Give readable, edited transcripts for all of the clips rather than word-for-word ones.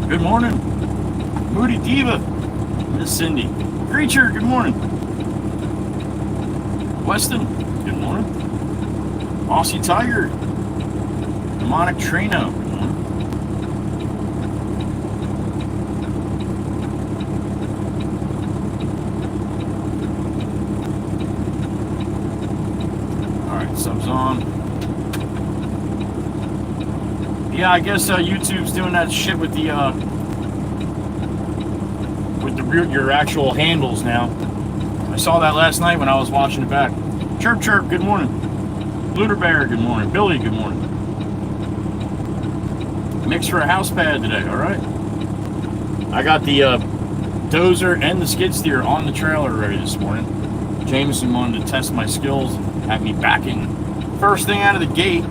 Good morning. Moody Diva. Miss Cindy. Creature, good morning. Weston, good morning. Aussie Tiger. Demonic Trino, good morning. Alright, subs on. Yeah, I guess YouTube's doing that shit with the your actual handles now. I saw that last night when I was watching it back. Chirp Chirp, good morning. Lunar Bear, good morning. Billy, good morning. Mix for a house pad today, alright? I got the dozer and the skid steer on the trailer ready this morning. Jameson wanted to test my skills, have me backing first thing out of the gate.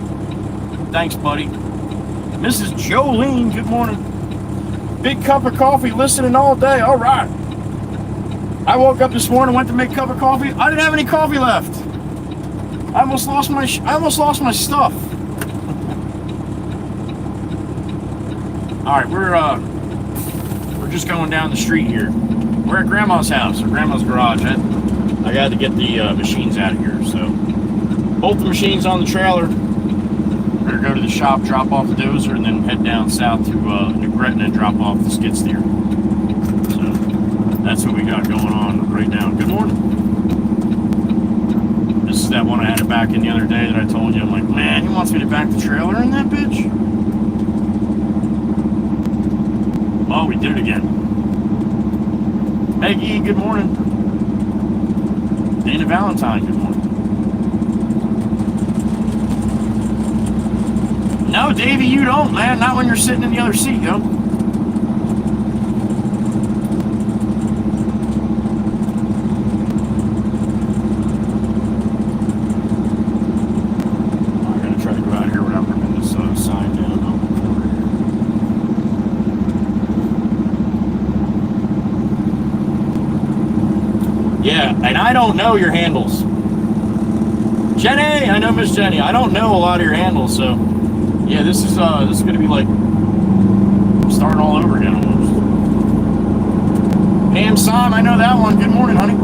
Thanks, buddy. Mrs. Jolene, good morning. Big cup of coffee, listening all day. All right. I woke up this morning, went to make a cup of coffee. I didn't have any coffee left. I almost lost my stuff. All right, we're just going down the street here. We're at Grandma's house or Grandma's garage. I got to get the machines out of here. So both the machines on the trailer. We're going to go to the shop, drop off the dozer, and then head down south to New Gretna and drop off the skid steer. So that's what we got going on right now. Good morning. This is that one I had it back in the other day that I told you. I'm like, man, he wants me to back the trailer in that bitch? Oh, we did it again. Peggy, good morning. Dana Valentine, good morning. No, Davey, you don't, man. Not when you're sitting in the other seat, yo. I gotta try to go out here without ripping this sign down. Yeah, and I don't know your handles. Jenny, I know Miss Jenny. I don't know a lot of your handles, so. Yeah, this is gonna be like starting all over again almost. Pam Sam, I know that one. Good morning, honey.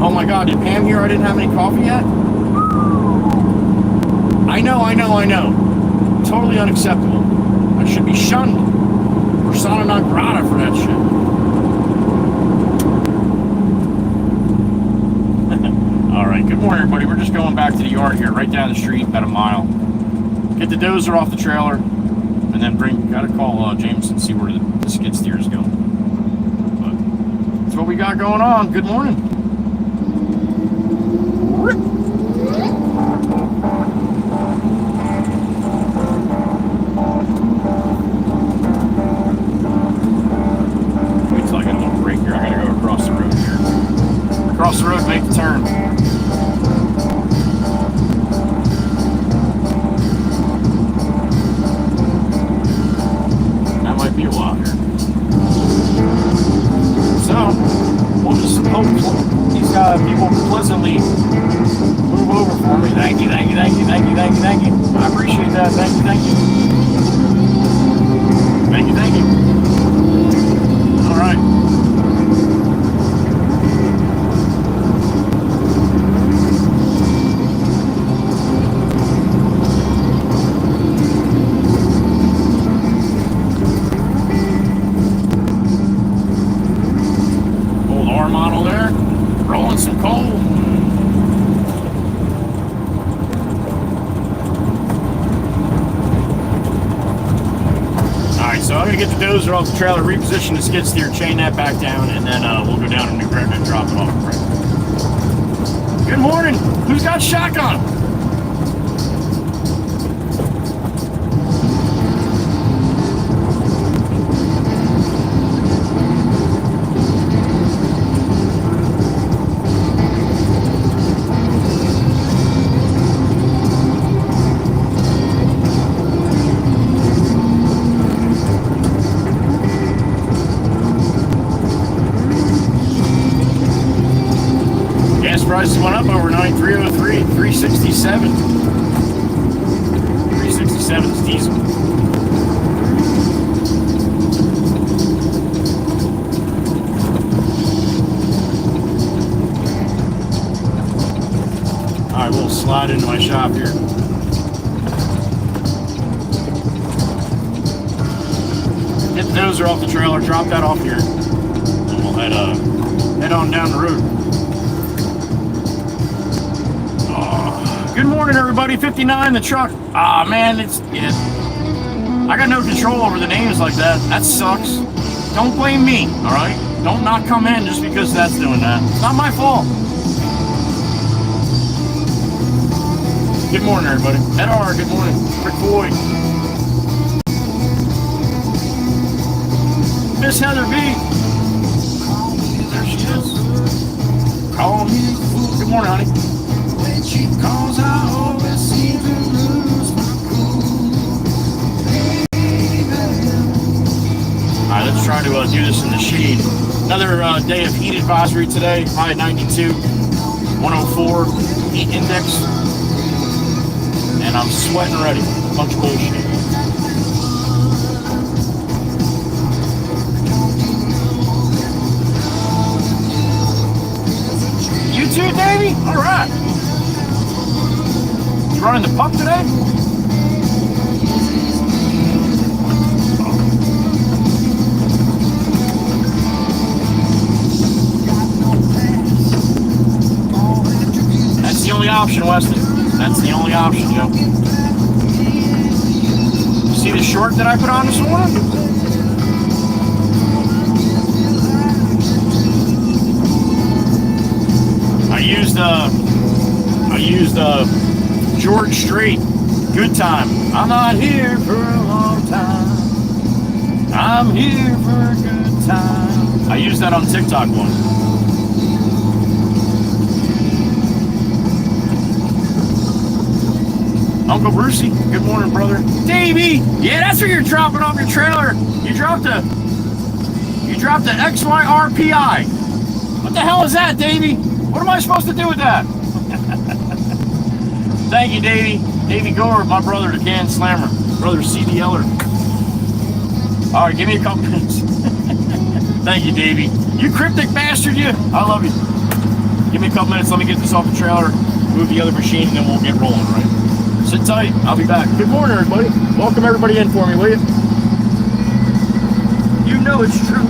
Oh my God, did Pam hear I didn't have any coffee yet? I know. Totally unacceptable. I should be shunned. Persona non grata for that shit. All right, good morning, everybody. We're just going back to the yard here, right down the street, about a mile. Get the dozer off the trailer, and then gotta call Jameson, see where the skid steer is going. But that's what we got going on. Good morning. Wait till I get a little break here. I gotta go across the road here. Across the road, make the turn. Be a while here. So, we'll just hope these people pleasantly move over for me. Thank you. I appreciate that. Thank you. All right. Model there, rolling some coal. Alright, so I'm going to get the dozer off the trailer, reposition the skid steer, chain that back down, and then we'll go down to New Gretna and drop it off. Good morning. Who's got shotgun? Prices went up overnight. 303, 367. 367 is diesel. slide into my shop here. Get the dozer off the trailer, drop that off here, and we'll head on down the road. Good morning, everybody. 59, the truck. Ah, man, yeah. I got no control over the names like that. That sucks. Don't blame me, all right? Don't not come in just because that's doing that. It's not my fault. Good morning, everybody. Ed R, good morning. Rick Boyd. Miss Heather B. There she is. Call me. Good morning, honey. When she calls, I always seem to lose my cool. All right, let's try to do this in the shade. Another day of heat advisory today. High at 92, 104 heat index. And I'm sweating already. Bunch of bullshit. You too, Davey? All right. You running the puck today? That's the only option, Weston. That's the only option, Joe. You see the short that I put on this morning? I used George Strait, Good Time. I'm not here for a long time. I'm here for a good time. I used that on TikTok once. Uncle Brucey, good morning, brother. Davey, yeah, that's where you're dropping off your trailer. You dropped the XYRPI. What the hell is that, Davey? What am I supposed to do with that? Thank you, Davey. Davey Gore, my brother, the Can Slammer. Brother C.D. Eller. All right, give me a couple minutes. Thank you, Davey. You cryptic bastard, you. I love you. Give me a couple minutes. Let me get this off the trailer, move the other machine, and then we'll get rolling, right? Sit tight. I'll be back. Good morning, everybody. Welcome everybody in for me, will you? You know it's true.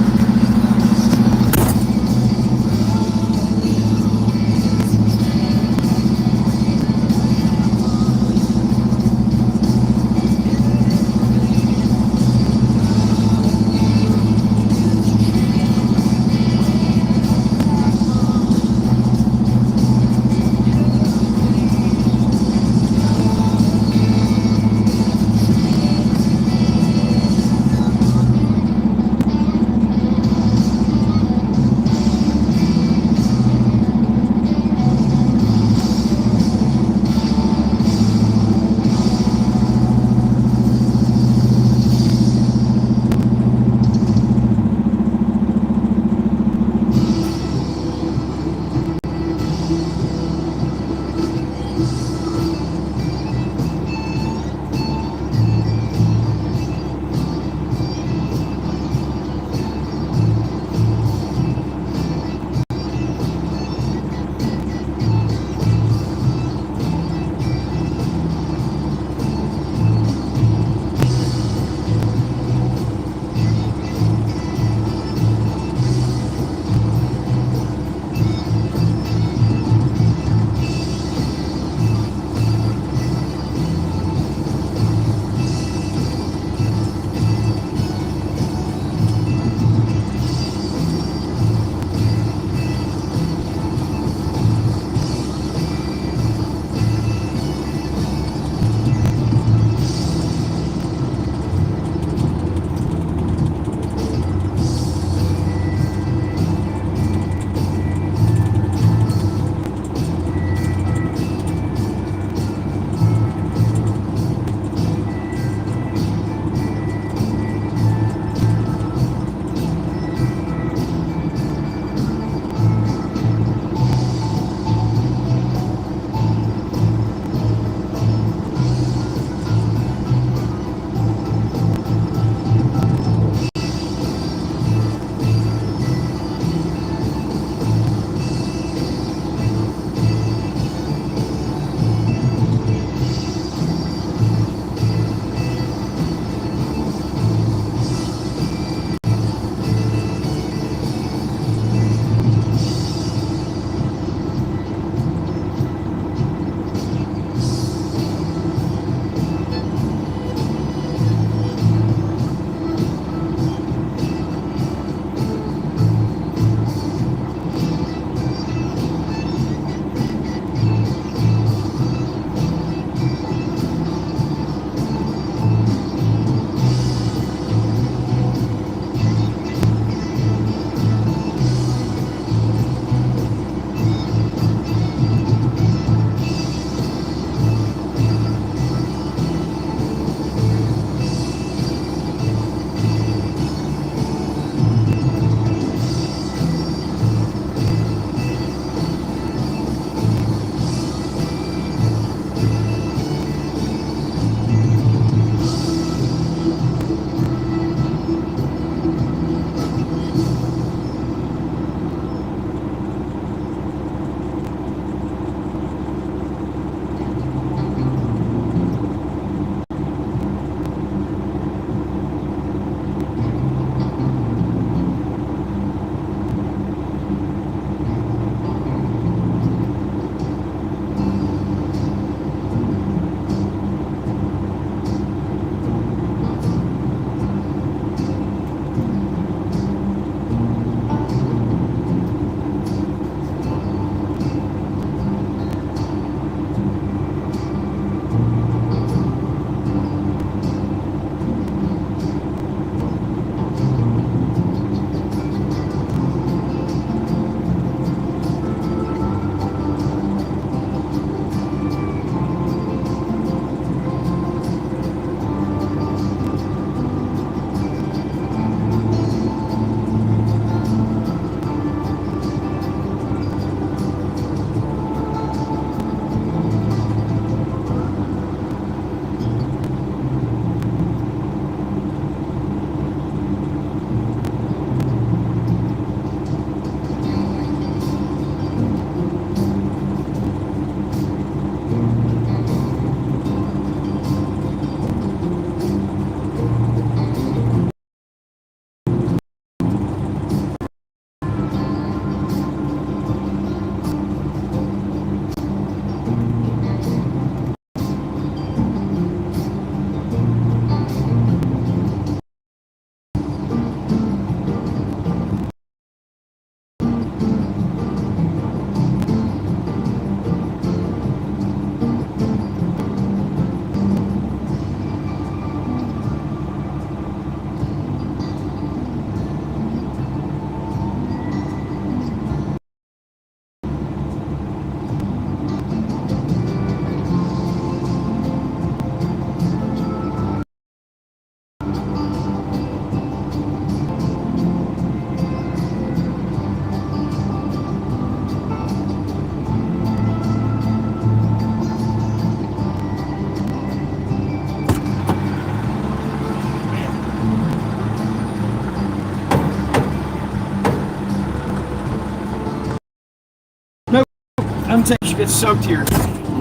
you get soaked here.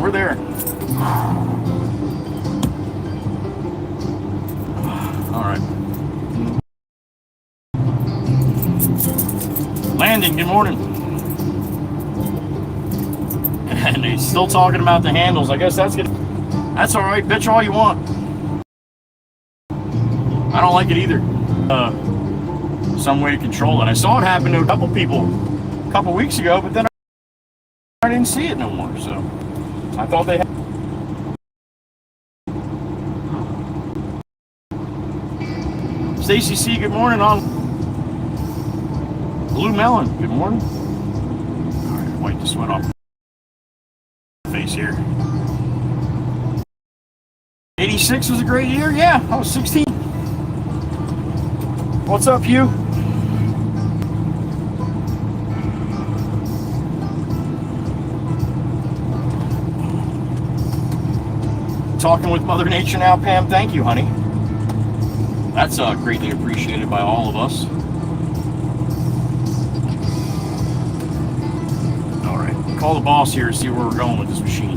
We're there. All right. Landon, good morning. And he's still talking about the handles. I guess that's good. That's all right. Bitch all you want. I don't like it either. Some way to control it. I saw it happen to a couple people a couple weeks ago, but then I didn't see it no more. So I thought they had. Stacy C, good morning on Blue Melon. Good morning. All right, wipe the sweat off my face here. 86 was a great year. Yeah, I was 16. What's up, you? Talking with Mother Nature now, Pam. Thank you, honey. That's greatly appreciated by all of us. All right, call the boss here to see where we're going with this machine.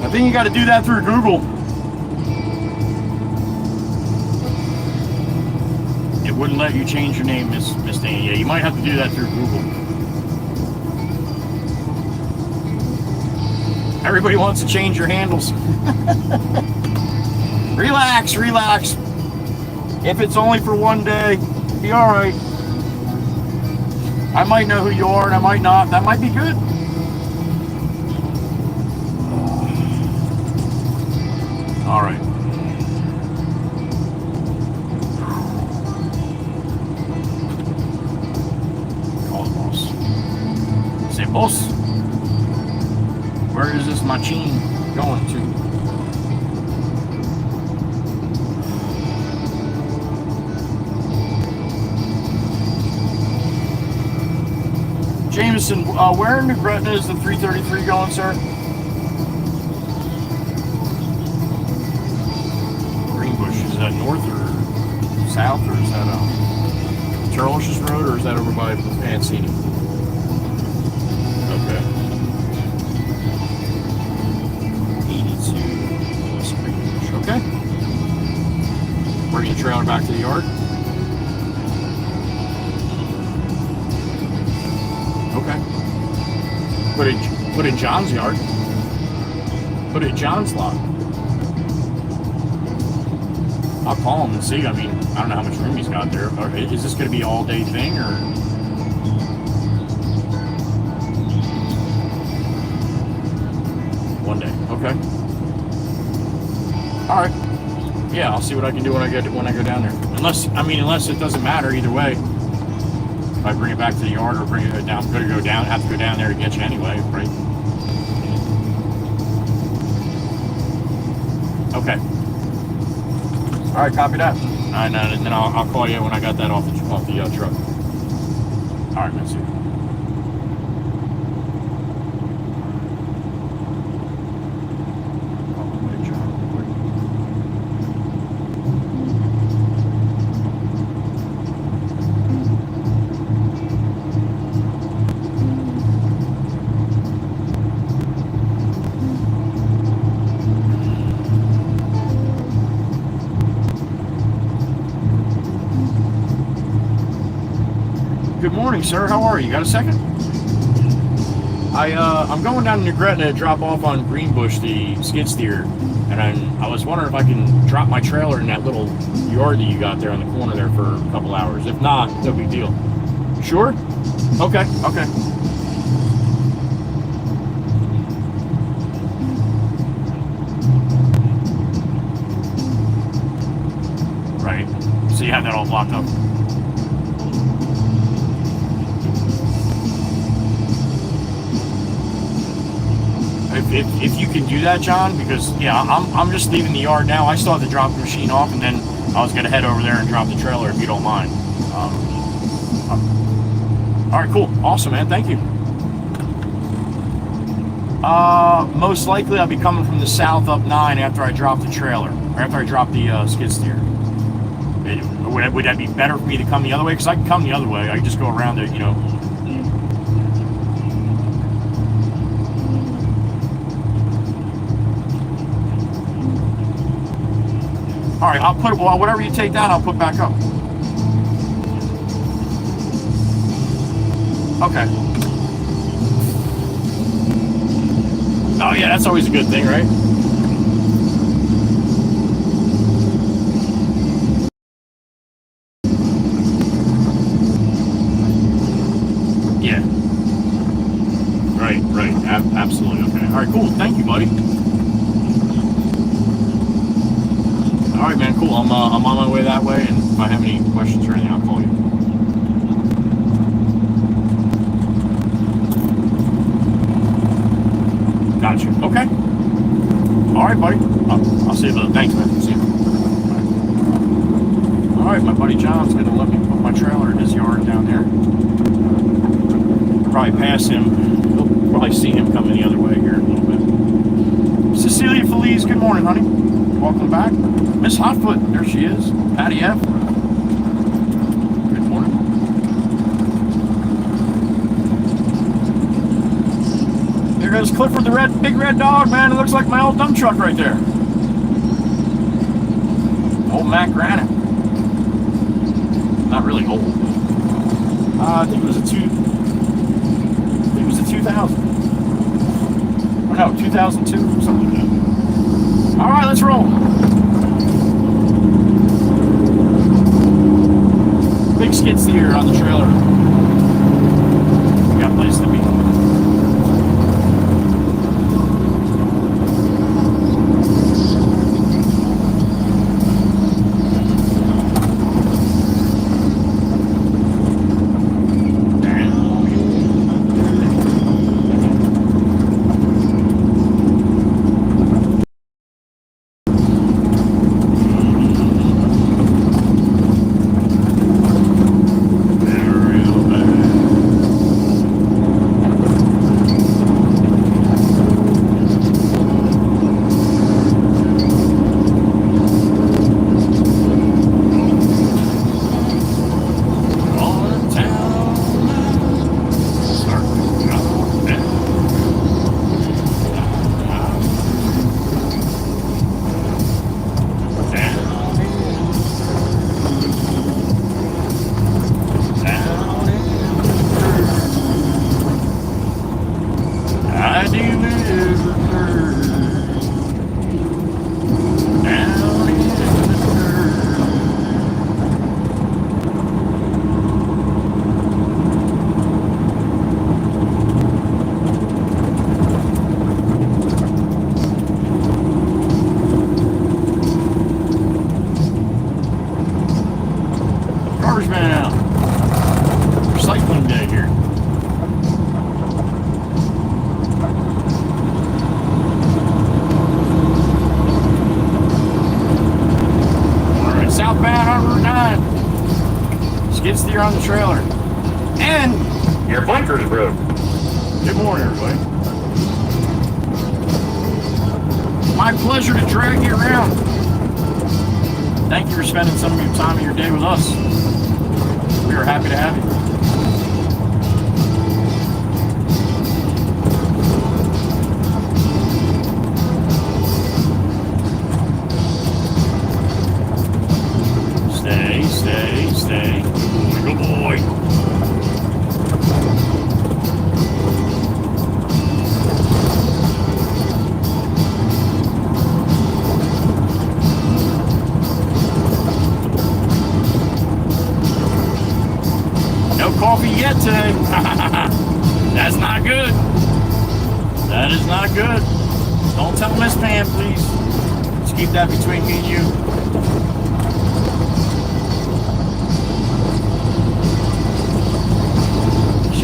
I think you got to do that through Google. It wouldn't let you change your name, Miss Danny. Yeah, you might have to do that through Google. Everybody wants to change your handles. Relax, relax. If it's only for one day, be all right. I might know who you are and I might not. That might be good. All right. Call the boss. Say, boss, where is this machine going to? Jameson, where in New Gretna is the 333 going, sir? Is that north or south, or is that Turlish's Road, or is that over by Mancini? Okay. 82 Springbush. Okay. Bring the trailer back to the yard. Okay. Put in John's yard. Put it in John's lot. I'll call him and see. I mean, I don't know how much room he's got there. Is this going to be an all-day thing, or? One day. Okay. All right. Yeah, I'll see what I can do when I go down there. Unless it doesn't matter either way. If I bring it back to the yard or bring it down, I'm going to go down. Have to go down there to get you anyway, right? Okay. All right, copy that. And then I'll call you when I got that off the truck. All right, let's see. Good morning, sir. How are you? Got a second? I'm going down to New Gretna to drop off on Greenbush the skid steer, and I was wondering if I can drop my trailer in that little yard that you got there on the corner there for a couple hours. If not, no big deal. Sure? Okay. Okay. Right. So you have that all blocked up. If you can do that, John, because yeah, I'm just leaving the yard now. I still have to drop the machine off, and then I was gonna head over there and drop the trailer if you don't mind. All right, cool, awesome, man. Thank you. Most likely I'll be coming from the south up 9 after I drop the trailer, or after I drop the skid steer. Would that be better for me to come the other way? Because I can come the other way. I can just go around it, you know. All right, I'll put, well, whatever you take down, I'll put back up. Okay. Oh yeah, that's always a good thing, right? Yeah. Right. Absolutely. Okay. All right, cool. Thank you, buddy. All right, man. Cool. I'm on my way that way, and if I have any questions or anything, I'll call you. Gotcha. Okay. All right, buddy. I'll see you later. Thanks, man. See you. All right, my buddy John's gonna let me put my trailer in his yard down there. I'll probably pass him. You'll probably see him coming the other way here in a little bit. Cecilia Feliz, good morning, honey. Welcome back. Miss Hotfoot, there she is. Patty F. Good morning. There goes Clifford the big red dog, man. It looks like my old dump truck right there. Old Mac Granite. Not really old. I think it was a 2000. Or no, 2002, something like that. All right, let's roll. Big skid steer on the trailer. We got a place to be. On the trailer, and your blinker's broke. Good morning, everybody. My pleasure to drag you around. Thank you for spending some of your time of your day with us. We are happy to have you. Stay. Good boy. No coffee yet today. That's not good. That is not good. Don't tell Miss Pam, please. Let's keep that between me and you.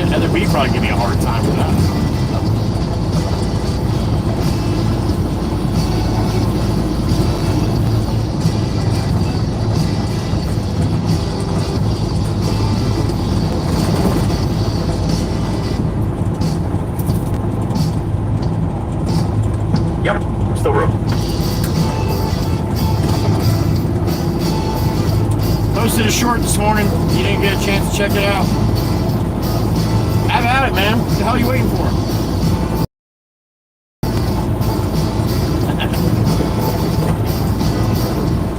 Heather B probably give me a hard time with that. posted a short this morning. You didn't get a chance to check it out. Have at it, man. What the hell are you waiting for?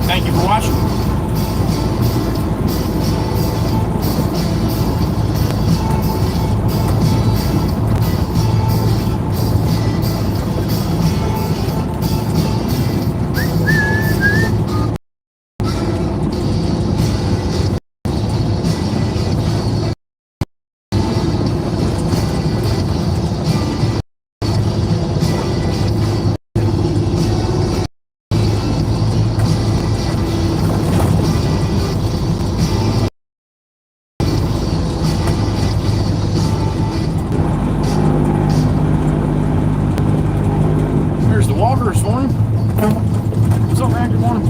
Thank you for watching. This morning. What's up, man? Good morning.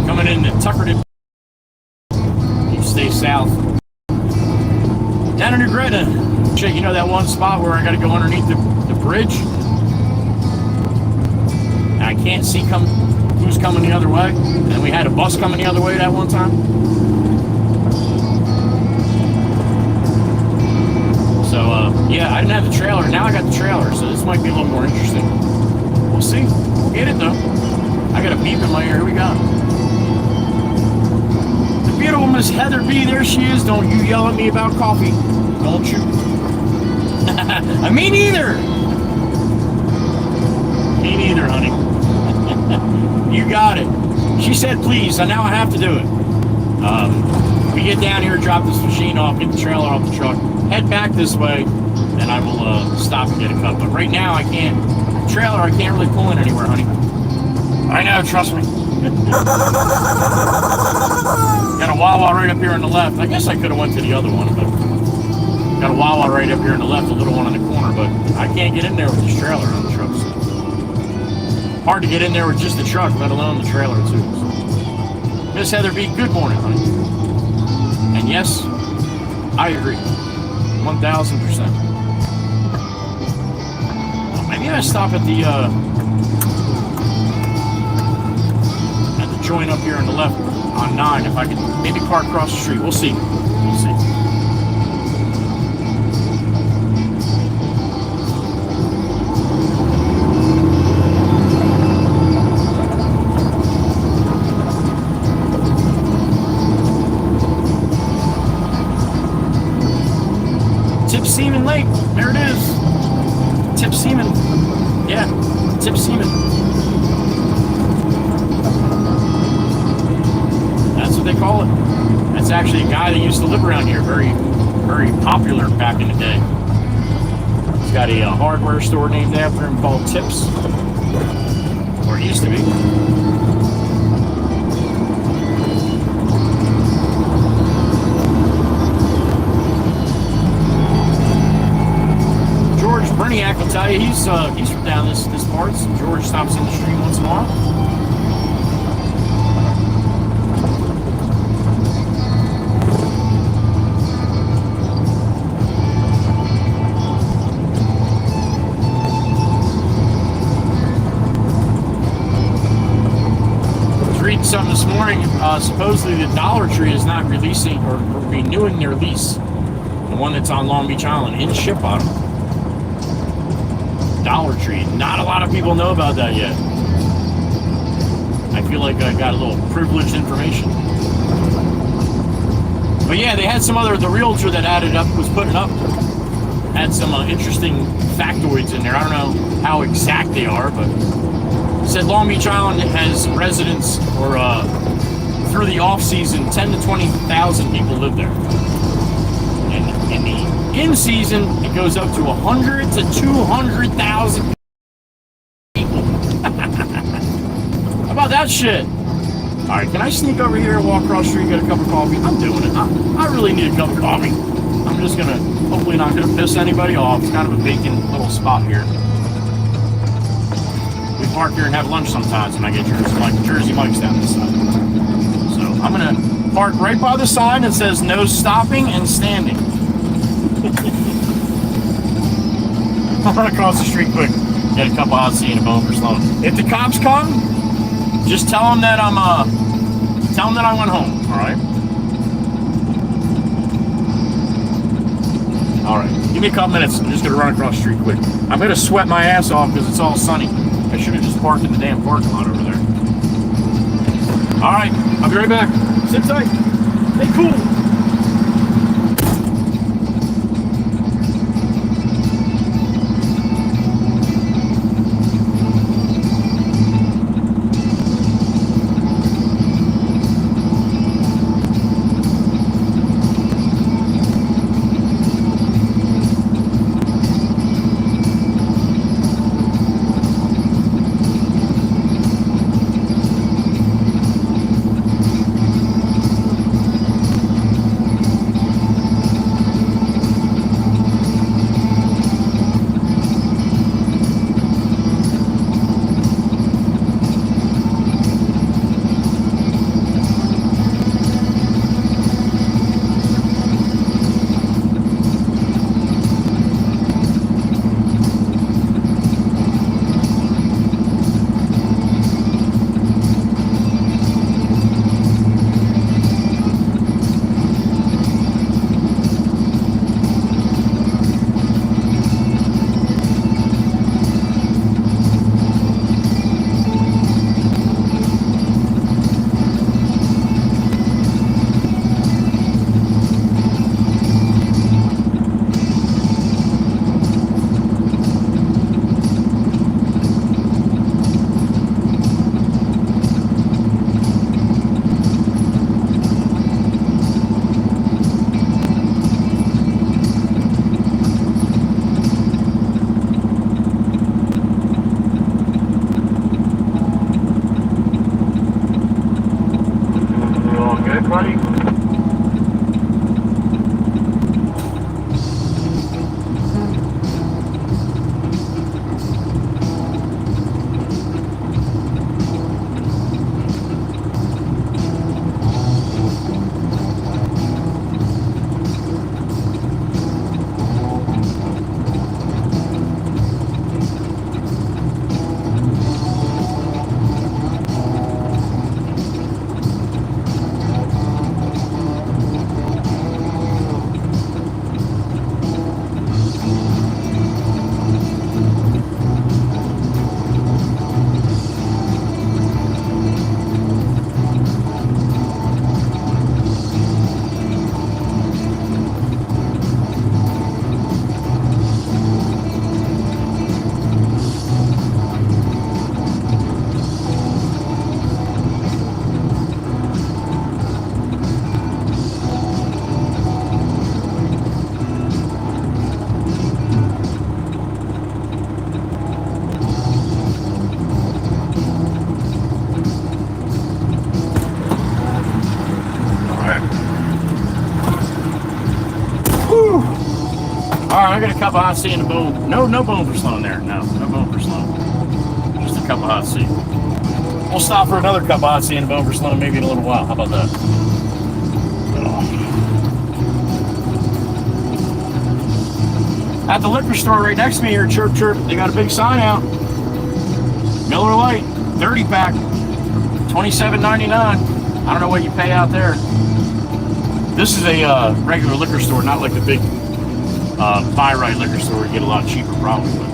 Coming into Tuckerton. You stay south. Down in New Greta. Shit, you know that one spot where I got to go underneath the bridge? And I can't see who's coming the other way, and we had a bus coming the other way that one time. So yeah, I didn't have the trailer. Now I got the trailer, so this might be a little more interesting. We'll see. We'll get it though. I got a beep in my ear. Here we go. The beautiful Miss Heather B. There she is. Don't you yell at me about coffee. Don't you? Me neither. Me neither, honey. You got it. She said please, and now I have to do it. We get down here, drop this machine off, get the trailer off the truck, head back this way, and I will stop and get a cup. But right now I can't. The trailer, I can't really pull in anywhere, honey. I know, trust me. Got a Wawa right up here on the left. I guess I could have went to the other one, but got a Wawa right up here on the left, a little one on the corner, but I can't get in there with this trailer on the truck. So. Hard to get in there with just the truck, let alone the trailer too. So. Miss Heather B, good morning, honey. And yes, I agree, 1,000%. Maybe I stop at the joint up here on the left on 9. If I could maybe park across the street, we'll see. We'll see. Seaman Lake, there it is. Tip Seaman. Yeah, Tip Seaman. That's what they call it. That's actually a guy that used to live around here. Very, very popular back in the day. He's got a hardware store named after him called Tips. Or it used to be. Berniac will tell you he's from down this part. So George stops in the stream once in a while. I was reading something this morning. Supposedly the Dollar Tree is not releasing or renewing their lease. The one that's on Long Beach Island in Ship Bottom. Dollar Tree. Not a lot of people know about that yet. I feel like I got a little privileged information. But yeah, they had some other, the realtor that was putting up, had some interesting factoids in there. I don't know how exact they are, but it said Long Beach Island has residents, or through the off season, 10 to 20,000 people live there. And in the in season, it goes up to 100 to 200,000 people. How about that shit? All right, can I sneak over here and walk across the street and get a cup of coffee? I'm doing it. I really need a cup of coffee. I'm just gonna, hopefully not gonna piss anybody off. It's kind of a vacant little spot here. We park here and have lunch sometimes when I get Jersey Mike's down this side. So I'm gonna park right by the sign that says no stopping and standing. run across the street quick. Get a cup of hot tea and a bone for Sloan. If the cops come, just tell them that I went home. All right. All right. Give me a couple minutes. I'm just gonna run across the street quick. I'm gonna sweat my ass off because it's all sunny. I should have just parked in the damn parking lot over there. All right. I'll be right back. Sit tight. Stay cool. I got a cup of hot tea and a bone. No bone for Sloan there. No bone for Sloan. Just a cup of hot tea. We'll stop for another cup of hot tea and a bone for Sloan maybe in a little while. How about that? Oh. At the liquor store right next to me here, Chirp Chirp, they got a big sign out. Miller Lite, 30-pack, $27.99. I don't know what you pay out there. This is a regular liquor store, not like the big buy right liquor store. You get a lot cheaper probably. But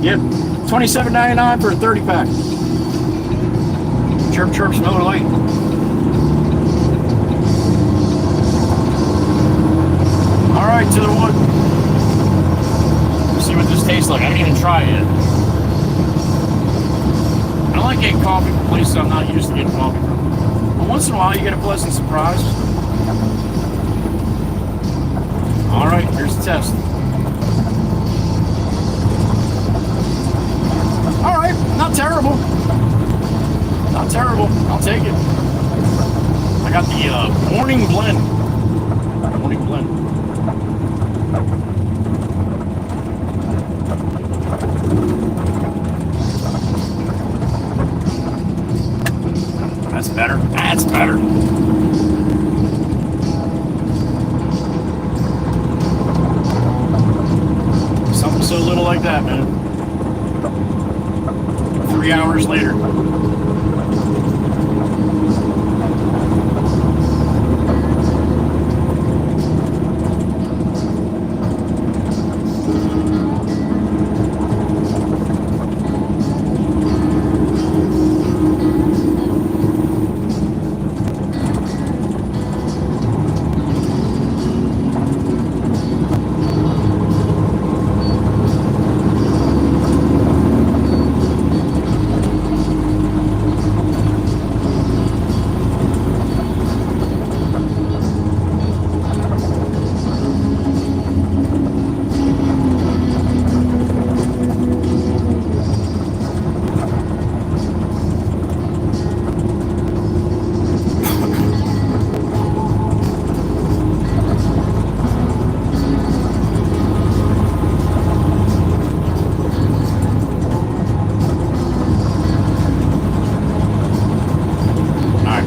yep, $27.99 for a 30-pack. Chirp Chirp's Miller Lite. All right, to the wood. Let's see what this tastes like. I didn't even try it yet. I like getting coffee from places I'm not used to getting coffee from. But once in a while, you get a pleasant surprise. All right, here's the test. All right, not terrible. Not terrible. I'll take it. I got the morning blend. Morning blend. That's better. That's better. Something so little I like that, man. 3 hours later.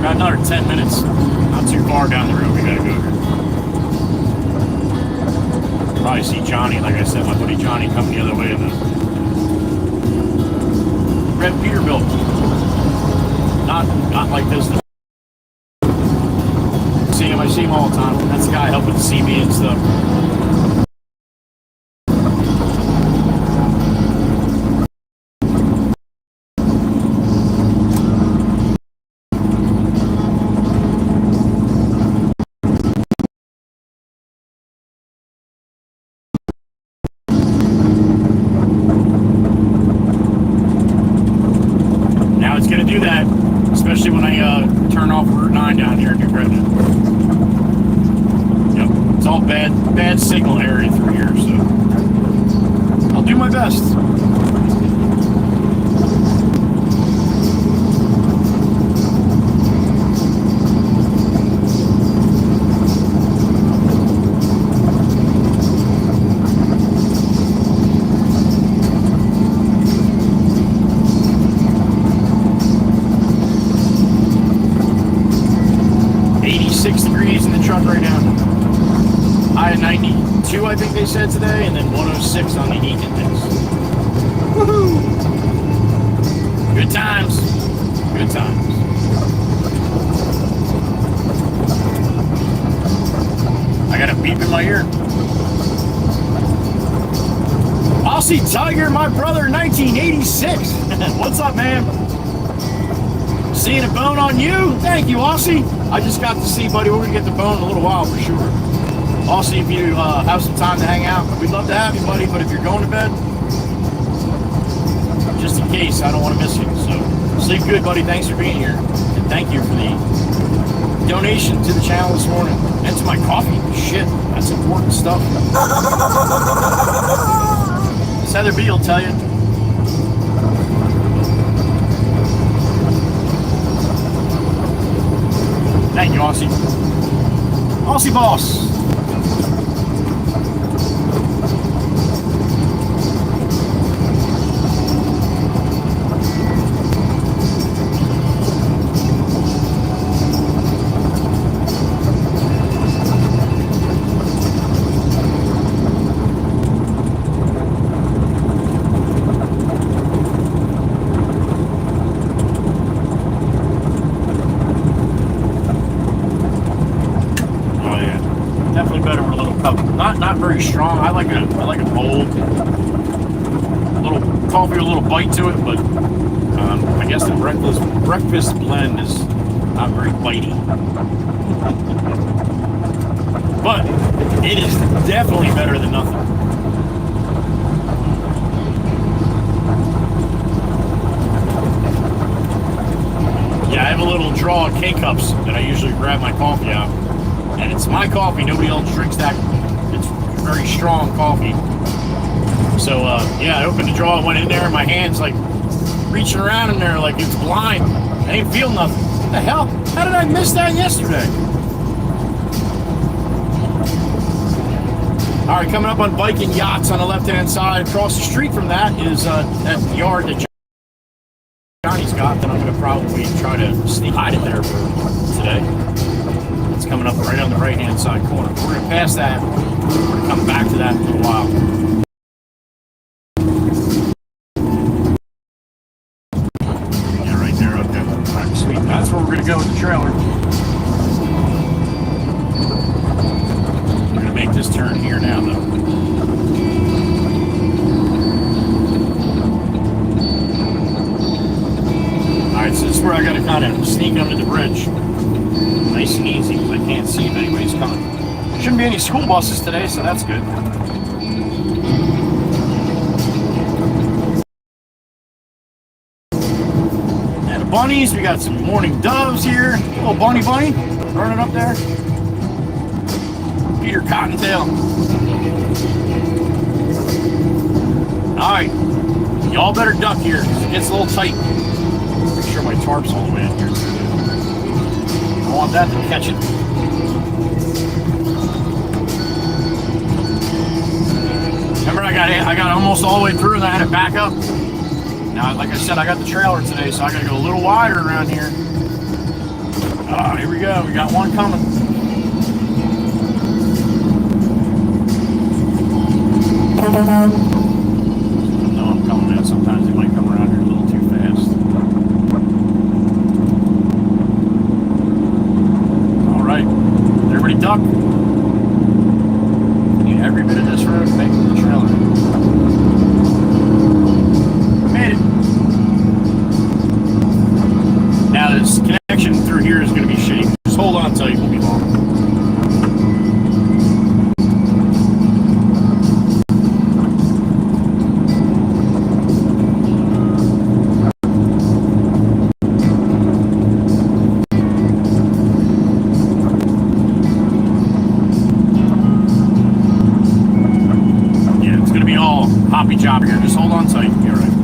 Another 10 minutes. Not too far down the road. We gotta go here. Probably see Johnny. Like I said, my buddy Johnny coming the other way of the Red Peterbilt. Not like this. I see him all the time. That's the guy helping see me and stuff. Do that, especially when I turn off Route 9 down here in New Britain. Yep, it's all bad signal area through here, so I'll do my best. Right now. I had 92, I think they said today, and then 106 on the heat index. Woohoo! Good times. Good times. I got a beep in my ear. Aussie Tiger, my brother, 1986. What's up, man? Seeing a bone on you? Thank you, Aussie. I just got to see, buddy. We're going to get the bone in a little while for sure. Aussie, if you have some time to hang out, we'd love to have you, buddy. But if you're going to bed, just in case, I don't want to miss you. So sleep good, buddy. Thanks for being here. And thank you for the donation to the channel this morning. And to my coffee. Shit, that's important stuff. Heather B will tell you. Thank you, Aussie. Aussie boss. Not very strong. I like a bold, little coffee with a little bite to it, but I guess the breakfast blend is not very bitey. But it is definitely better than nothing. Yeah, I have a little draw of K-cups that I usually grab my coffee out, and it's my coffee. Nobody else drinks that. Very strong coffee. So yeah, I opened the drawer, went in there, and my hand's like reaching around in there like it's blind. I ain't feel nothing. What the hell? How did I miss that yesterday? All right, coming up on Viking Yachts on the left-hand side. Across the street from that is that yard that Johnny's got that I'm going to probably try to sneak hide it there for today. It's coming up right on the right-hand side corner. We're going to pass that. We're going to come back to that in a little while. I gotta kind of sneak under the bridge. Nice and easy, because I can't see if anybody's coming. Shouldn't be any school buses today, so that's good. And the bunnies, we got some morning doves here. Little bunny running up there. Peter Cottontail. Alright, y'all better duck here. It gets a little tight. Make sure my tarp's all the way in here. I want that to catch it. Remember, I got almost all the way through and I had to back up. Now, like I said, I got the trailer today, so I got to go a little wider around here. Here we go. We got one coming. I know I'm coming, man. Sometimes they might come around here a little too fast. All right. Everybody duck. Need every bit of this road to make it to the trailer. Made it. Now, this connection through here is going to be shitty. Just hold on till you will be long. Hoppy job here. Just hold on tight. You're right.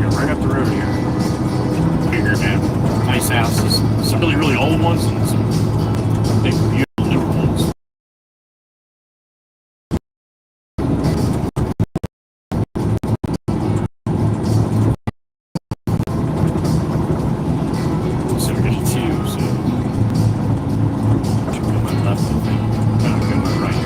Right up the road here. Here, man. Nice houses. Some really, really old ones and some big, beautiful newer ones. So we're getting two, so should go my left, I think. No, go my right.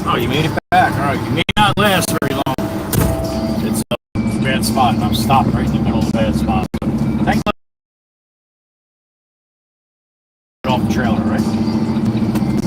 Oh, you made it back. All right, you may not last very long. It's a bad spot, and I'm stopped right in the middle of the bad spot. Thanks. Off the trailer, right?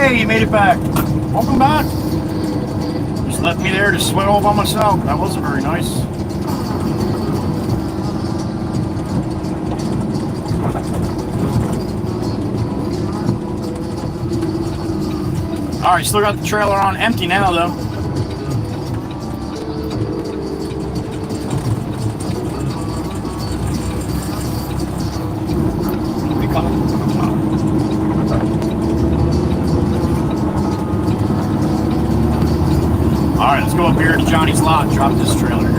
Hey, you made it back. Welcome back. Just left me there to sweat all by myself. That wasn't very nice. Alright, still got the trailer on empty now, though. We coming? Alright, let's go up here to Johnny's lot and drop this trailer here.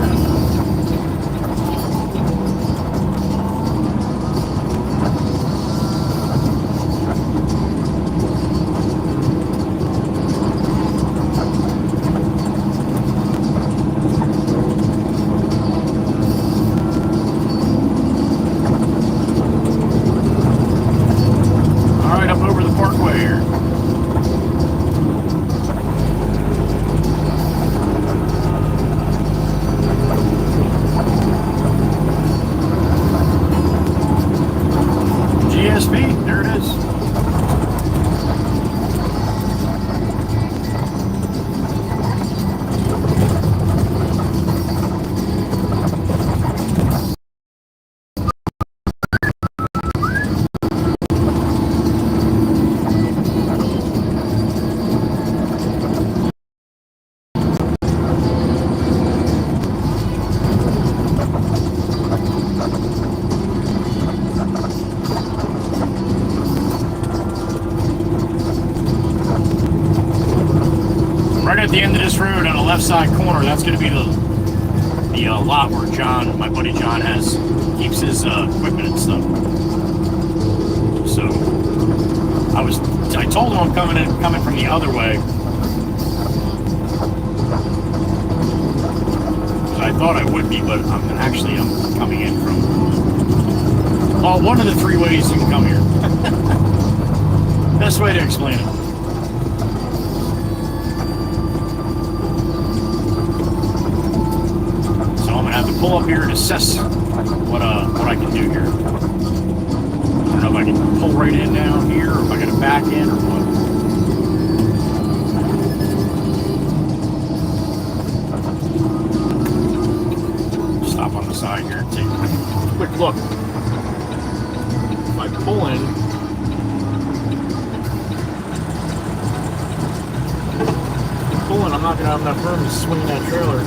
Alright, up over the Parkway here. GSP, there it is. Right at the end of this road on the left side corner, that's going to be the lot where John, my buddy John, keeps his equipment and stuff. So I told him I'm coming from the other way. I thought I would be, but I'm coming in from one of the three ways you can come here. Best way to explain it. Pull up here and assess what I can do here. I don't know if I can pull right in down here, or if I got to back in, or what. Stop on the side here and take a quick look. If I pull in, I'm not going to have enough room to swing that trailer.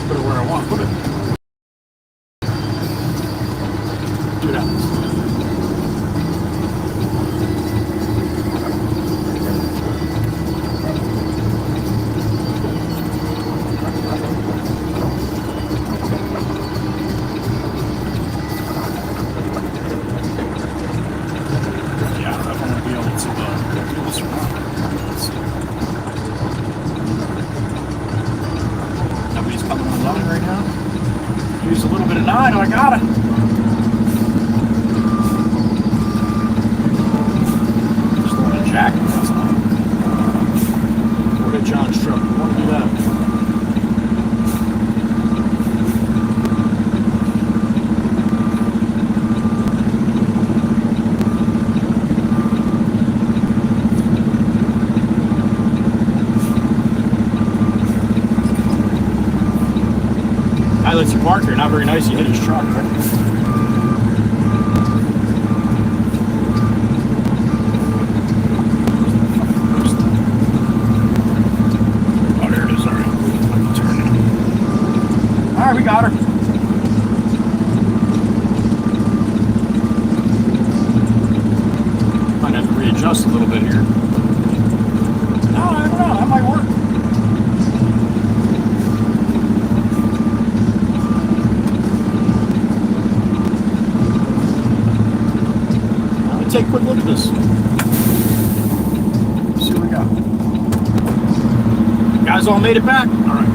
Put it where I want to put it. Do that. Yeah, I don't want to be able to do this or not. Let's see. Nobody's coming along right now. Use a little bit of 9. I got it. Just a little jack. That's not. What a John's truck. You want to do that? Lets you park here. Not very nice. You hit his truck. Right? Oh, there it is. All right. Turn it. All right, we got her. Might have to readjust a little bit here. No, I don't know. That might work. Take a quick look at this. Let's see what we got. You guys all made it back? All right.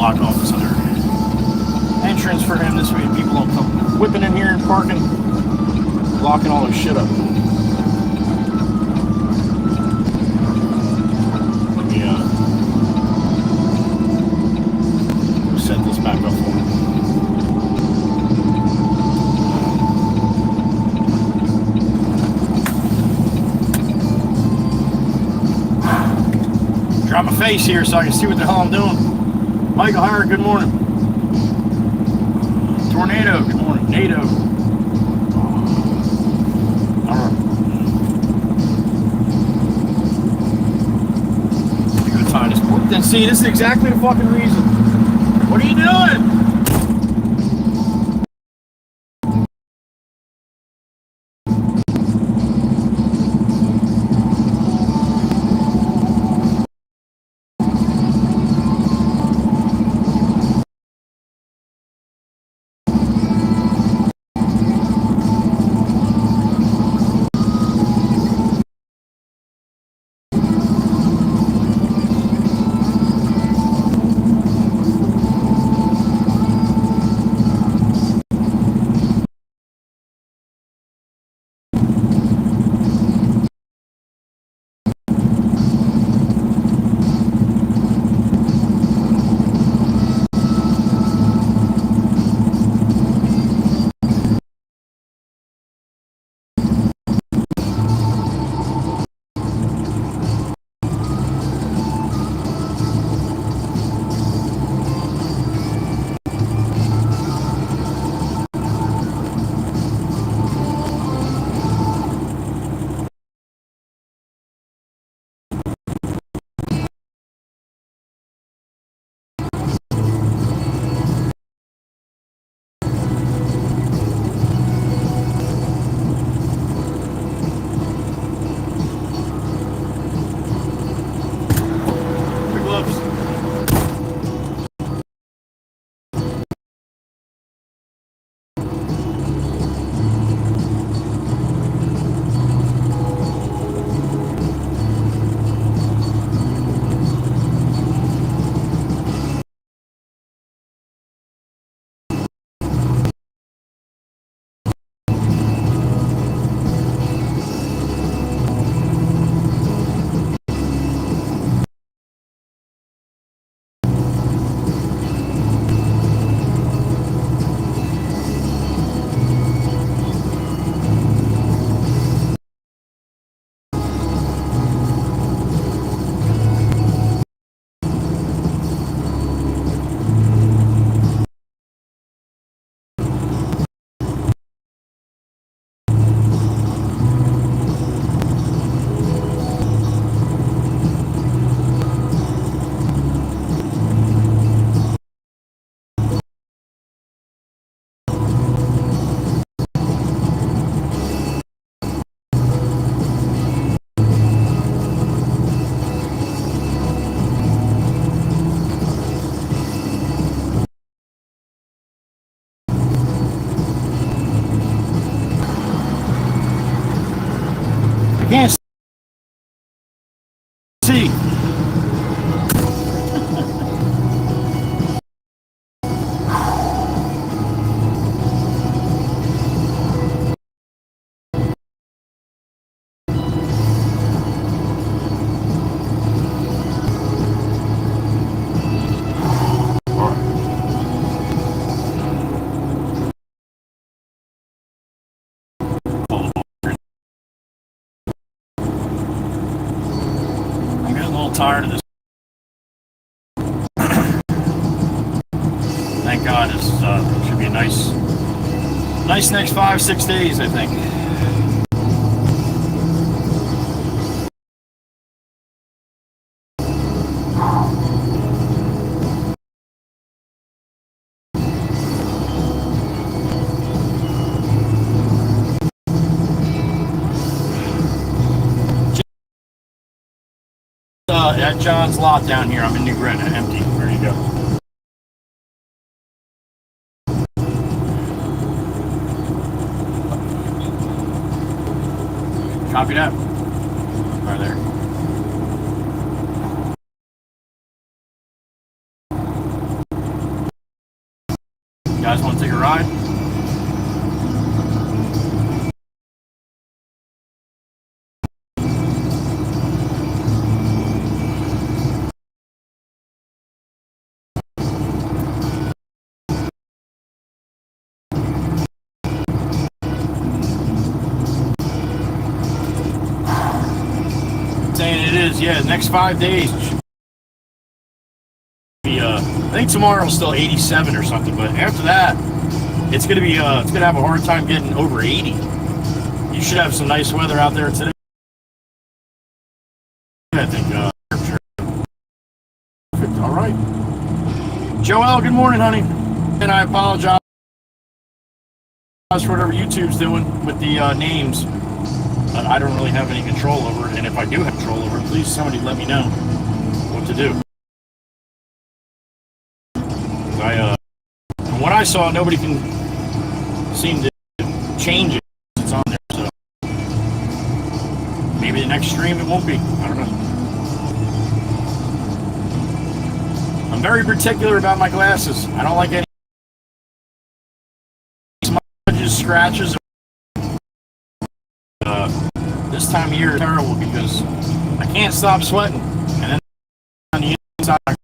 block off this other entrance for him this way people don't come whipping in here and parking, blocking all this shit up. Let me set this back up for him. Drop my face here so I can see what the hell I'm doing. Michael Howard, good morning. Tornado, good morning. NATO. Alright. Good time to sport. Then see, this is exactly the fucking reason. What are you doing? Can't see. Tired of this. Thank God, this should be a nice next 5-6 days, I think. At John's lot down here, I'm in New Grenada, empty, ready to go. Copy that. Right there. guys want to take a ride? Saying it is, yeah, next 5 days. I think tomorrow's still 87 or something, but after that, it's gonna be it's gonna have a hard time getting over 80. You should have some nice weather out there today. I think. Perfect. All right. Joelle, good morning, honey. And I apologize for whatever YouTube's doing with the names. I don't really have any control over it, and if I do have control over it, please somebody let me know what to do. From what I saw, nobody can seem to change it. It's on there, so maybe the next stream it won't be. I don't know. I'm very particular about my glasses. I don't like any smudges, scratches. This time of year is terrible because I can't stop sweating, and then on the inside, I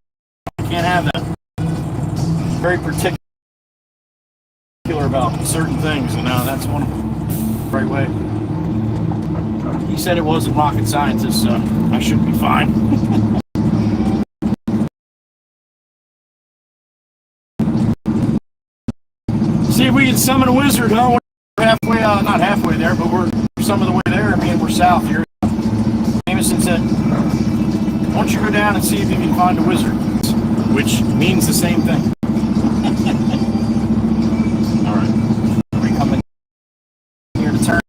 can't have that. Very particular about certain things, and that's one of them. Right way. He said it wasn't rocket scientist, so I should be fine. See if we can summon a wizard, huh? We're halfway, not halfway there, but we're some of the way there. I mean, we're south here. Jameson said, why don't you go down and see if you can find a wizard? Which means the same thing. Alright. Nobody coming here to turn.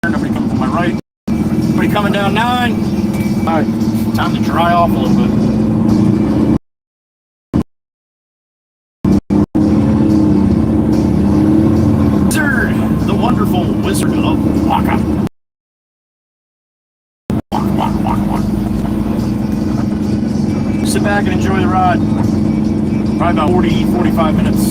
Nobody coming from my right. Nobody coming down 9. Alright. Time to dry off a little bit. Wonderful Wizard of Waka. Sit back and enjoy the ride. Probably about 40-45 minutes.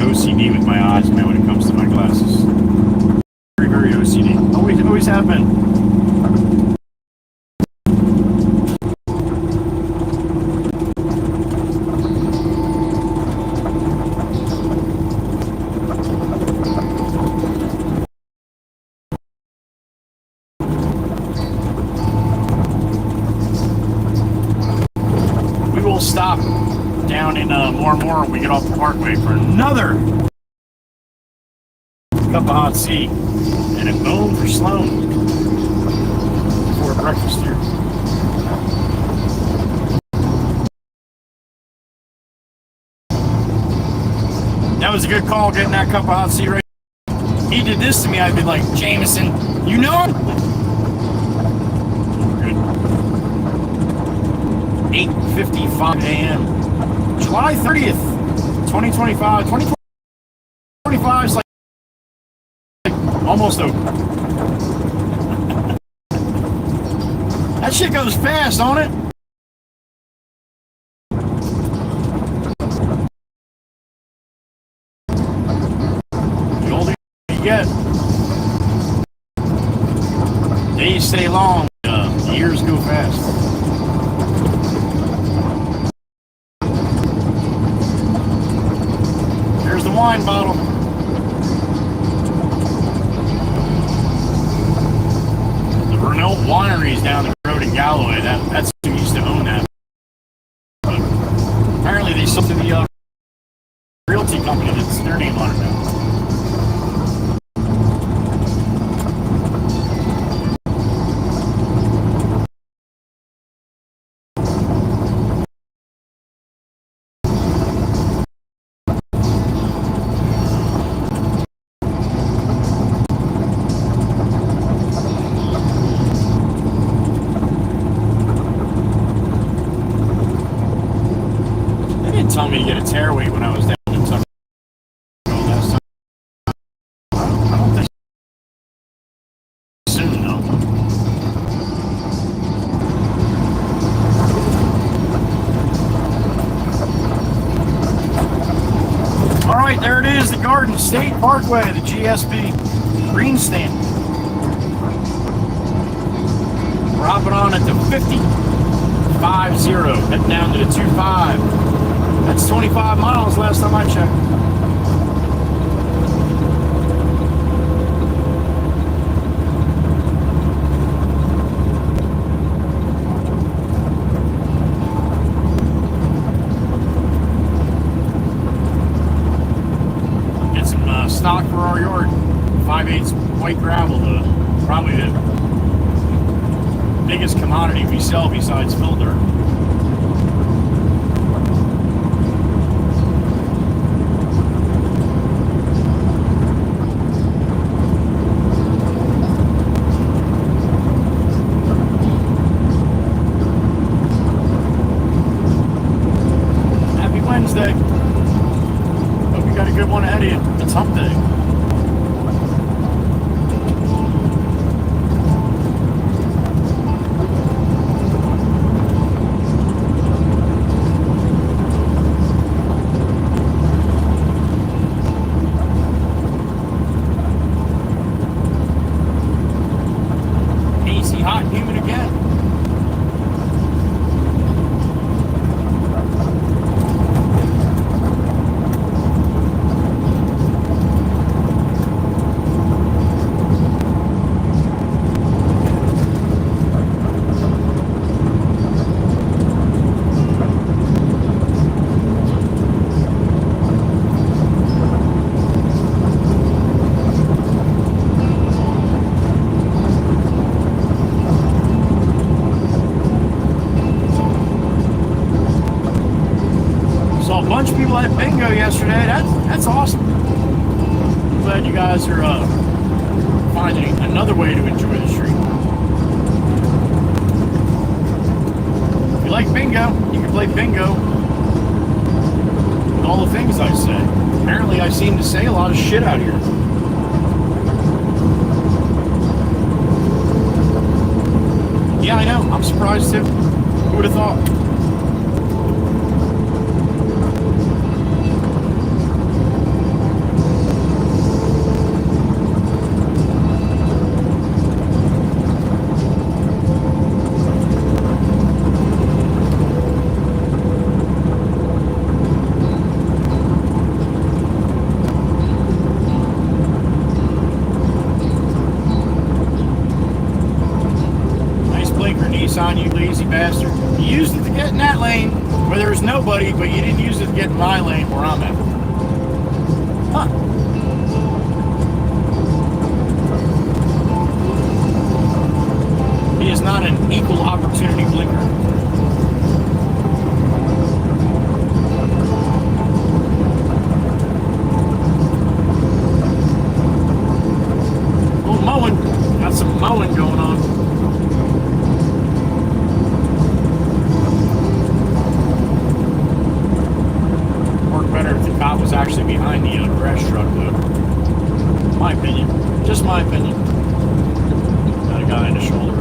OCD with my eyes, man, when it comes to my glasses. Very, very OCD. Always have been. We will stop down in more when we get off the Parkway for another cup of hot tea and a bone for Sloan before breakfast here. That was a good call, getting that cup of hot tea right. He did this to me, I'd be like, Jameson, you know him? 8:55 a.m. July 30th, 2025. 2025 is like almost over. That shit goes fast, don't it? The older you get, days stay long, years go fast. There's the wine bottle. Renault Wineries down the road in Galloway. That's who used to own that. But apparently they sold to the realty company that's their name on it now. telling me to get a tearaway when I was down in Tucker last time. I don't think soon, though. All right, there it is, the Garden State Parkway, the GSP green stamp. We're hopping on at the 50. 5-0, heading down to the 2-5. That's 25 miles last time I checked. Get some stock for our yard. 5/8 white gravel, probably the biggest commodity we sell besides fill dirt. Happy Wednesday. Hope you got a good one ahead of you. It's hump day. Hot and humid again. Saw a bunch of people at bingo yesterday. That's awesome. Glad you guys are finding another way to enjoy the street. If you like bingo, you can play bingo with all the things I say. Apparently I seem to say a lot of shit out here. Yeah, I know. I'm surprised too. Who would have thought? Nissan, you lazy bastard. You used it to get in that lane where there's nobody, but you didn't use it to get in my lane where I'm at. Huh. He is not an equal opportunity blinker. A little mowing. Got some mowing going on. Was actually behind the grass truck, though. My opinion. Just my opinion. Got a guy in the shoulder.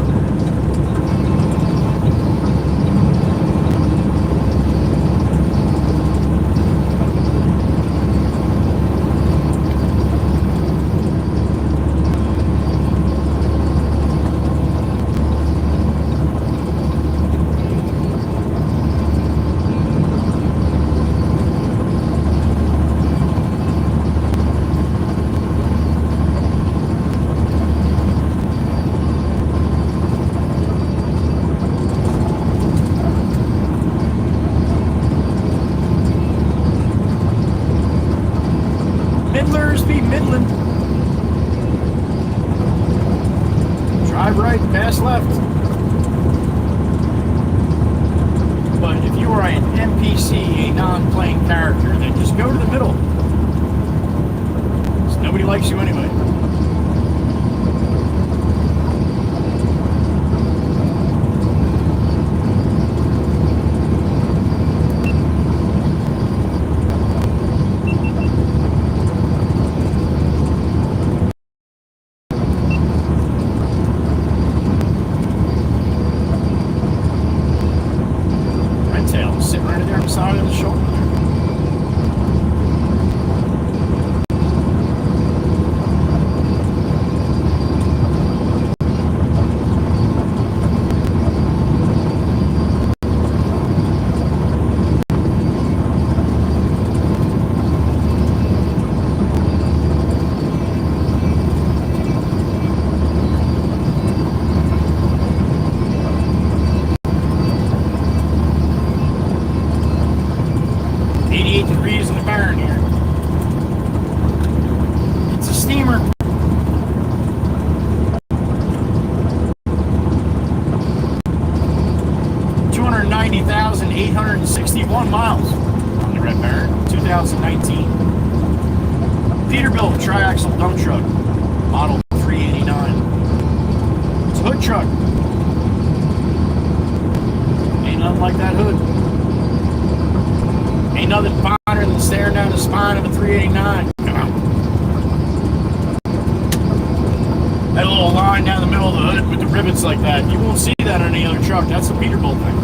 Midlers be Midland. Drive right, pass left. But if you are an NPC, a non-playing character, then just go to the middle. Because nobody likes you anyway. the barn here. It's a steamer. $290,861 miles on the Red Baron, 2019. Peterbilt triaxle dump truck, model 389. It's a hood truck. Ain't nothing like that hood. Ain't nothing finer than staring down the spine of a 389. Come on. That little line down the middle of the hood with the rivets like that, you won't see that on any other truck. That's a Peterbilt thing.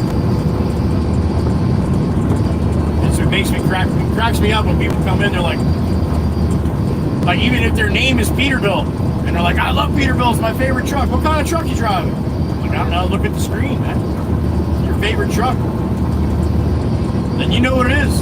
And so it makes me cracks me up when people come in, they're like even if their name is Peterbilt, and they're like, I love Peterbilt, it's my favorite truck. What kind of truck you driving? I'm like, I don't know, look at the screen, man. Your favorite truck. Then you know what it is.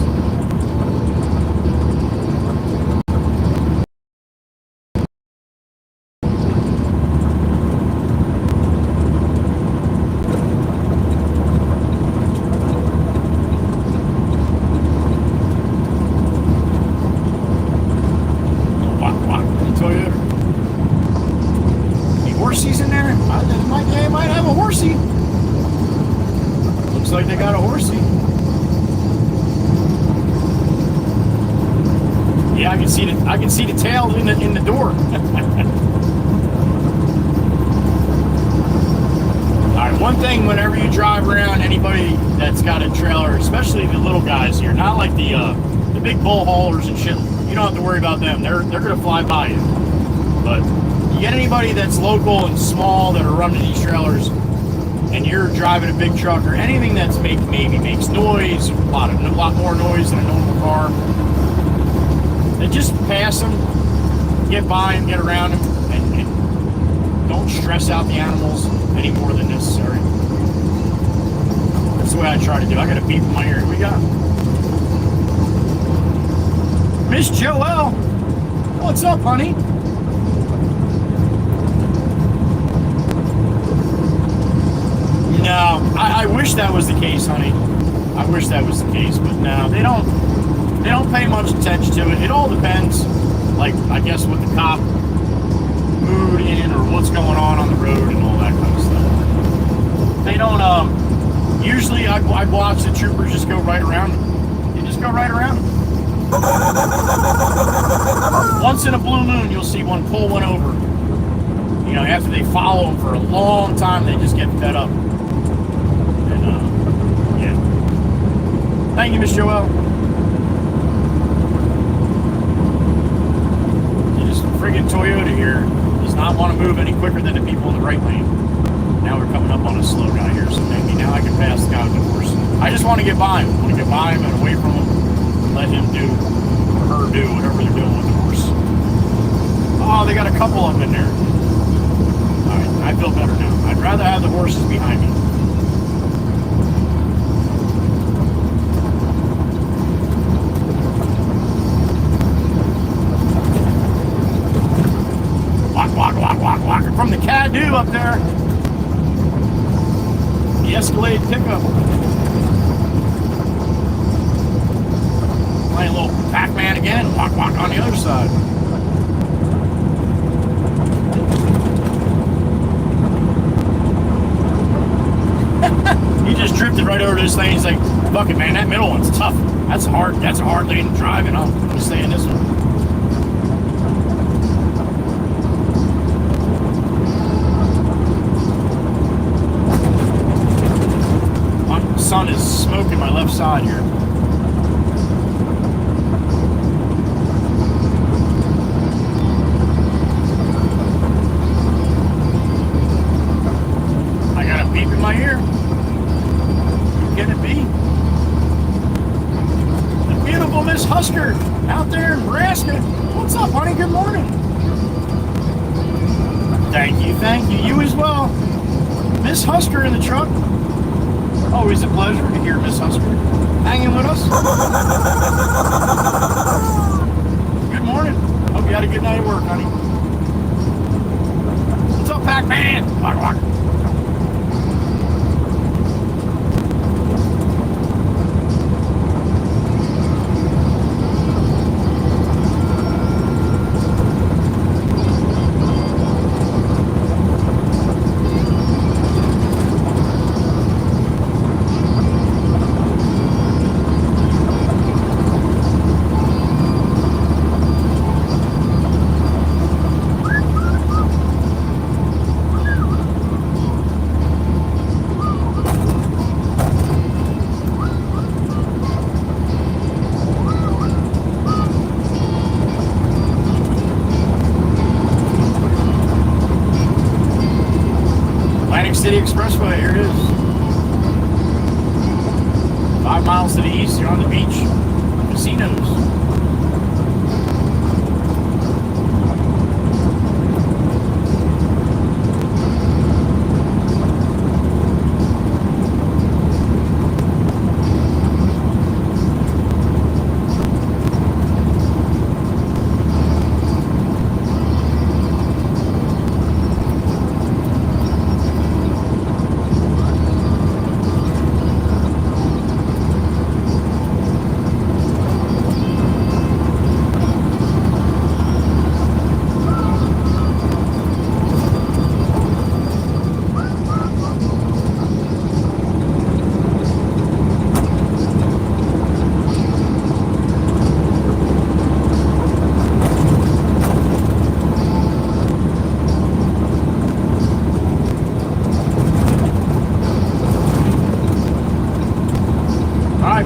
Like they got a horsey. Yeah, I can see the tail in the door. Alright, one thing whenever you drive around, anybody that's got a trailer, especially the little guys here, not like the big bull haulers and shit, you don't have to worry about them. They're gonna fly by you. But you get anybody that's local and small that are running these trailers, and you're driving a big truck or anything that's maybe makes noise, a lot more noise than a normal car, then just pass them, get by them, get around them, and don't stress out the animals any more than necessary. That's the way I try to do. I got a beep in my ear. Here we go. Miss Joelle, what's up, honey? No, I wish that was the case, honey. I wish that was the case, but no, they don't pay much attention to it. It all depends, like, I guess, what the cop mood in or what's going on the road and all that kind of stuff. They don't, usually I watch the troopers just go right around them. They just go right around them. Once in a blue moon, you'll see one pull one over. You know, after they follow them for a long time, they just get fed up. Thank you, Miss Joelle. This friggin' Toyota here does not want to move any quicker than the people in the right lane. Now we're coming up on a slow guy here, so maybe now I can pass the guy with the horse. I just want to get by him. I want to get by him and away from him. Let him do, or her do, whatever they're doing with the horse. Oh, they got a couple up in there. Alright, I feel better now. I'd rather have the horses behind me. Walk from the Caddo up there. The Escalade pickup. Playing a little Pac-Man again. Walk on the other side. He just drifted right over this thing. He's like, fuck it, man, that middle one's tough. That's hard. That's a hard lane to drive in. I'm gonna stay in this one. Sun is smoking my left side here. I got a beep in my ear. Can it be? The beautiful Miss Husker out there in Nebraska. What's up, honey? Good morning. Thank you. You as well. Miss Husker in the truck. Always a pleasure to hear Miss Husker hanging with us. Good morning. Hope you had a good night at work, honey. What's up, Pac-Man? Walk. Expressway, here it is. 5 miles to the east, you're on the beach. Casinos.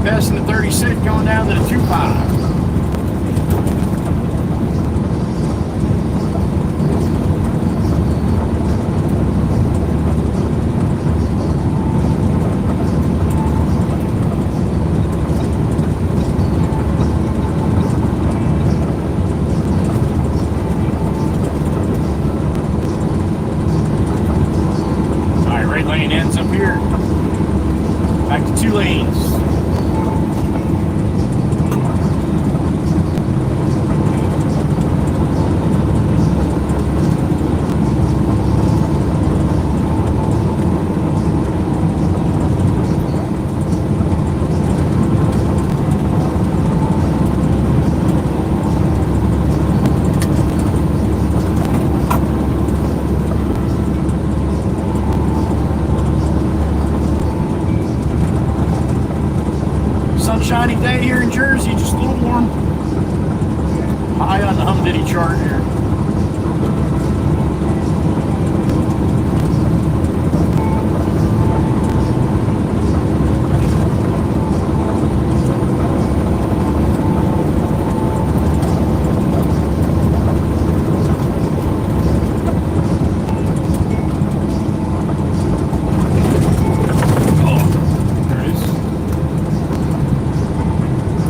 Passing the 36, going down to the 25. All right, right lane ends up here. Back to 2 lanes. Sunshiny day here in Jersey, just a little warm. High on the humidity chart here.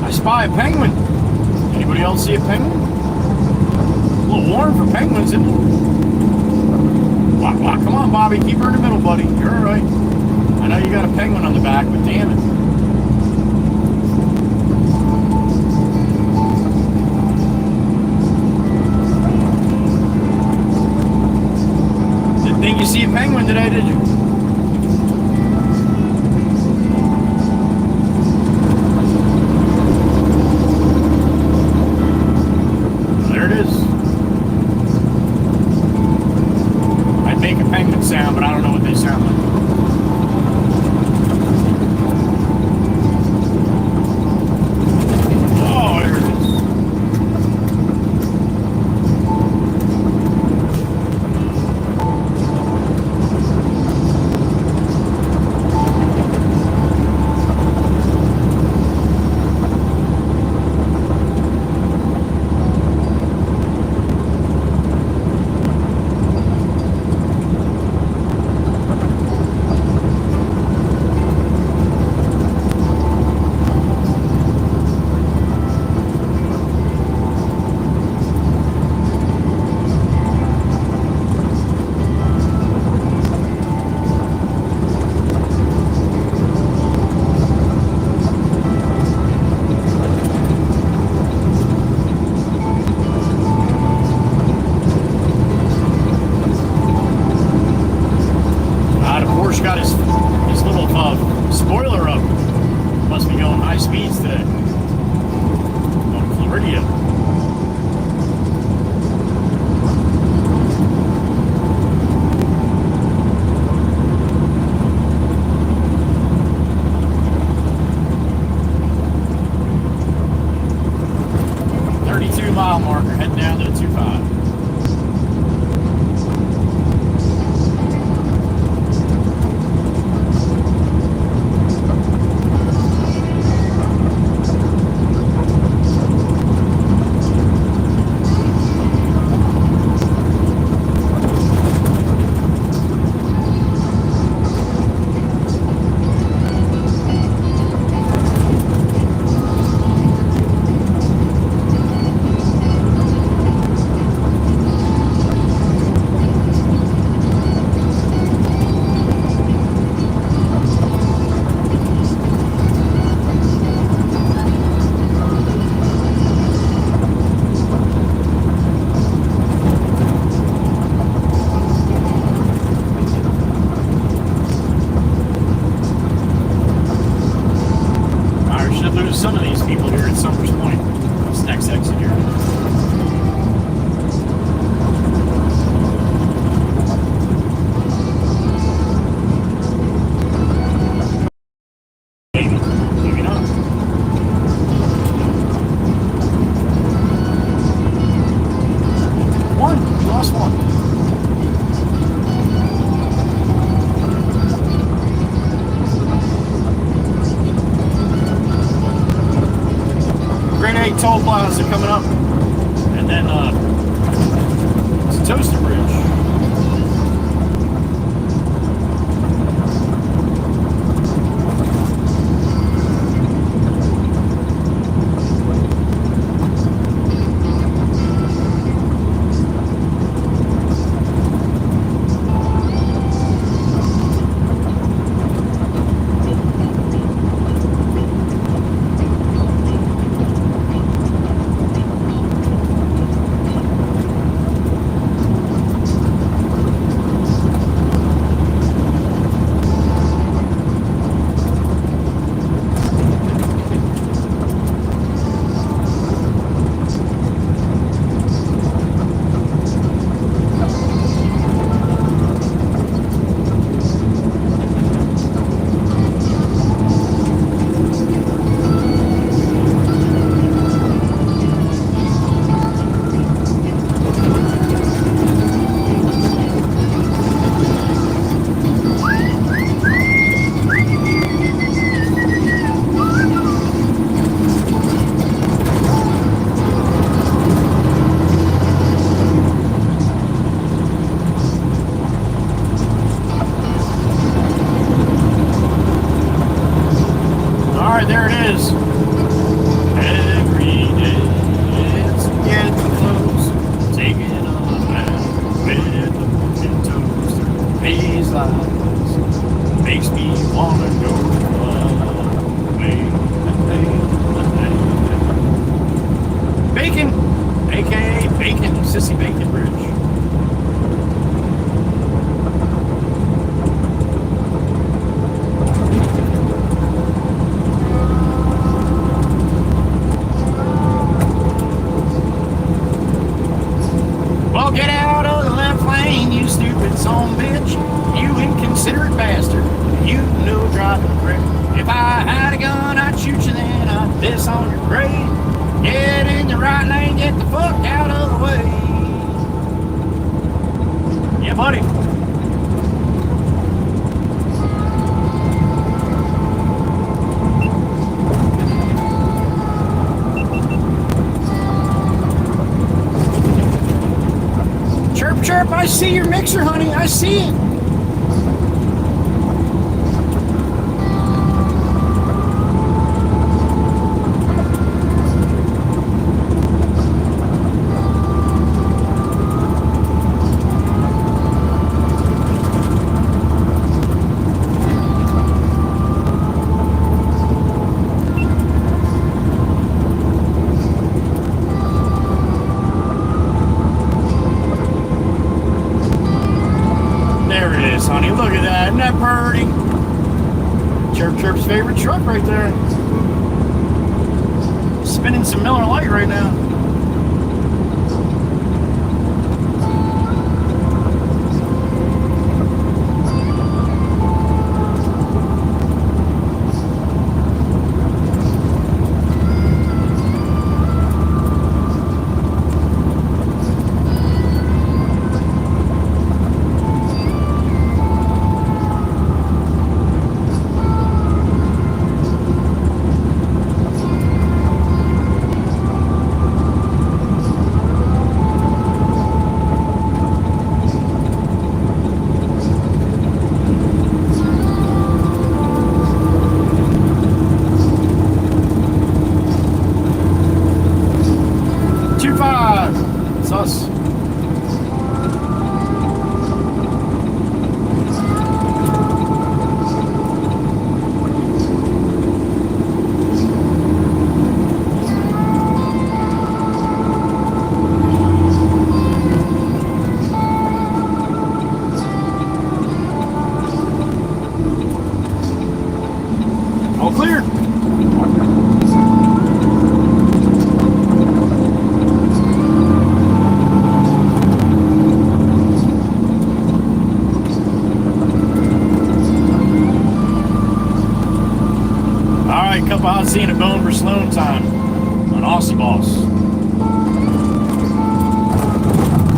Spy a penguin. Anybody else see a penguin? A little warm for penguins, isn't it? Walk, walk. Come on, Bobby. Keep her in the middle, buddy. You're all right. I know you got a penguin on the back, but damn it. Didn't think you see a penguin today, did you? Sound, but I don't know what they sound like. Oh, there it is. Got his little spoiler up. Must be going high speeds today. On Floridia. Mile marker, heading down to the 25. some of these people here at Summers Point. This next exit here. Maybe not. One. We lost one. Toll plaza coming up, and then it's a Toaster Bridge. There it is. Every day it's getting close. Taking on out with the broken toaster. Pays lies. Makes me wanna go away. Bacon, aka Bacon, Sissy Bacon Bridge. Get out of the left lane, you stupid son of a bitch. You inconsiderate bastard. You know driving great. If I had a gun, I'd shoot you then. I'd piss on your grave. Get in the right lane, get the fuck out of the way. Yeah, buddy. Chirp, I see your mixer, honey. I see it. Honey, look at that. Isn't that pretty? Chirp's favorite truck right there. Spinning some Miller Lite right now. All clear. of seeing a bone for Sloan time on Aussie Boss.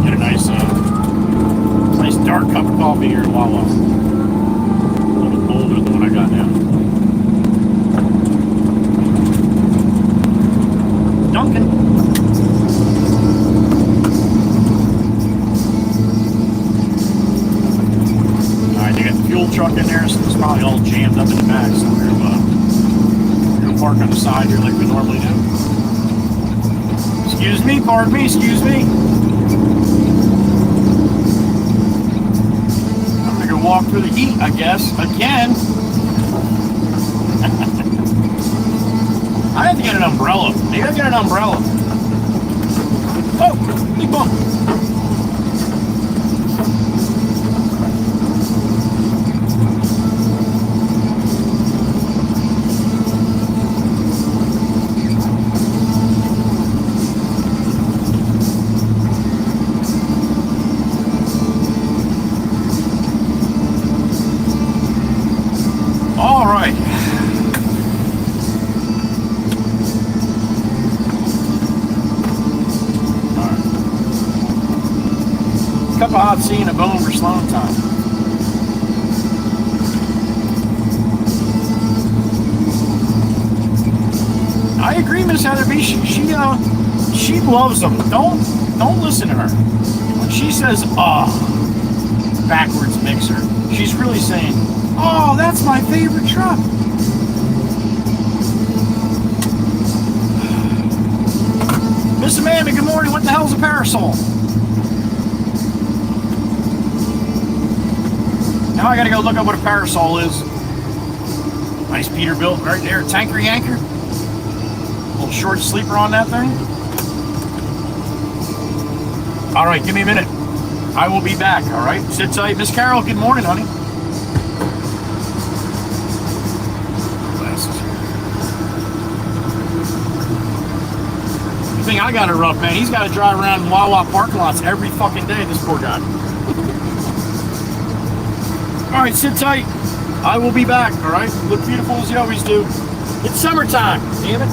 Get a nice dark cup of coffee here at Wawa. A little bolder than what I got now. Dunkin'. Alright, they got the fuel truck in there, so it's probably all jammed up in the back. So we're gonna park on the side here like we normally do. Excuse me, pardon me, excuse me. I'm gonna walk through the heat, I guess, again. I have to get an umbrella. Maybe I'll get an umbrella. Oh, big bump. All right. Cup of hot tea and a bone for Sloan time. I agree, Miss Heatherby. She loves them. Don't listen to her. When she says backwards mixer, she's really saying, oh, that's my favorite truck. Miss Amanda, good morning. What the hell's a parasol? Now I gotta go look up what a parasol is. Nice Peterbilt right there. Tanker yanker. Little short sleeper on that thing. Alright, give me a minute. I will be back, alright? Sit tight. Miss Carol, good morning, honey. Glasses. The thing I got it rough, man. He's got to drive around in Wawa parking lots every fucking day, this poor guy. Alright, sit tight. I will be back, alright? Look beautiful as you always do. It's summertime, damn it.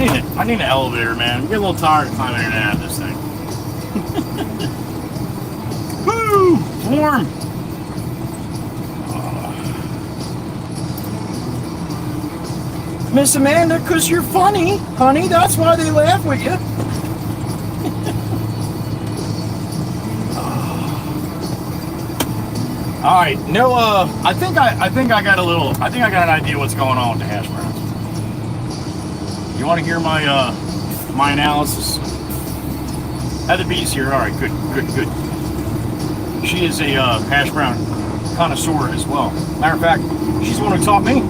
I need an elevator, man. I'm getting a little tired of climbing in and out of this thing. Woo! It's warm. Miss Amanda, because you're funny, honey. That's why they laugh with you. All right, no. I think I got an idea what's going on with the hash browns. You want to hear my my analysis? Heather B's here. All right, good. She is a hash brown connoisseur as well. Matter of fact, she's the one who taught me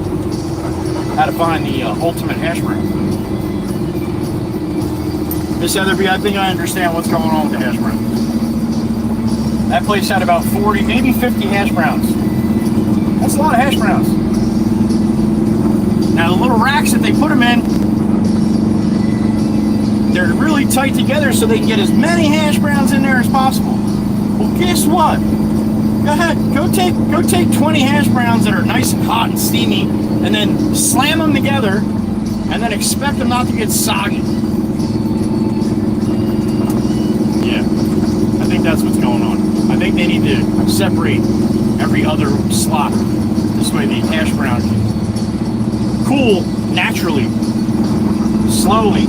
how to find the ultimate hash brown. Miss Heather B, I think I understand what's going on with the hash brown. That place had about 40, maybe 50 hash browns. That's a lot of hash browns. Now the little racks that they put them in, they're really tight together so they can get as many hash browns in there as possible. Well, guess what? Go ahead, go take 20 hash browns that are nice and hot and steamy, and then slam them together, and then expect them not to get soggy. Yeah, I think that's what's going on. I think they need to separate every other slot. This way the hash brown can cool naturally, slowly,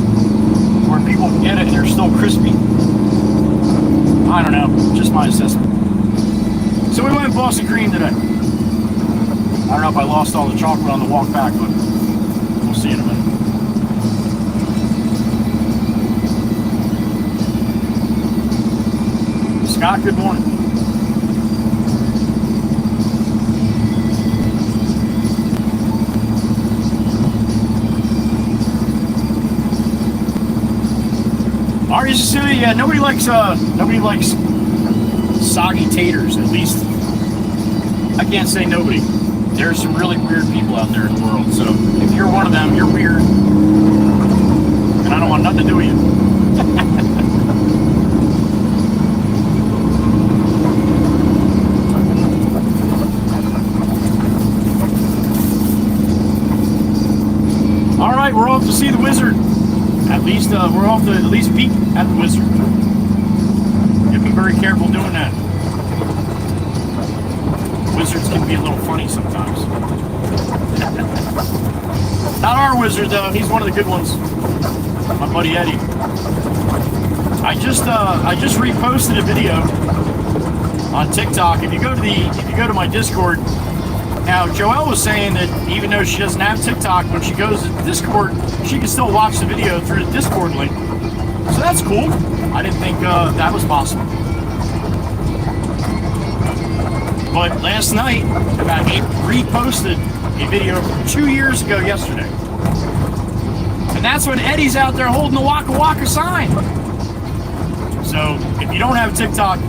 where people can get it and they're still crispy. I don't know, just my assessment. So we went Boston cream today. I don't know if I lost all the chocolate on the walk back, but we'll see in a minute. Scott, good morning. Ari Cecilia, yeah, nobody likes soggy taters, at least. I can't say nobody. There's some really weird people out there in the world, so if you're one of them, you're weird. And I don't want nothing to do with you. All right, we're off to see the wizard. At least we're off to at least peek at the wizard. You have to be very careful doing that. Wizards can be a little funny sometimes. Not our wizard though. He's one of the good ones. My buddy Eddie. I just reposted a video on TikTok. If you go to my Discord. Now, Joelle was saying that even though she doesn't have TikTok, when she goes to Discord, she can still watch the video through the Discord link. So that's cool. I didn't think that was possible. But last night, he reposted a video from 2 years ago yesterday. And that's when Eddie's out there holding the Waka Waka sign. So if you don't have TikTok,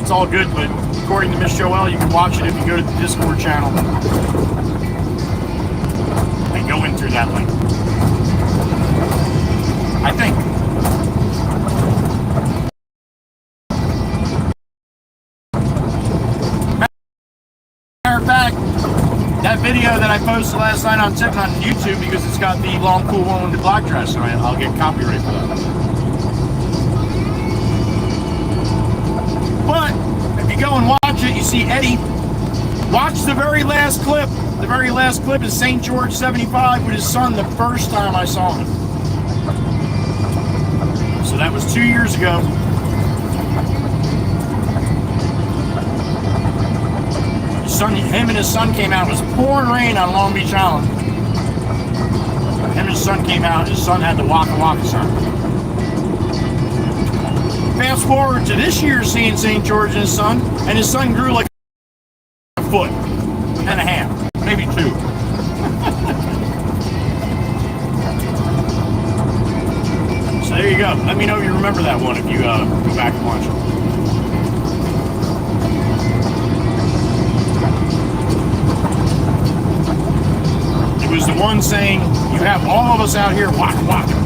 it's all good, but according to Miss Joelle, you can watch it if you go to the Discord channel and go in through that link. I think. Matter of fact, that video that I posted last night on TikTok on YouTube, because it's got the long, cool woman with the black dress, so I'll get copyright for that. But if you go and watch it, you see Eddie. Watch the very last clip. The very last clip is St. George 75 with his son the first time I saw him. So that was 2 years ago. Him and his son came out. It was pouring rain on Long Beach Island. Him and his son came out. His son had the Waka Waka sign. Fast forward to this year, seeing St. George and his son grew like a foot and a half, maybe 2. So there you go. Let me know if you remember that one if you go back and watch it. It was the one saying, "You have all of us out here, waka waka."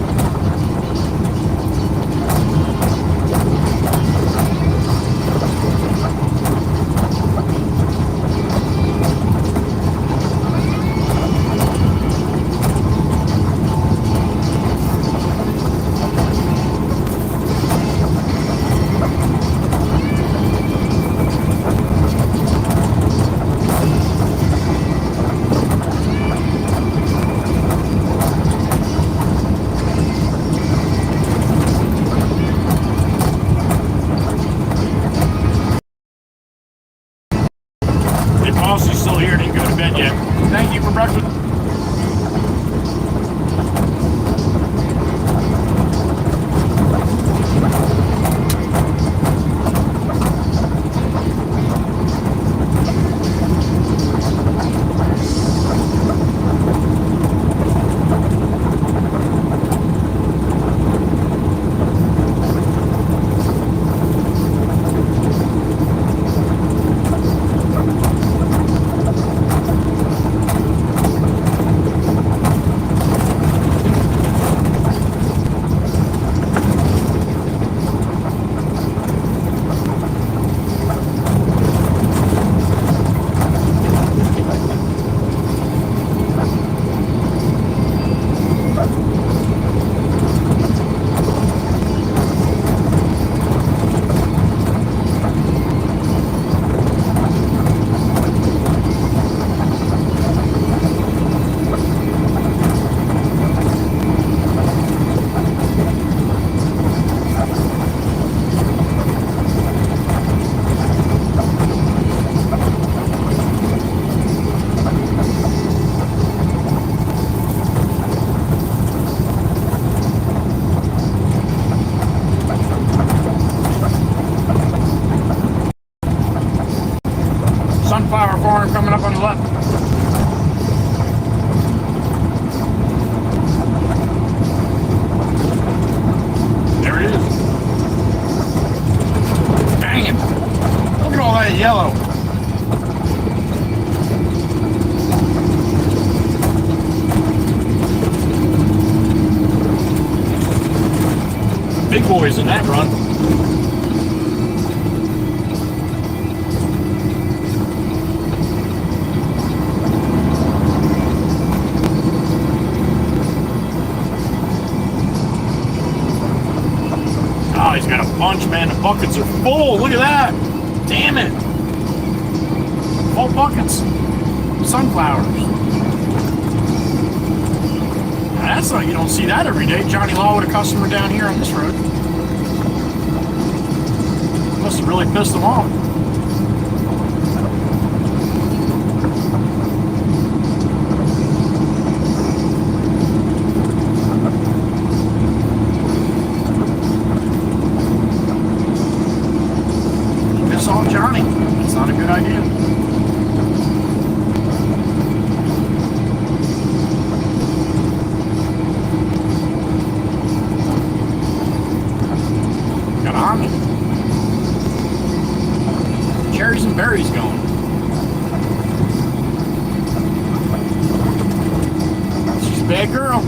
big boys in that run. Oh, he's got a bunch, man. The buckets are full. Look at that. Damn it. Full buckets. Sunflowers. Now, that's not, you don't see that every day. Johnny Law with a customer down here on this road. Must have really pissed them off. Johnny. It's not a good idea. Got on me. Cherries and berries going. She's a bad girl.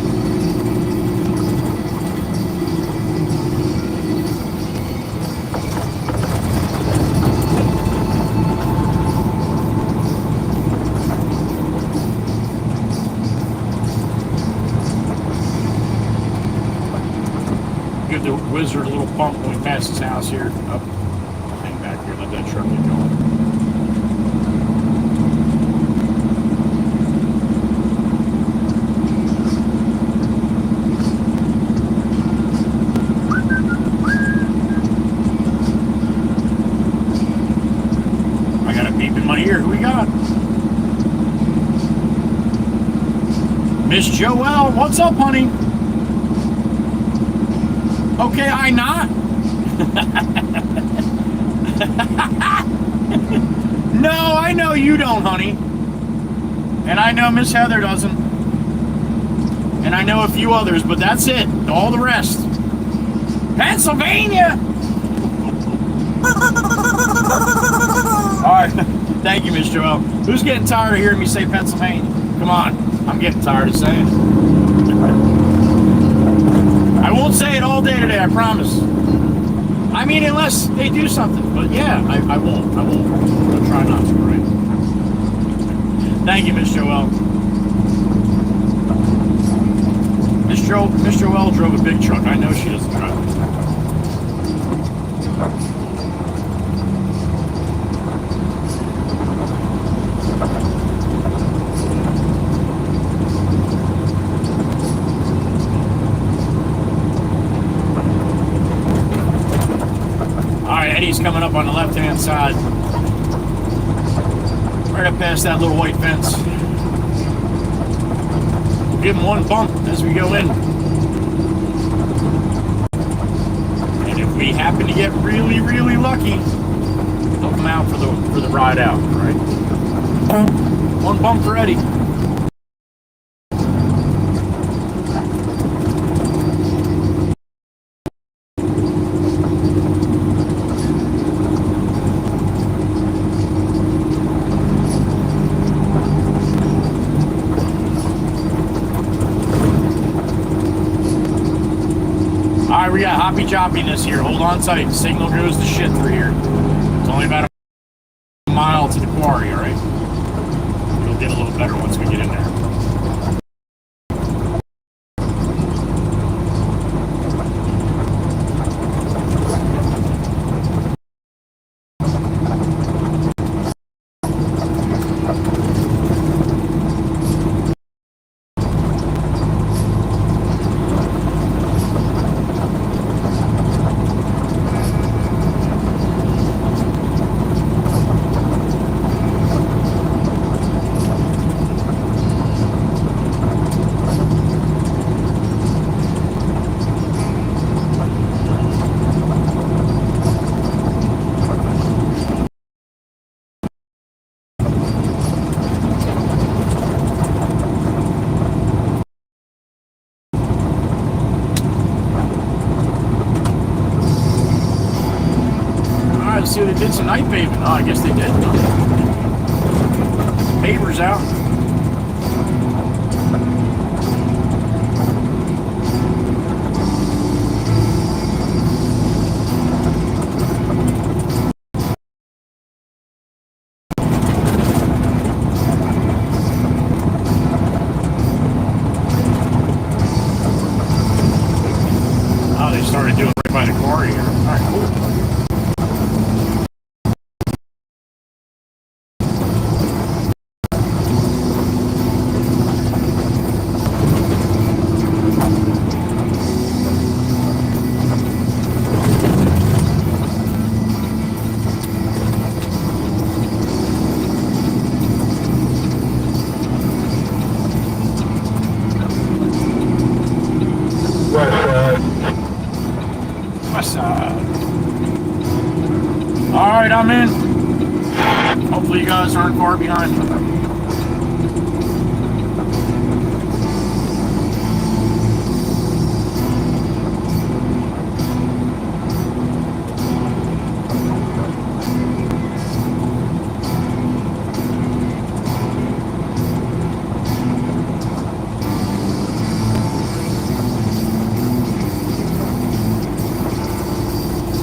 Give the wizard a little bump when we pass his house here. Up. Hang back here, let that truck get going. I got a beep in my ear. Who we got? Miss Joelle, what's up, honey? Okay, I not. No, I know you don't, honey. And I know Miss Heather doesn't. And I know a few others, but that's it. All the rest. Pennsylvania! Alright, thank you, Miss Joelle. Who's getting tired of hearing me say Pennsylvania? Come on, I'm getting tired of saying it. I won't say it all day today, I promise. I mean, unless they do something. But yeah, I won't. I'll try not to, right? Thank you, Miss Joelle. Miss Joelle drove a big truck. I know she doesn't drive. Eddie's coming up on the left-hand side. Right up past that little white fence. We'll give him one bump as we go in. And if we happen to get really, really lucky, they'll come out for the ride out, right? One bump for Eddie. Alright, we got hoppy choppiness here. Hold on tight. Signal goes to shit through here. It's only about a mile to the quarry, alright? It'll get a little better once we get in there. See, they did some night paving. Oh, I guess they did. Pavers out. they started doing right by the quarry here. All right, cool.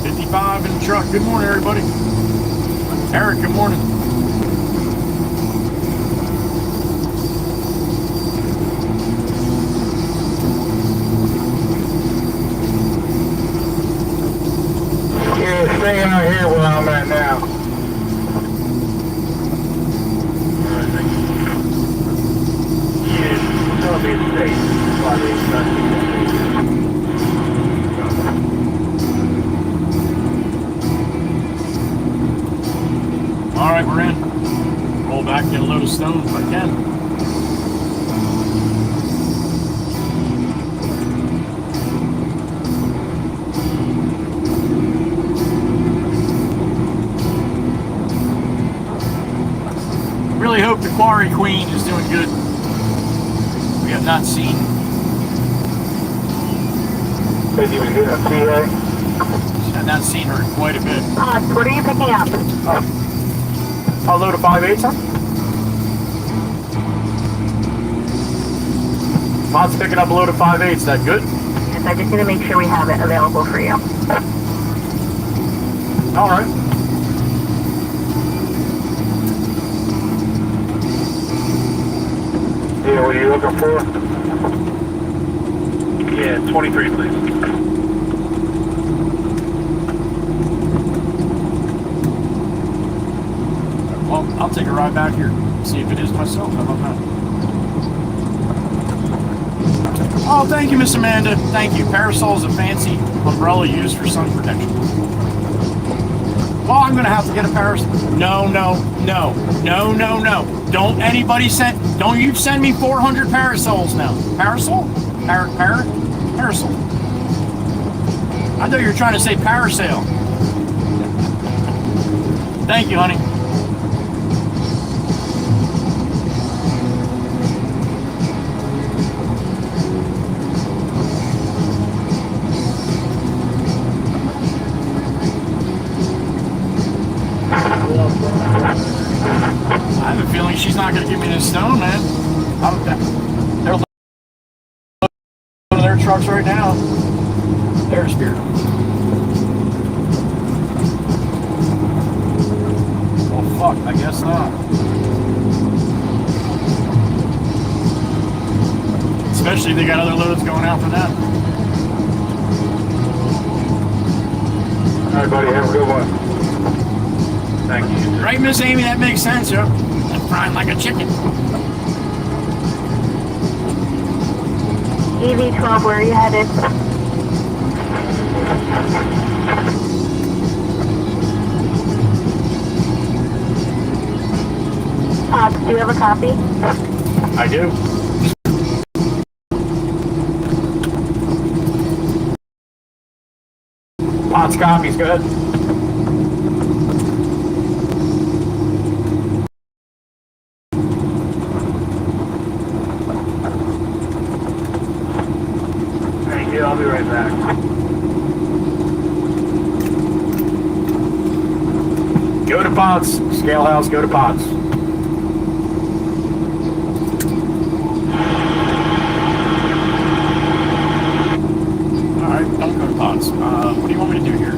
55 in the truck. Good morning, everybody. Eric, good morning. Yeah, stay out here where I'm at now. Alright, thank you. Yeah, tell me it's safe. Alright, we're in. Roll back, get a load of stone if I can. Really hope the Quarry Queen is doing good. We have not seen. Did you get a PA? I've not seen her in quite a bit. What are you picking up? I'll load a 5/8, huh? Mod's picking up a load of 5/8. That good? Yes, I just need to make sure we have it available for you. All right. Yeah, what are you looking for? Yeah, 23, please. Well, I'll take a ride back here. See if it is myself. How about that? Oh, thank you, Miss Amanda. Thank you. Parasol is a fancy umbrella used for sun protection. Well, I'm going to have to get a parasol. No. Don't anybody send. Don't you send me 400 parasols now. Parasol? Parasol. I thought you were trying to say parasail. Thank you, honey. I have a feeling she's not going to give me this stone, man. They're loading their trucks right now. There's beer. Well, fuck, I guess not. Especially if they got other loads going out for them. All right, buddy, have a good one. Thank you. Right, Miss Amy? That makes sense, yo. I'm frying like a chicken. EV12, where are you headed? Do you have a copy? I do. Mod's copy's good. Thank you, I'll be right back. Go to Potts. Scale house, go to Potts. Alright, don't go to Potts. What do you want me to do here?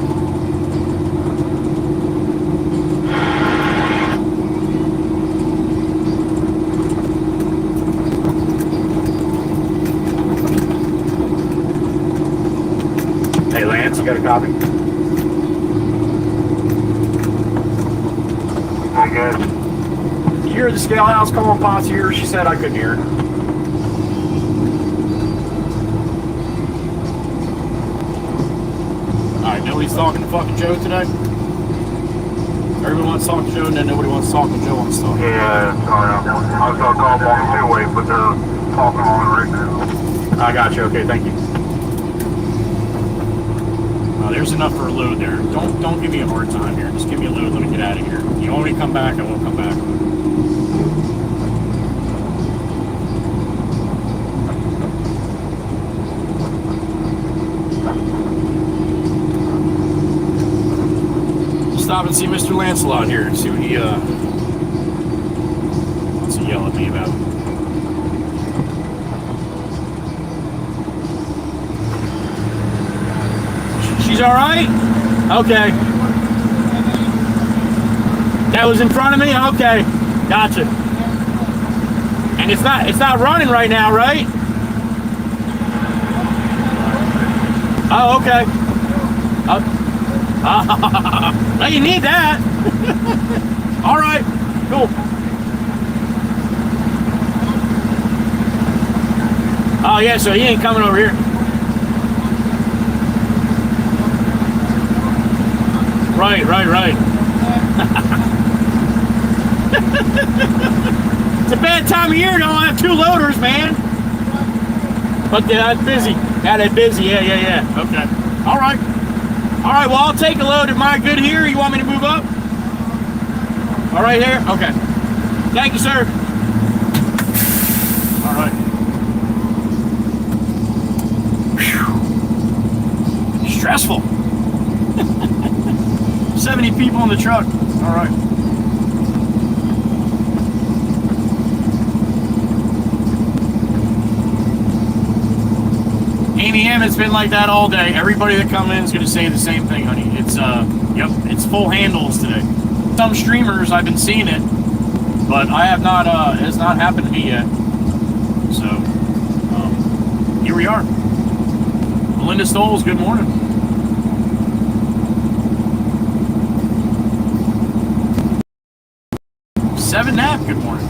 got a copy? I guess. You hear the scale house calling pots here? She said I couldn't hear it. Alright, nobody's talking to fucking Joe today? Everyone wants to talk to Joe, and then nobody wants to talk to Joe wants to talk. Yeah, sorry. I was going to call them on the two-way, but they're talking on it right now. I got you. Okay, thank you. There's enough for a load there. Don't give me a hard time here. Just give me a load. Let me get out of here. You want me to come back? I won't come back. Stop and see Mr. Lancelot here and see what he wants to yell at me about. She's all right? Okay. That was in front of me? Okay. Gotcha. And it's not running right now, right? Oh, okay. Well, you need that. All right. Cool. Oh, yeah, so he ain't coming over here. Right. It's a bad time of year, don't I have two loaders, man. But that's busy. Yeah, they're busy. Yeah. Okay. All right, well, I'll take a load. Am I good here? You want me to move up? All right, here? Okay. Thank you, sir. All right. Whew. Stressful. 70 people in the truck. All right. Amy M, it's been like that all day. Everybody that comes in is going to say the same thing, honey. It's it's full handles today. Some streamers, I've been seeing it, but I have not. It has not happened to me yet. So here we are. Melinda Stoles, good morning. Seven Nap, good morning.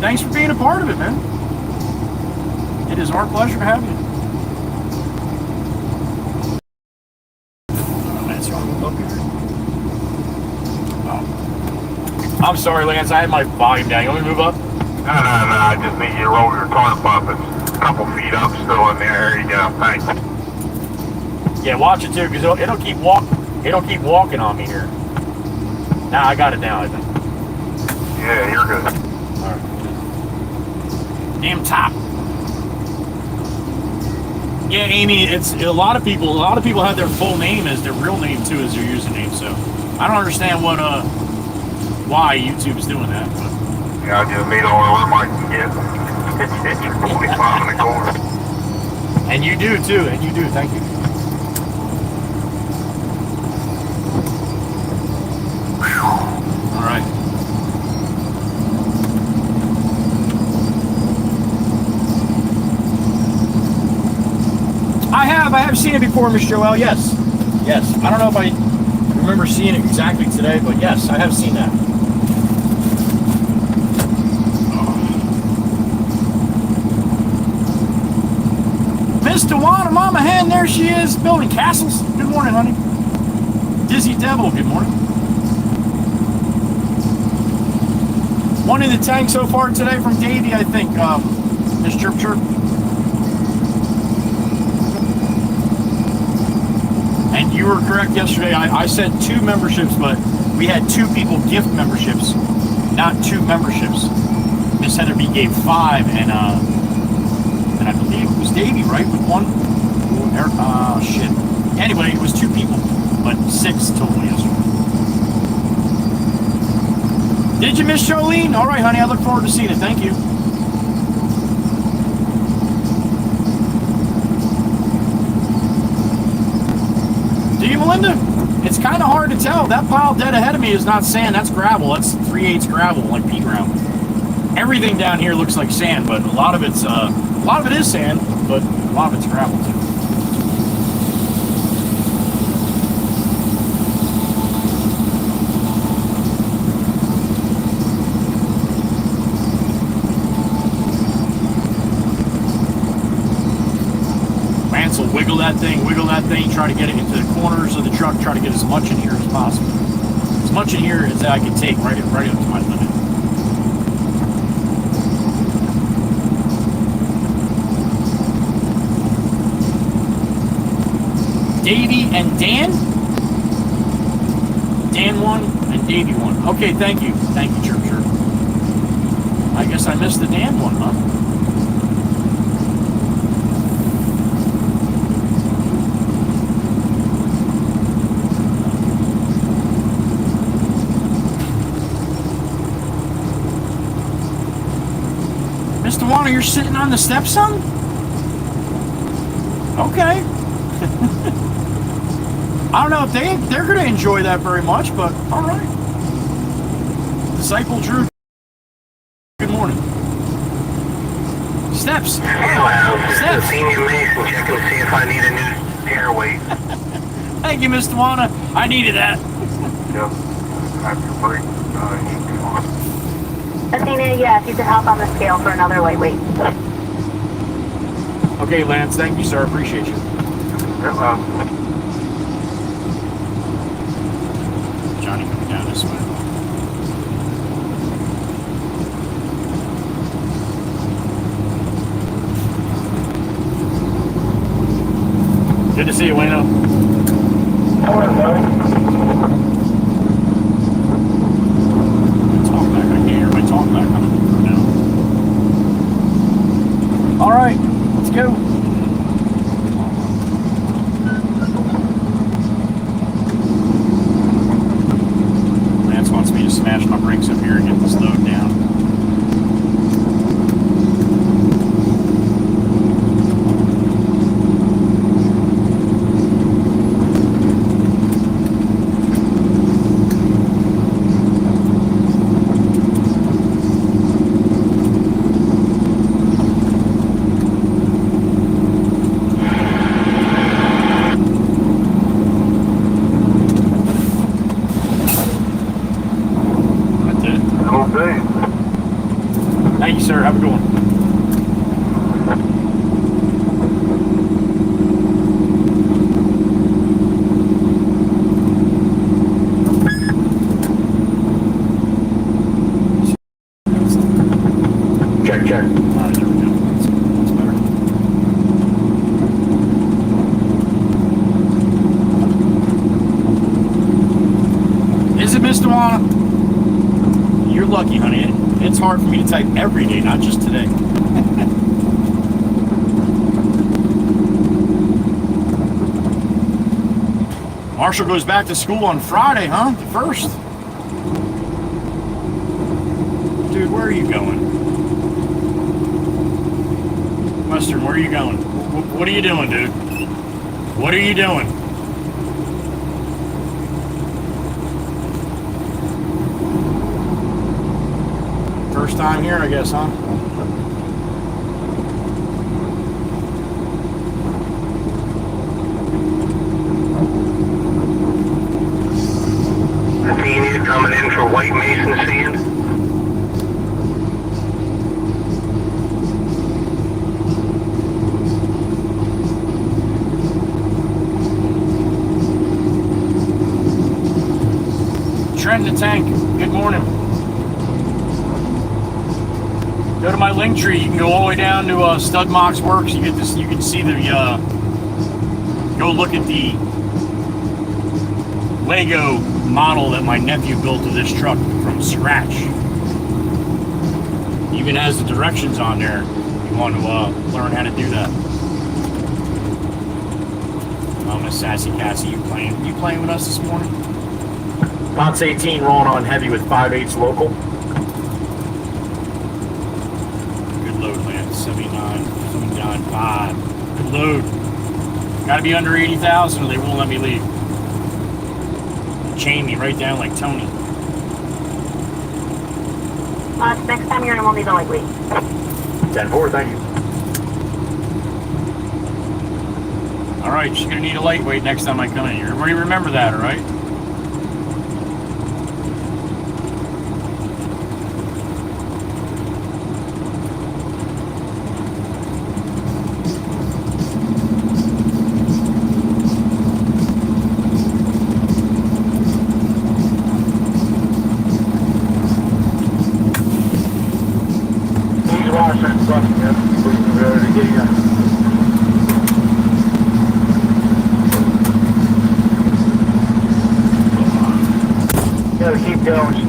Thanks for being a part of it, man. It is our pleasure to have you. Oh. I'm sorry, Lance. I had my volume down. You want me to move up? No. I just need you to roll your tarp up. It's a couple feet up still in there. There you go. Thanks. Yeah, watch it too, because it'll keep walking on me here. Now I got it down, I think. Yeah, you're good. All right. Damn top. Yeah, Amy, it's a lot of people have their full name as their real name too as their username, so I don't understand why YouTube is doing that, but Yeah, I just need all the room I can get. It's 45 in the corner. and you do too, thank you. All right. I have seen it before, Miss Joelle. Yes. I don't know if I remember seeing it exactly today, but yes, I have seen that. Miss Dewana, Mama Hen, there she is, building castles. Good morning, honey. Dizzy Devil, good morning. One in the tank so far today from Davey, I think. Miss Chirp. And you were correct yesterday. I said 2 memberships, but we had 2 people gift memberships, not 2 memberships. Miss Heather B gave 5, and I believe it was Davey, right, with 1. Shit. Anyway, it was 2 people, but 6 total yesterday. Did you miss Jolene? All right, honey. I look forward to seeing it. Thank you. Do you, Melinda? It's kind of hard to tell. That pile dead ahead of me is not sand. That's gravel. That's 3/8 gravel, like pea ground. Everything down here looks like sand, but a lot of it is sand, but a lot of it's gravel too. Lance will wiggle that thing, try to get it into the corners of the truck, try to get as much in here as possible. As much in here as I can take, right up to my limit. Davey and Dan? Dan 1 and Davey 1. Okay, thank you. Thank you, Chirp Chirp. I guess I missed the Dan one, huh? Mr. Warner, you're sitting on the steps, son? Okay. I don't know if they're going to enjoy that very much, but all right. Disciple Drew, good morning. Steps. Steps. Senior Mason checking to see if I need a new airway. Thank you, Mr. Wana. I needed that. Yep. After break, Athena, yeah, if you could help on the scale for another lightweight. Okay, Lance. Thank you, sir. Appreciate you. Johnny coming down this way. Good to see you, Wayno. Morning, buddy. Talk back. I can't hear my talk back coming through now. All right, let's go. Lance wants me to smash my brakes up here and get this load down. Thank you, sir. Have a good one. Check. All right, there we go. That's better. Is it, Mr. Wana? You're lucky, honey. It's hard for me to type every day, not just today. Marshall goes back to school on Friday, huh? The 1st. Dude, where are you going? Western, where are you going? What are you doing, dude? What are you doing? First time here, I guess, huh? Athena coming in for white mason sand. Trent the Tank, good morning. Go to my link tree. You can go all the way down to Stud Mox Works. You get this. You can see the. Go look at the Lego model that my nephew built of this truck from scratch. Even has the directions on there. If you want to learn how to do that. Oh, Miss Sassy Cassie, you playing with us this morning? Box 18 rolling on heavy with 5/8 local. Good load, man. 79.5. Good load. Got to be under 80,000 or they won't let me leave. Chain me right down like Tony. Next time you're in, we'll need a lightweight. 10-4, thank you. All right, she's gonna need a lightweight next time I come in here. Everybody remember that, all right?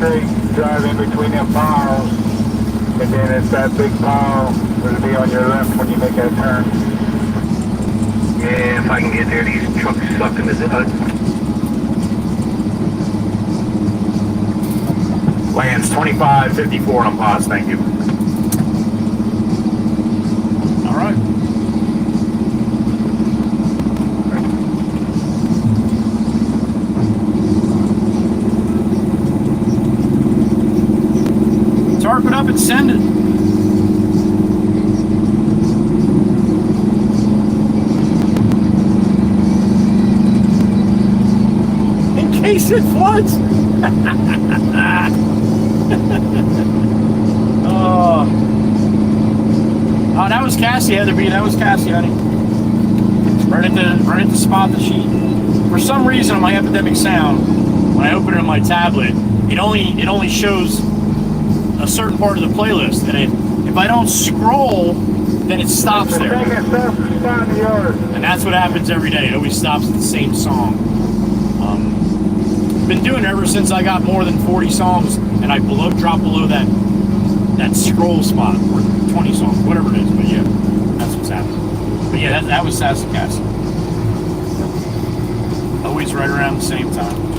straight, drive in between them piles, and then it's that big pile that'll be on your left when you make that turn. Yeah, if I can get there, these trucks sucking as it. Lands 2554 on pause, thank you. All right. Tarp it up and send it. In case it floods. Oh, that was Cassie, Heatherby. That was Cassie, honey. Right at the spot that she. For some reason, on my epidemic sound, when I open it on my tablet, it only shows a certain part of the playlist, and if I don't scroll, then it stops there. And that's what happens every day. It always stops at the same song. Been doing it ever since I got more than 40 songs, and I drop below that scroll spot, or 20 songs, whatever it is. But yeah, that's what's happening. But yeah, that was Sassy Cassie. Always right around the same time.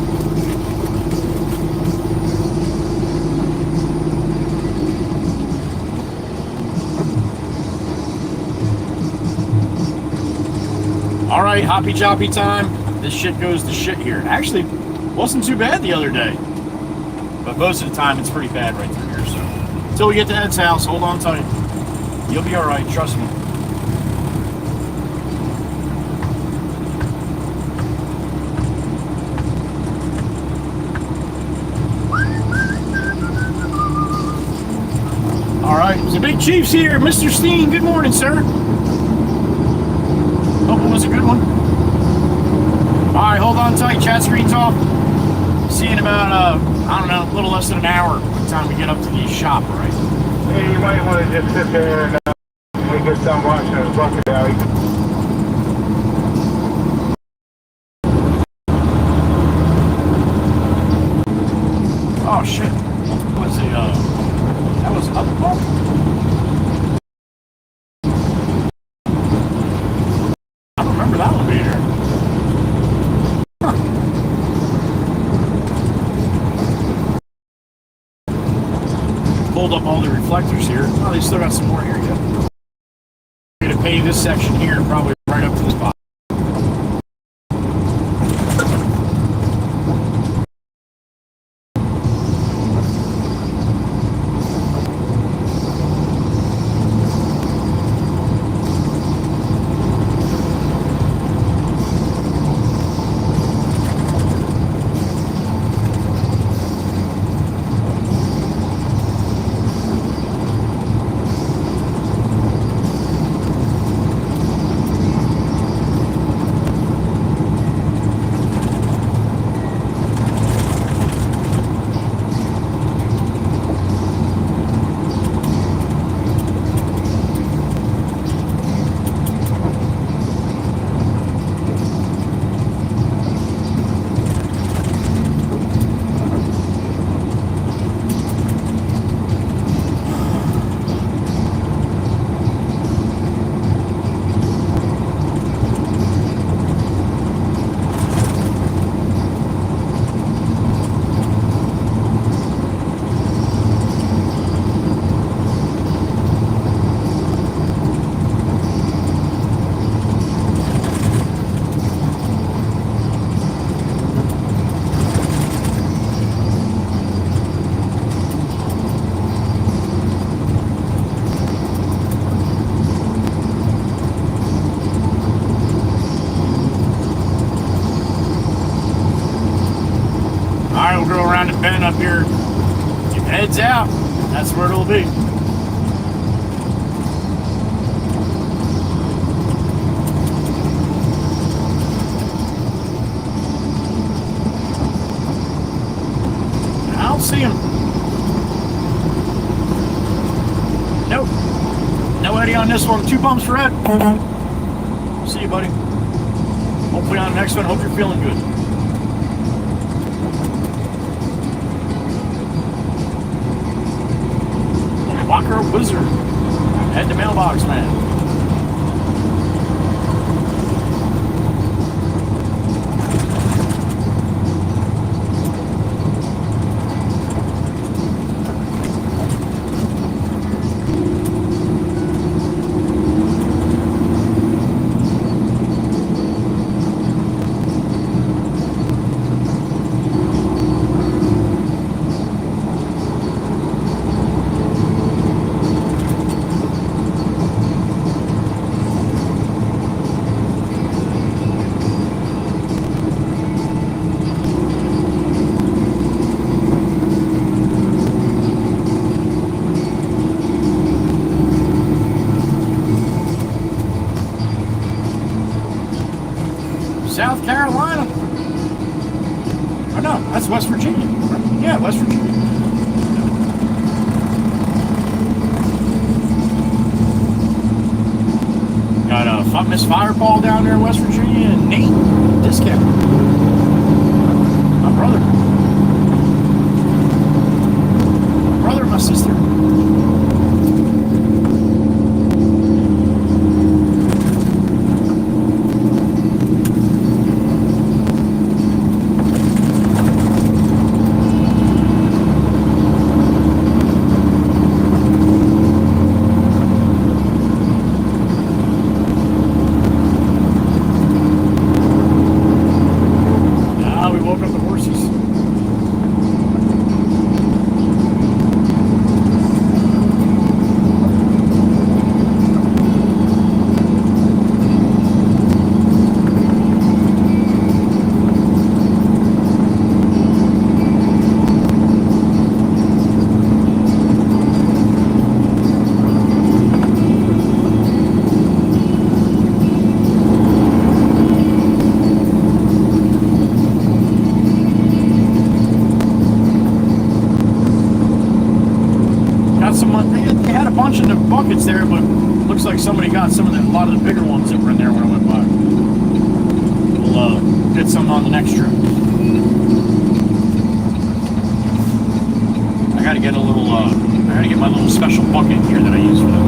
All right, hoppy choppy time. This shit goes to shit here. Actually, wasn't too bad the other day, but most of the time it's pretty bad right through here. So until we get to Ed's house, hold on tight. You'll be all right. Trust me. All right, the Big Chief's here, Mr. Steen. Good morning, sir. Hope it was a good one. All right, hold on tight. Chat screen's off. See you in about, I don't know, a little less than an hour by the time we get up to the shop, all right? Hey, you might want to just sit there and we get done washing his bucket out. Oh, shit. What was it, that was up above? I don't remember that one being here. Pulled up all the reflectors here. Oh, they still got some more here yet. We're going to pave this section here, probably right up to the spot. Bend up here, keep heads out, that's where it'll be. I don't see him. Nope. No Eddie on this one. 2 bumps for Ed. See you, buddy. Hopefully on the next one. Hope you're feeling good. Walker Wizard. Head to mailbox, man. South Carolina. Oh no, that's West Virginia. Yeah, West Virginia. Got a Miss Fireball down there in West Virginia and Nate Discount. My brother. My brother and my sister. Buckets there, but looks like somebody got some of a lot of the bigger ones that were in there when I went by. We'll get some on the next trip. I gotta get a little, I gotta get my little special bucket here that I use for that.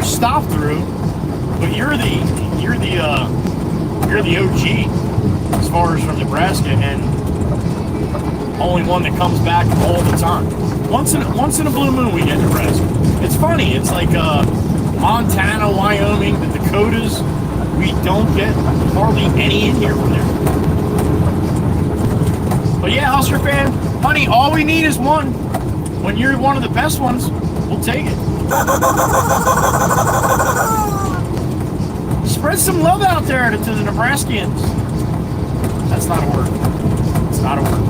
Stop through, but you're the OG as far as from Nebraska, and only one that comes back all the time. Once in a blue moon we get Nebraska. It's funny. It's like Montana, Wyoming, the Dakotas. We don't get hardly any in here from there. But yeah, Husker fan, honey, all we need is one. When you're one of the best ones, we'll take it. Spread some love out there to the Nebraskans. That's not a word. It's not a word.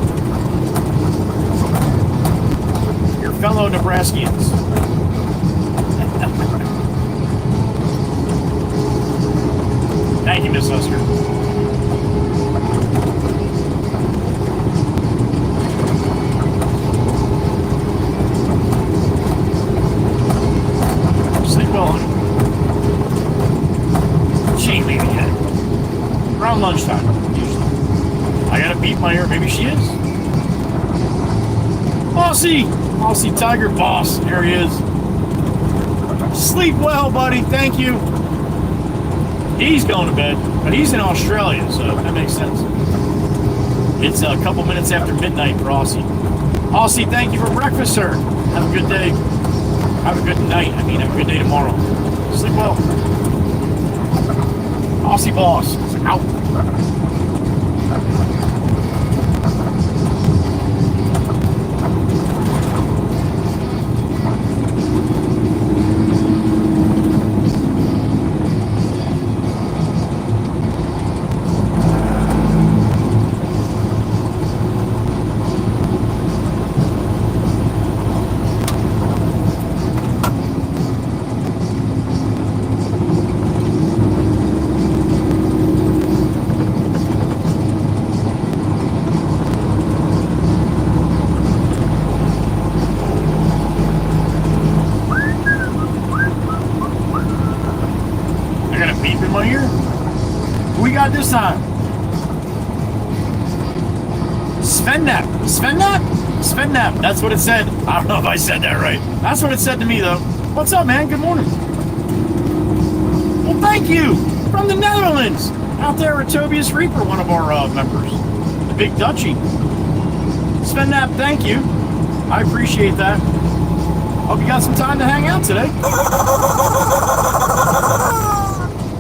Your fellow Nebraskans. Thank you, Miss Husker. Around lunchtime, usually. I gotta beat my ear. Maybe she is. Aussie Tiger Boss. There he is. Sleep well, buddy. Thank you. He's going to bed, but he's in Australia, so that makes sense. It's a couple minutes after midnight for Aussie. Aussie, thank you for breakfast, sir. Have a good day. have a good night. I mean, have a good day tomorrow. Sleep well. Aussie boss. Out. This time. Svennap. That's what it said. I don't know if I said that right. That's what it said to me, though. What's up, man? Good morning. Well, thank you. From the Netherlands. Out there at Tobias Reaper, one of our members. The Big Dutchie. Svennap, thank you. I appreciate that. Hope you got some time to hang out today.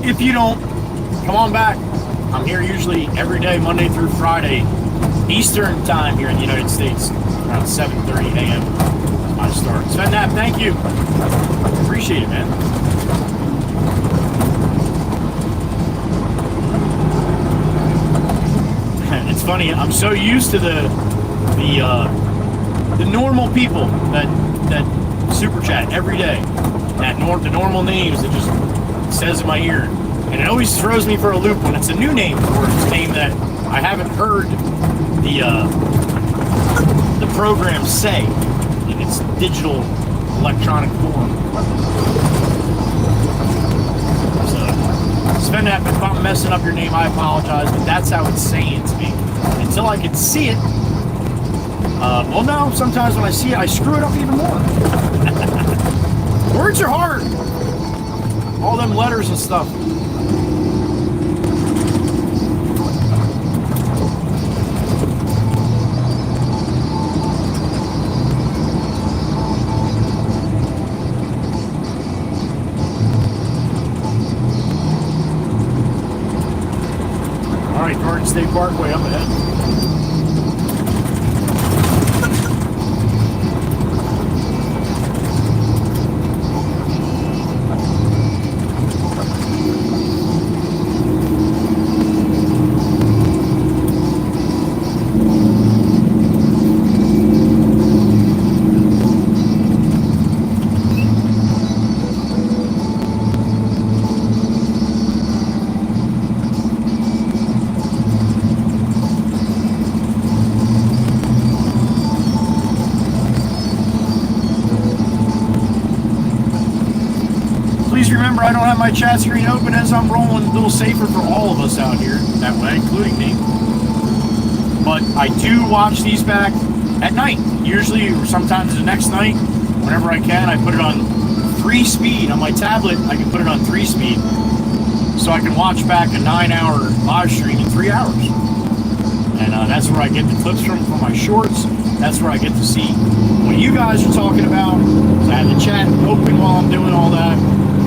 If you don't, come on back. I'm here usually every day, Monday through Friday, Eastern time here in the United States, around 7:30 a.m. I start. Svennap, thank you. Appreciate it, man. It's funny. I'm so used to the normal people that super chat every day. The normal names that just says in my ear. And it always throws me for a loop when it's a new name or it's a name that I haven't heard the program say in its digital electronic form. So, Svennap, if I'm messing up your name, I apologize, but that's how it's saying to me. Until I can see it, well, no, sometimes when I see it, I screw it up even more. Words are hard. All them letters and stuff. Garden State Parkway up ahead. Remember, I don't have my chat screen open as I'm rolling. A little safer for all of us out here that way, including me. But I do watch these back at night, usually, or sometimes the next night, whenever I can. I put it on 3-speed on my tablet. I can put it on 3-speed, so I can watch back a 9-hour live stream in 3 hours. And that's where I get the clips from for my shorts. That's where I get to see what you guys are talking about. So I have the chat open while I'm doing all that.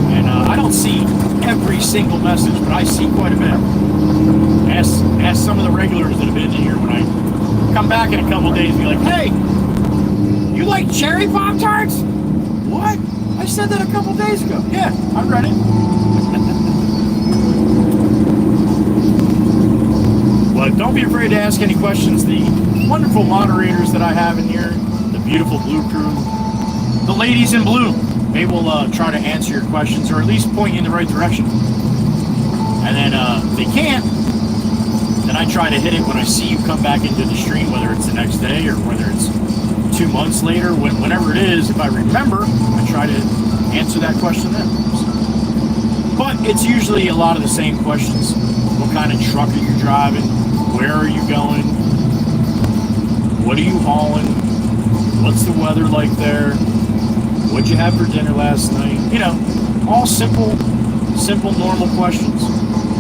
And I don't see every single message, but I see quite a bit. Ask some of the regulars that have been in here when I come back in a couple days and be like, hey, you like cherry Pop-Tarts? What? I said that a couple days ago. Yeah, I read it. But don't be afraid to ask any questions. The wonderful moderators that I have in here, the beautiful blue crew, the ladies in blue, they will try to answer your questions or at least point you in the right direction. And then if they can't, then I try to hit it when I see you come back into the stream, whether it's the next day or whether it's 2 months later, whenever it is. If I remember, I try to answer that question then. But it's usually a lot of the same questions. What kind of truck are you driving? Where are you going? What are you hauling? What's the weather like there? What'd you have for dinner last night? You know, all simple, normal questions.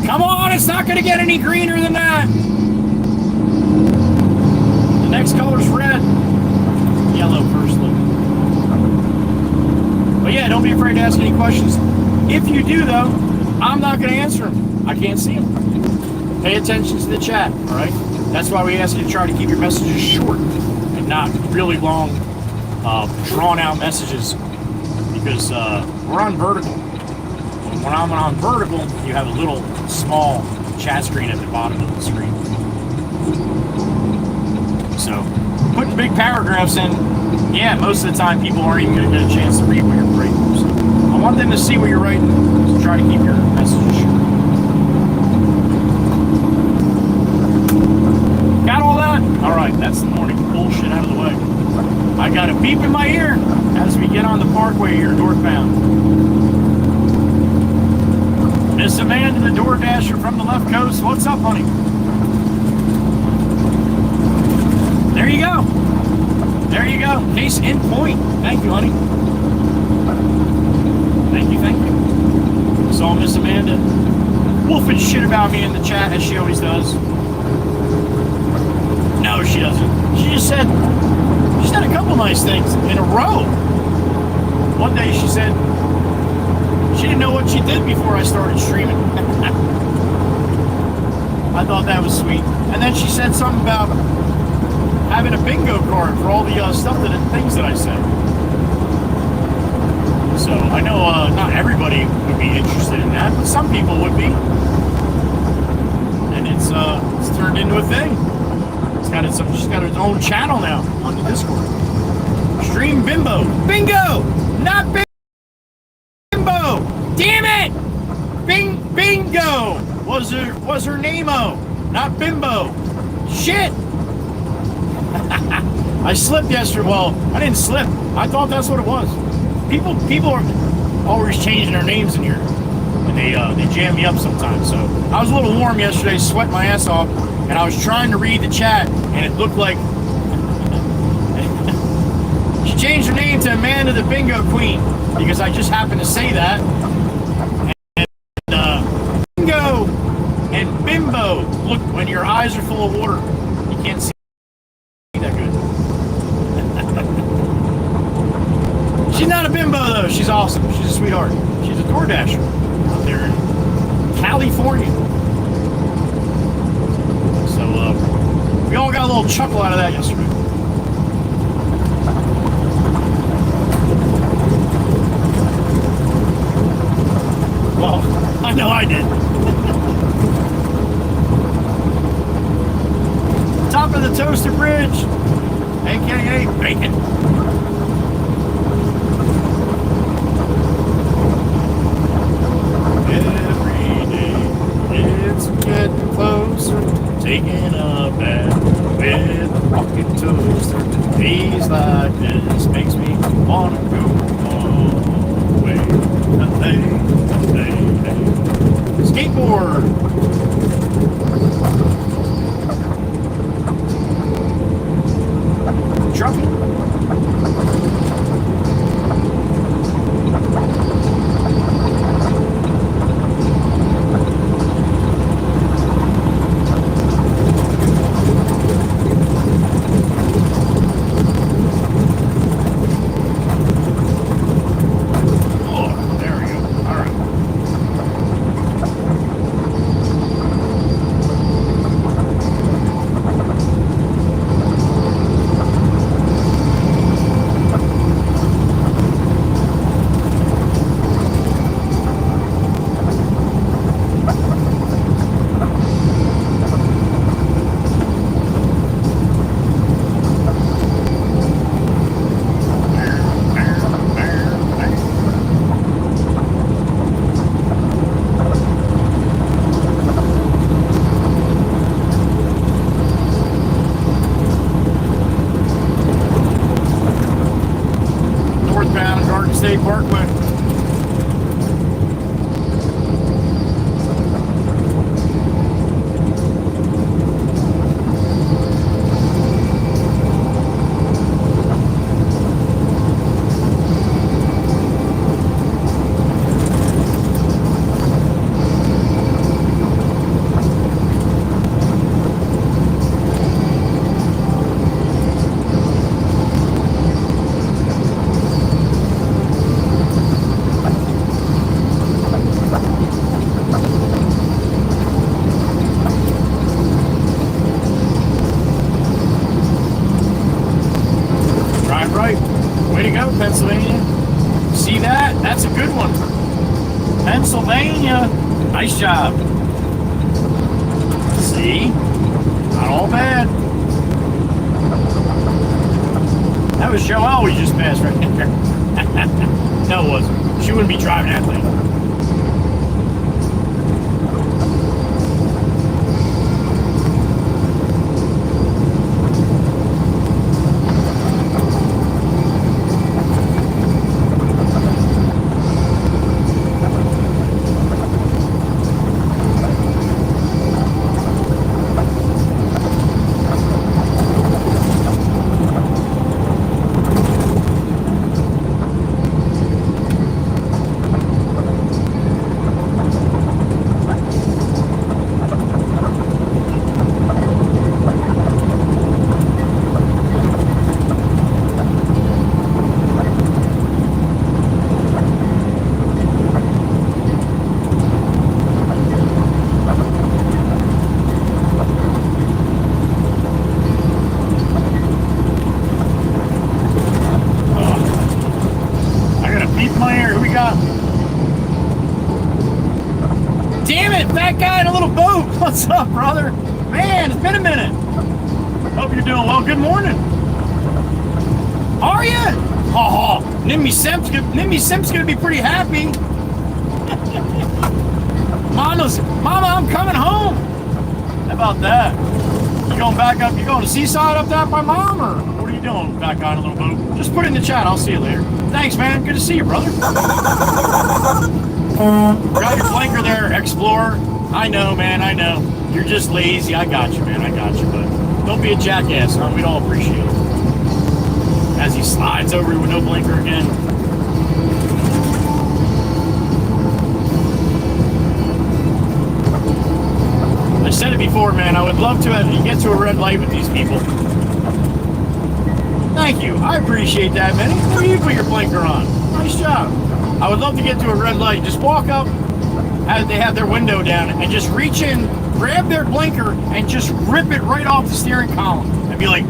Come on, it's not going to get any greener than that. The next color's red. Yellow first, look. But yeah, don't be afraid to ask any questions. If you do, though, I'm not going to answer them. I can't see them. Pay attention to the chat, all right? That's why we ask you to try to keep your messages short and not really long, drawn-out messages, because we're on vertical. When I'm on vertical, you have a little small chat screen at the bottom of the screen. So, putting big paragraphs in, yeah, most of the time people aren't even going to get a chance to read what you're writing. So I want them to see what you're writing, so try to keep your messages short. Got all that? Alright, that's the morning bullshit out of the way. I got a beep in my ear as we get on the Parkway here, northbound. Miss Amanda, the DoorDasher from the left coast. What's up, honey? There you go. There you go. Case in point. Thank you, honey. Thank you, thank you. Saw Miss Amanda wolfing shit about me in the chat, as she always does. No, she doesn't. She just said a couple nice things in a row. One day she said she didn't know what she did before I started streaming. I thought that was sweet. And then she said something about having a bingo card for all the things that I said. So I know not everybody would be interested in that, but some people would be. And it's turned into a thing. She's got its own channel now on the Discord. Stream Bimbo. Bingo! Not Bimbo! Damn it! Bingo! Was her name-o, not Bimbo. Shit! I slipped yesterday. Well, I didn't slip. I thought that's what it was. People are always changing their names in here, and they jam me up sometimes. So I was a little warm yesterday, sweating my ass off, and I was trying to read the chat, and it looked like she changed her name to Amanda the Bingo Queen because I just happened to say that. And bingo and bimbo. Look, when your eyes are full of water, you can't see that good. She's not a bimbo though. She's awesome. She's a sweetheart. She's a DoorDasher out there in California. So we all got a little chuckle out of that yesterday. Well, I know I did. Top of the Toaster Bridge, aka bacon. Every day it's getting closer, taking a bath with a pocket toaster. Days like this makes me wanna go away. Skateboard. Trucking. Nice job. See? Not all bad. That was Joelle we just passed right there. No, it wasn't. She wouldn't be driving that thing. What's up, brother? Man, it's been a minute. Hope you're doing well. Good morning. Are you? Oh, Nimmy Simp's gonna be pretty happy. Mama, I'm coming home. How about that? You going back up? You going to Seaside up there by Mom, or what are you doing back on a little boat? Just put it in the chat. I'll see you later. Thanks, man. Good to see you, brother. Got your blinker there, Explorer. I know, man, I know. You're just lazy. I got you, man. I got you. But don't be a jackass, huh? We'd all appreciate it. As he slides over with no blinker again. I said it before, man. I would love to have you get to a red light with these people. Thank you. I appreciate that, man. Where you put your blinker on? Nice job. I would love to get to a red light. Just walk up. As they have their window down, and just reach in, grab their blinker, and just rip it right off the steering column, and be like,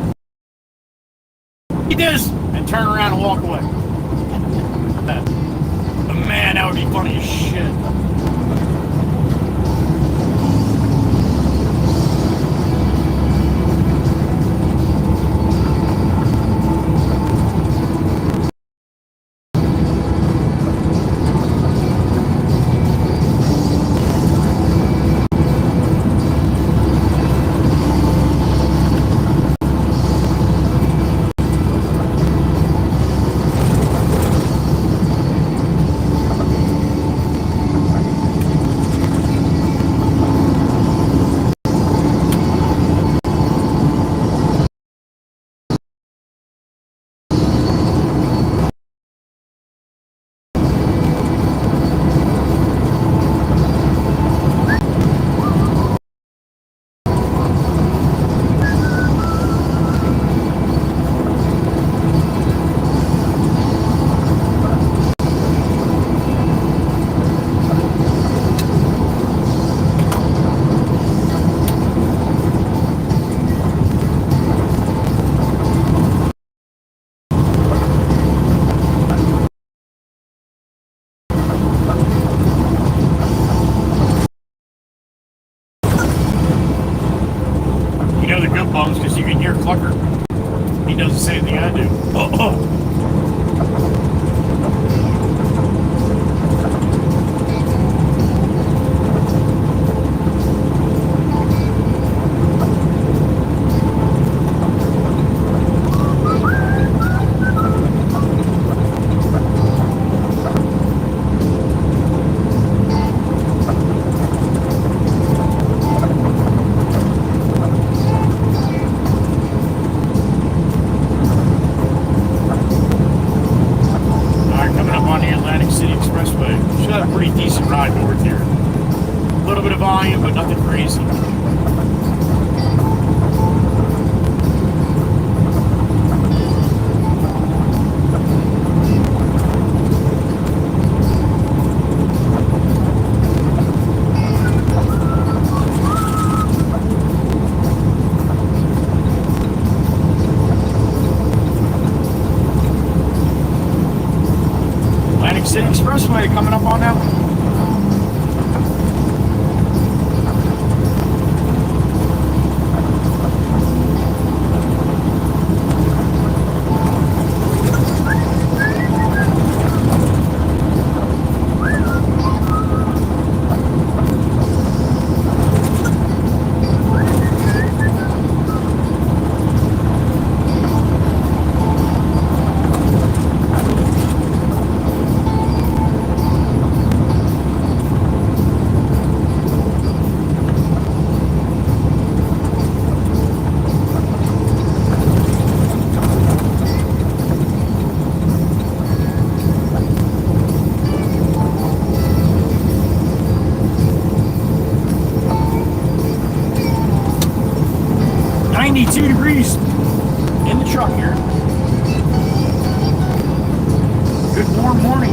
"Eat this," and turn around and walk away. But man, that would be funny as shit. Because you can hear Clucker. He does the same thing I do. Expressway. Should have a pretty decent ride north here. A little bit of volume, but nothing crazy. Expressway coming up on now. 92 degrees in the truck here. Good warm morning.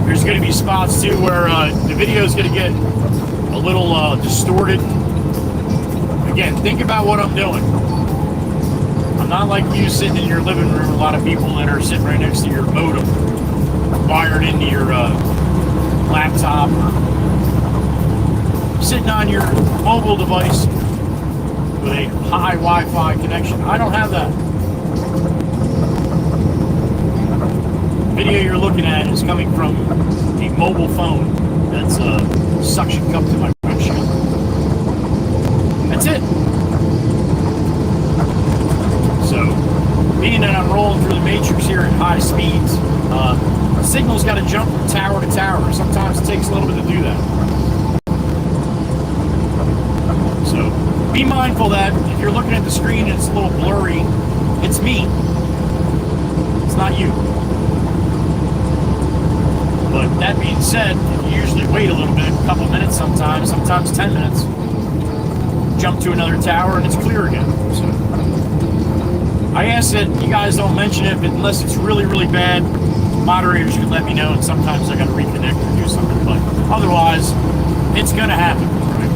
There's going to be spots too where the video is going to get a little distorted. Again, think about what I'm doing. I'm not like you sitting in your living room. A lot of people that are sitting right next to your modem, wired into your laptop, or sitting on your mobile device with a high Wi-Fi connection. I don't have that. The video you're looking at is coming from a mobile phone that's suction cupped to my windshield. That's it. So, being that I'm rolling through the matrix here at high speeds, the signal's got to jump from tower to tower. Sometimes it takes a little bit to do that. So, be mindful that if you're looking at the screen and it's a little blurry, it's me. It's not you. But that being said, you usually wait a little bit, a couple minutes sometimes 10 minutes. Jump to another tower and it's clear again. So I ask that you guys don't mention it unless it's really, really bad. Moderators can let me know, and sometimes I got to reconnect or do something. But otherwise, it's going to happen. Right?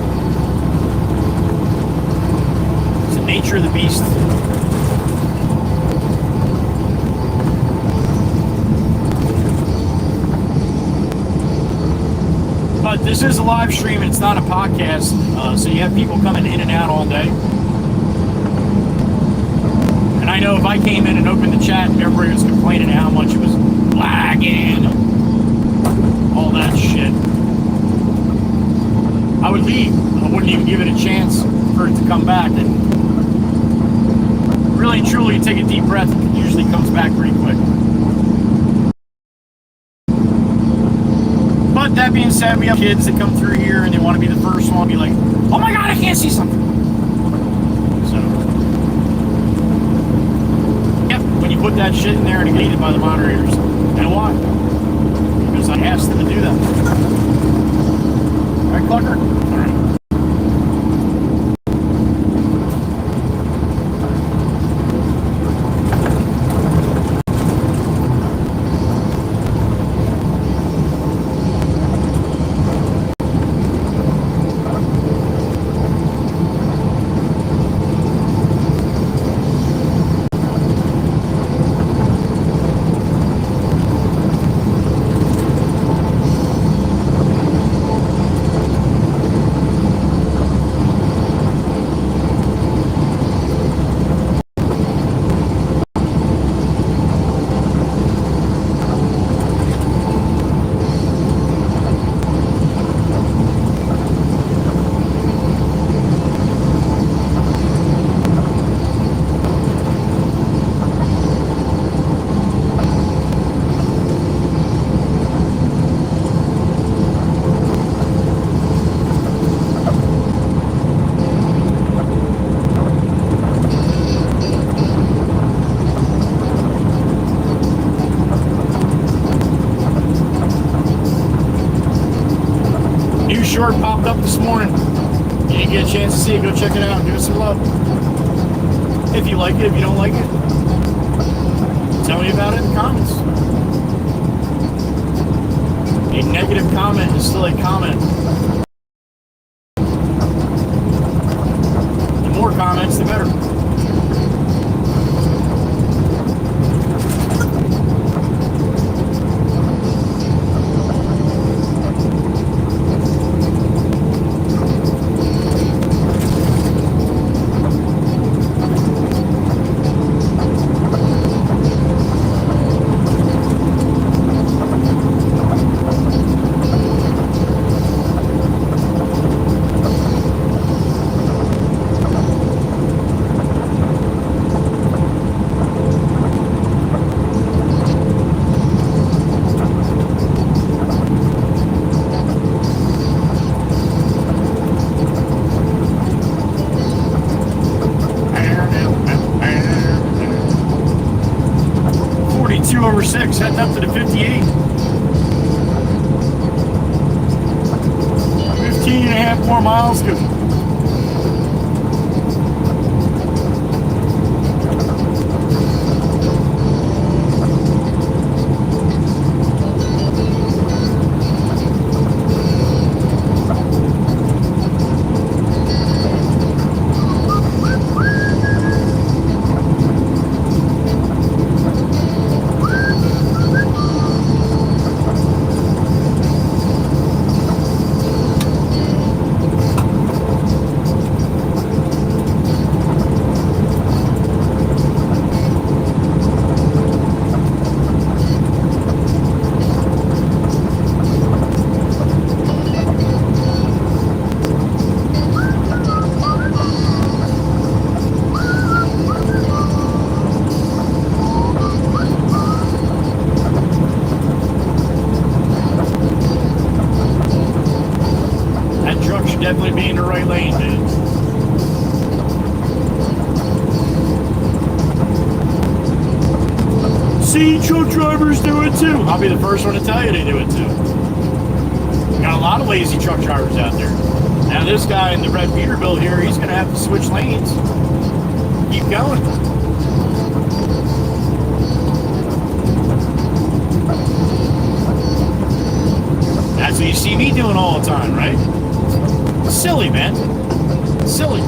It's the nature of the beast. But this is a live stream and it's not a podcast, so you have people coming in and out all day. And I know if I came in and opened the chat and everybody was complaining how much it was lagging, all that shit, I would leave. I wouldn't even give it a chance for it to come back. And really and truly, you take a deep breath, it usually comes back pretty quick. But that being said, we have kids that come through here and they want to be the first one, be like, oh my god, I can't see something. So, yep, when you put that shit in there and you get it by the moderators. And why? Because I asked them to do that. Alright, Clucker? Alright. Short popped up this morning. You didn't get a chance to see it, go check it out and give it some love. If you like it, if you don't like it, tell me about it in the comments. A negative comment is still a comment. The more comments, the better. 406, heading up to the 58. 15 and a half more miles to go. Definitely be in the right lane, dude. See, truck drivers do it too. I'll be the first one to tell you they do it too. Got a lot of lazy truck drivers out there. Now this guy in the red Peterbilt here, he's going to have to switch lanes. Keep going. That's what you see me doing all the time, right? Silly, man. Silly.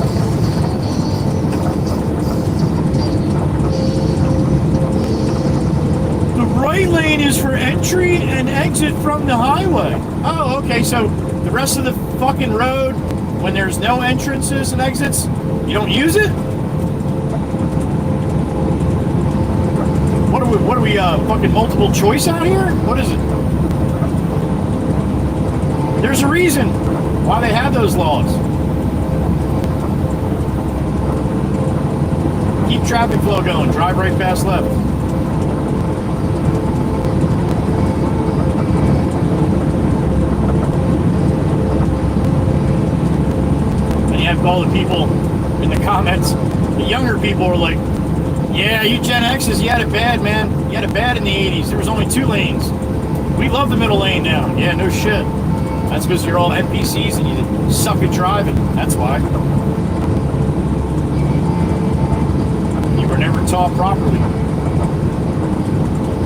The right lane is for entry and exit from the highway. Oh, okay, so the rest of the fucking road, when there's no entrances and exits, you don't use it? What are we, fucking multiple choice out here? What is it? There's a reason why they have those laws. Keep traffic flow going. Drive right past left. And you have all the people in the comments. The younger people are like, yeah, you Gen X's, you had it bad, man. You had it bad in the 80s. There was only 2 lanes. We love the middle lane now. Yeah, no shit. That's because you're all NPCs and you suck at driving. That's why. You were never taught properly.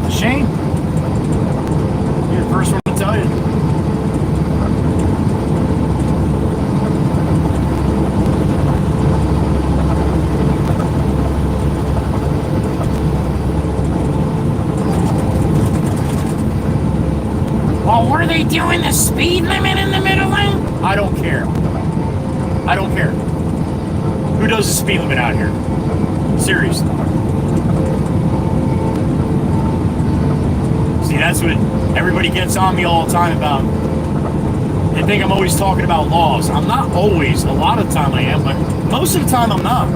It's a shame. You're the first one to tell you. Well, what are they doing? The speed limit in the middle lane? I don't care. I don't care. Who does the speed limit out here? Seriously. See, that's what everybody gets on me all the time about. They think I'm always talking about laws. I'm not always. A lot of the time I am, but most of the time I'm not.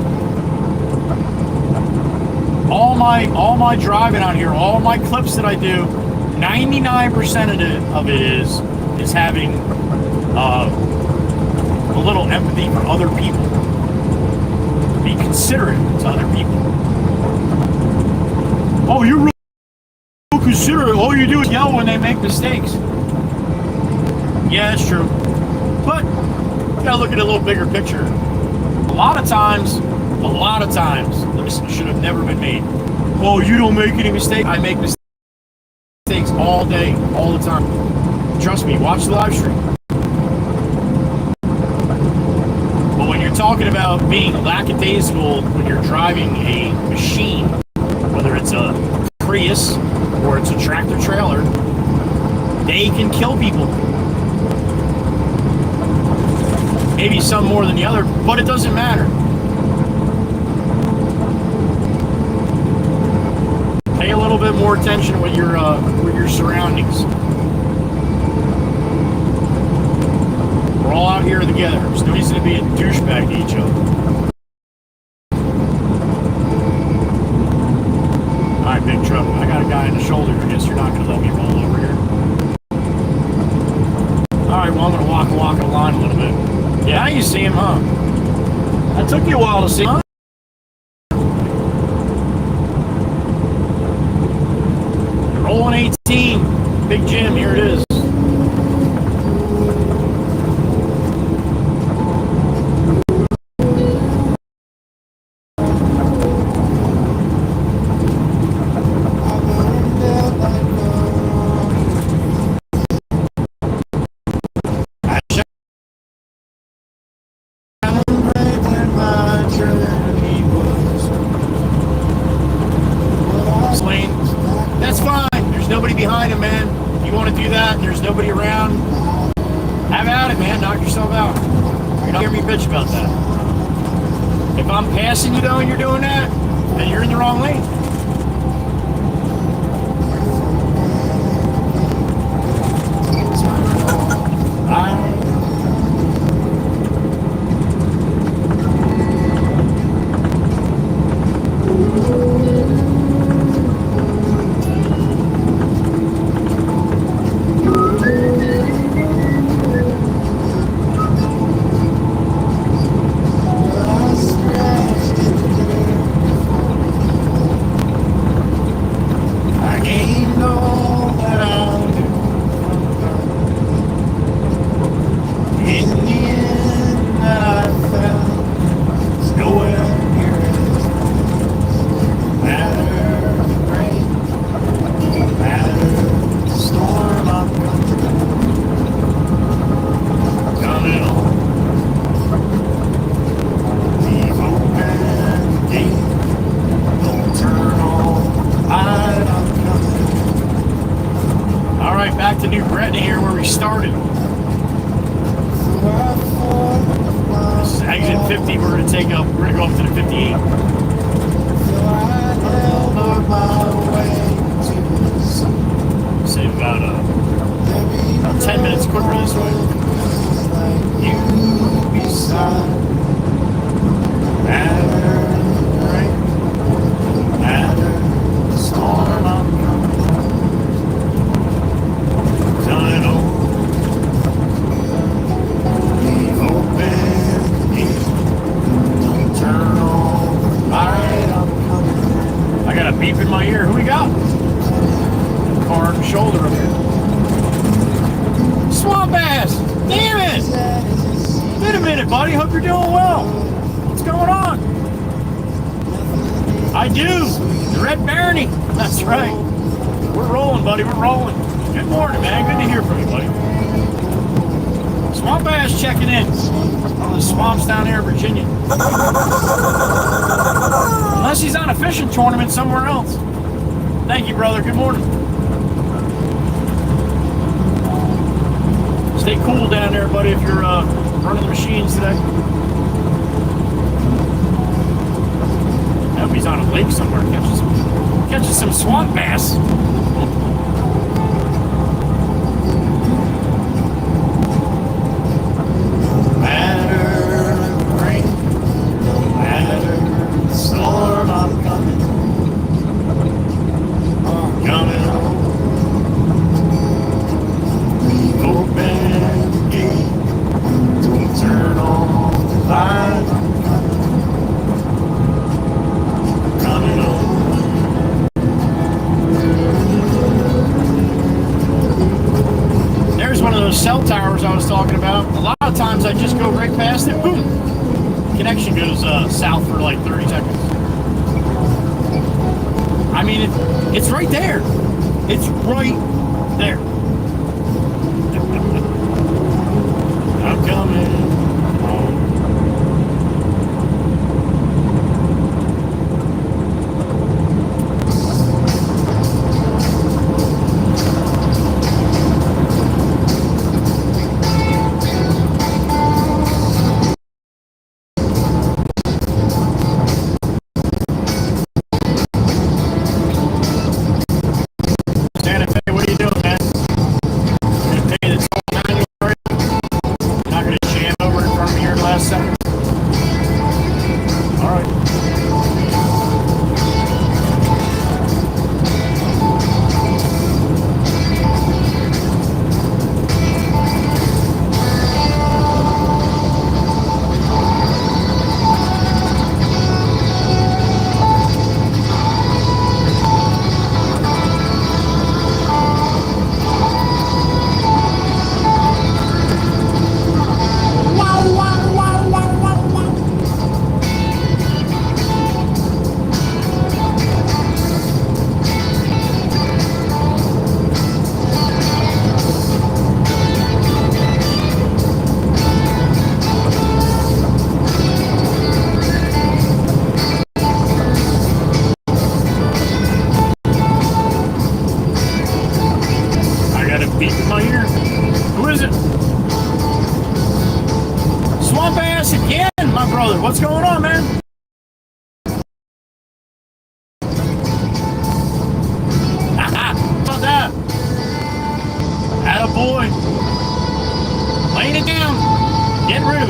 All my driving out here, all my clips that I do, 99% of it is having a little empathy for other people. Be considerate to other people. Oh, you're real considerate. All you do is yell when they make mistakes. Yeah, that's true. But you gotta look at a little bigger picture. A lot of times, this should have never been made. Oh, you don't make any mistakes. I make mistakes all day, all the time. Trust me, watch the live stream. But when you're talking about being lackadaisical when you're driving a machine, whether it's a Prius or it's a tractor trailer, they can kill people. Maybe some more than the other, but it doesn't matter. Pay a little bit more attention with your surroundings. We're all out here together. There's no reason to be a douchebag to each other. Alright, big truck. I got a guy in the shoulder. I guess you're not going to let me roll over here. Alright, well, I'm going to walk the line a little bit. Yeah, you see him, huh? That took you a while to see, huh? Big Jim, here it is. That's fine. There's nobody behind him, man. If you want to do that, there's nobody around. Have at it, man. Knock yourself out. You're not hearing me bitch about that. If I'm passing you though and you're doing that, then you're in the wrong lane. Tournament somewhere else. Thank you, brother. Good morning. Stay cool down there, buddy, if you're running the machines today. I hope he's on a lake somewhere catching some swamp bass. Cell towers I was talking about. A lot of times I just go right past it, boom, connection goes south for like 30 seconds. I mean, it's right there. It's right there. I'm coming home. Not gonna jam over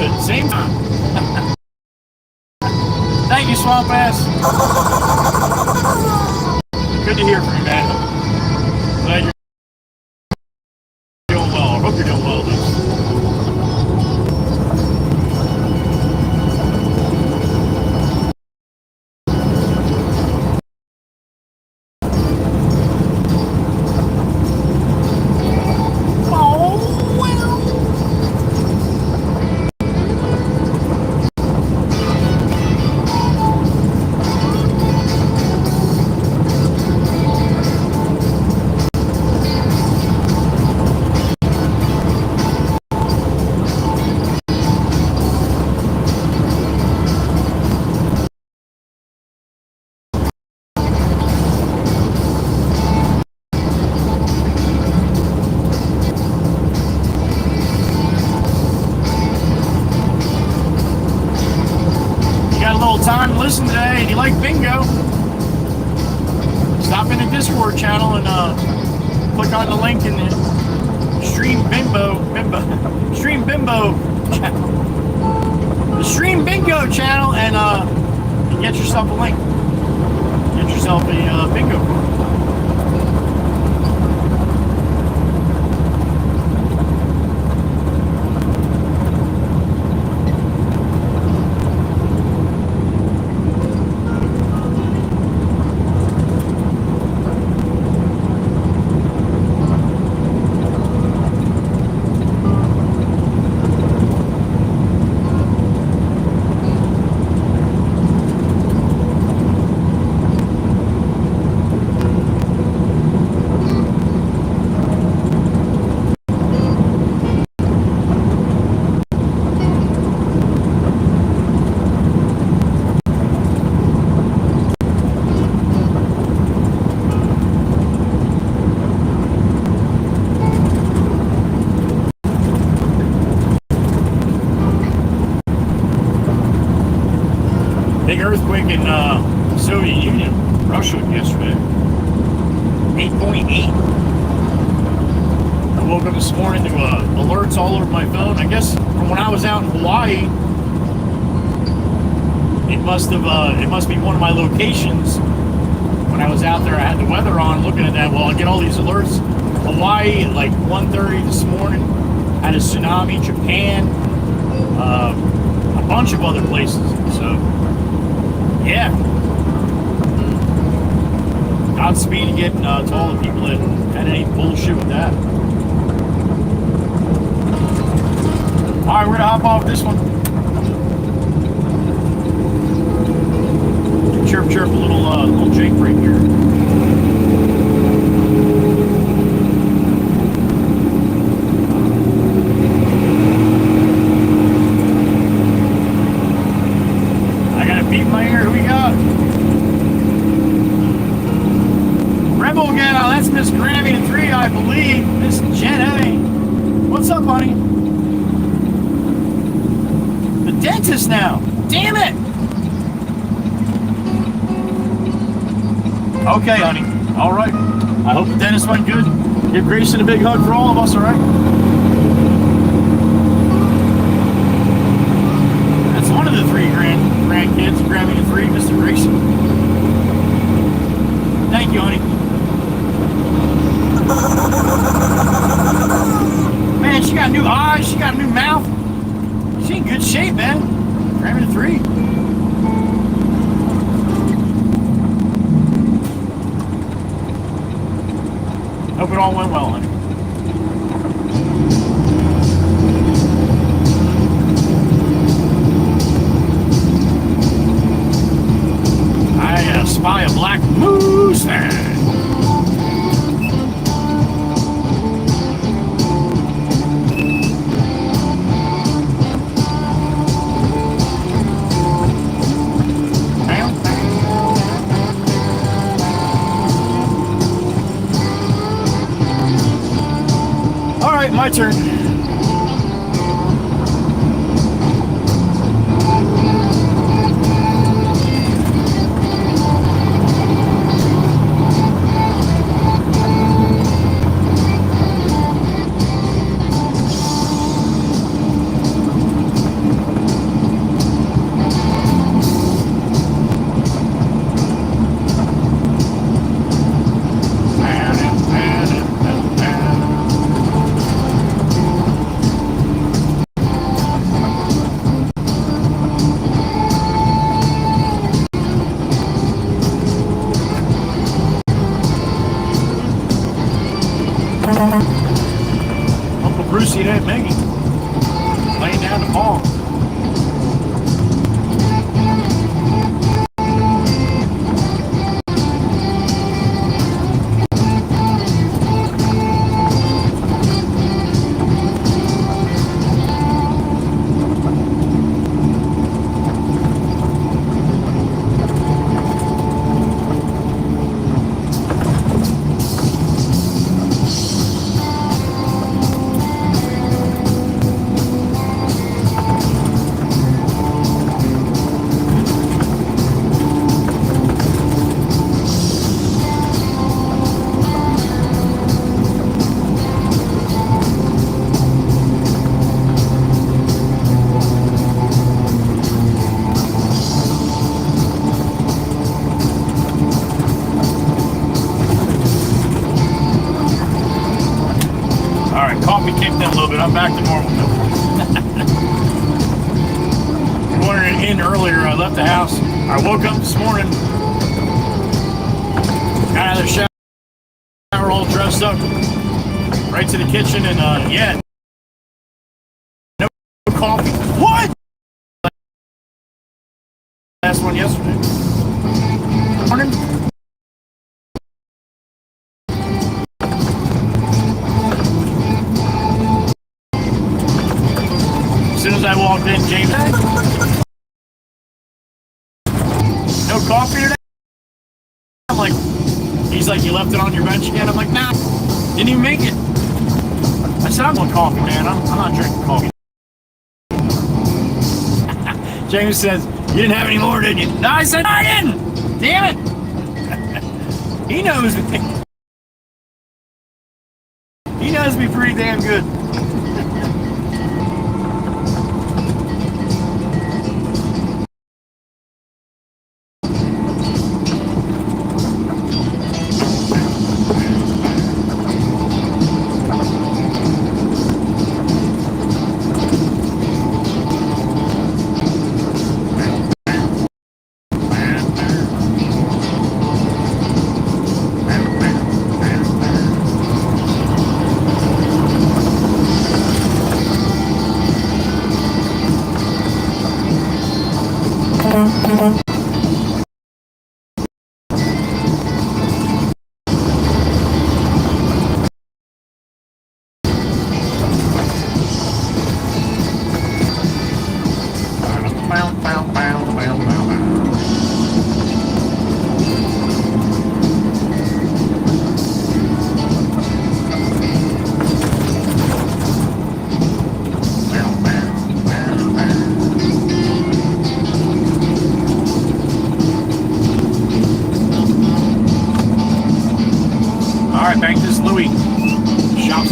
good. Same time. Thank you, Swamp Ass. Good to hear from you, man. Glad you're doing well. I hope you're doing well, at least. Time to listen today and you like bingo, stop in the Discord channel and click on the link in the stream bimbo channel, the stream bingo channel, and get yourself a link, get yourself a bingo card. Big earthquake in Soviet Union, Russia yesterday. 8.8. I woke up this morning to alerts all over my phone. I guess from when I was out in Hawaii, it must be one of my locations. When I was out there, I had the weather on, looking at that. Well, I get all these alerts. Hawaii at like 1:30 this morning had a tsunami. Japan, a bunch of other places. So. Yeah. Godspeed to getting to all the people that had any bullshit with that. Alright, we're gonna hop off this one. Chirp chirp a little Jake break here. Who we got? Rebel Gal, that's Miss Grammy in 3, I believe. Miss Jenny. What's up, honey? The dentist now. Damn it! Okay, honey. Alright. I hope the dentist went good. Give Grayson a big hug for all of us, alright? That's one of the 3 grandkids, Grammy and 3, Mr. Grayson. Thank you, honey. Man, she got new eyes, she got a new mouth. She in good shape, man. Grammy and 3. Hope it all went well, honey. I spy a black Mustang. All right, my turn. Uncle Brucey and Aunt Maggie laying down the ball. I'm back to normal. Wondering in earlier, I left the house. I woke up this morning, got out of the shower, all dressed up, right to the kitchen, and yeah, no coffee. What? Last one yesterday. Morning. As soon as I walked in, James, no coffee today? I'm like, he's like, you left it on your bench again? I'm like, nah, didn't even make it. I said, I want coffee, man. I'm not drinking coffee. James says, you didn't have any more, did you? No, I said, I didn't. Damn it. He knows me. He knows me pretty damn good.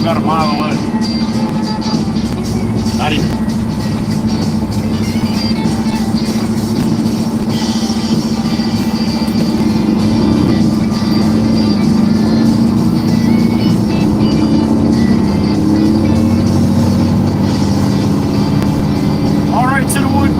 About a mile away. Not even. All right, to the wood.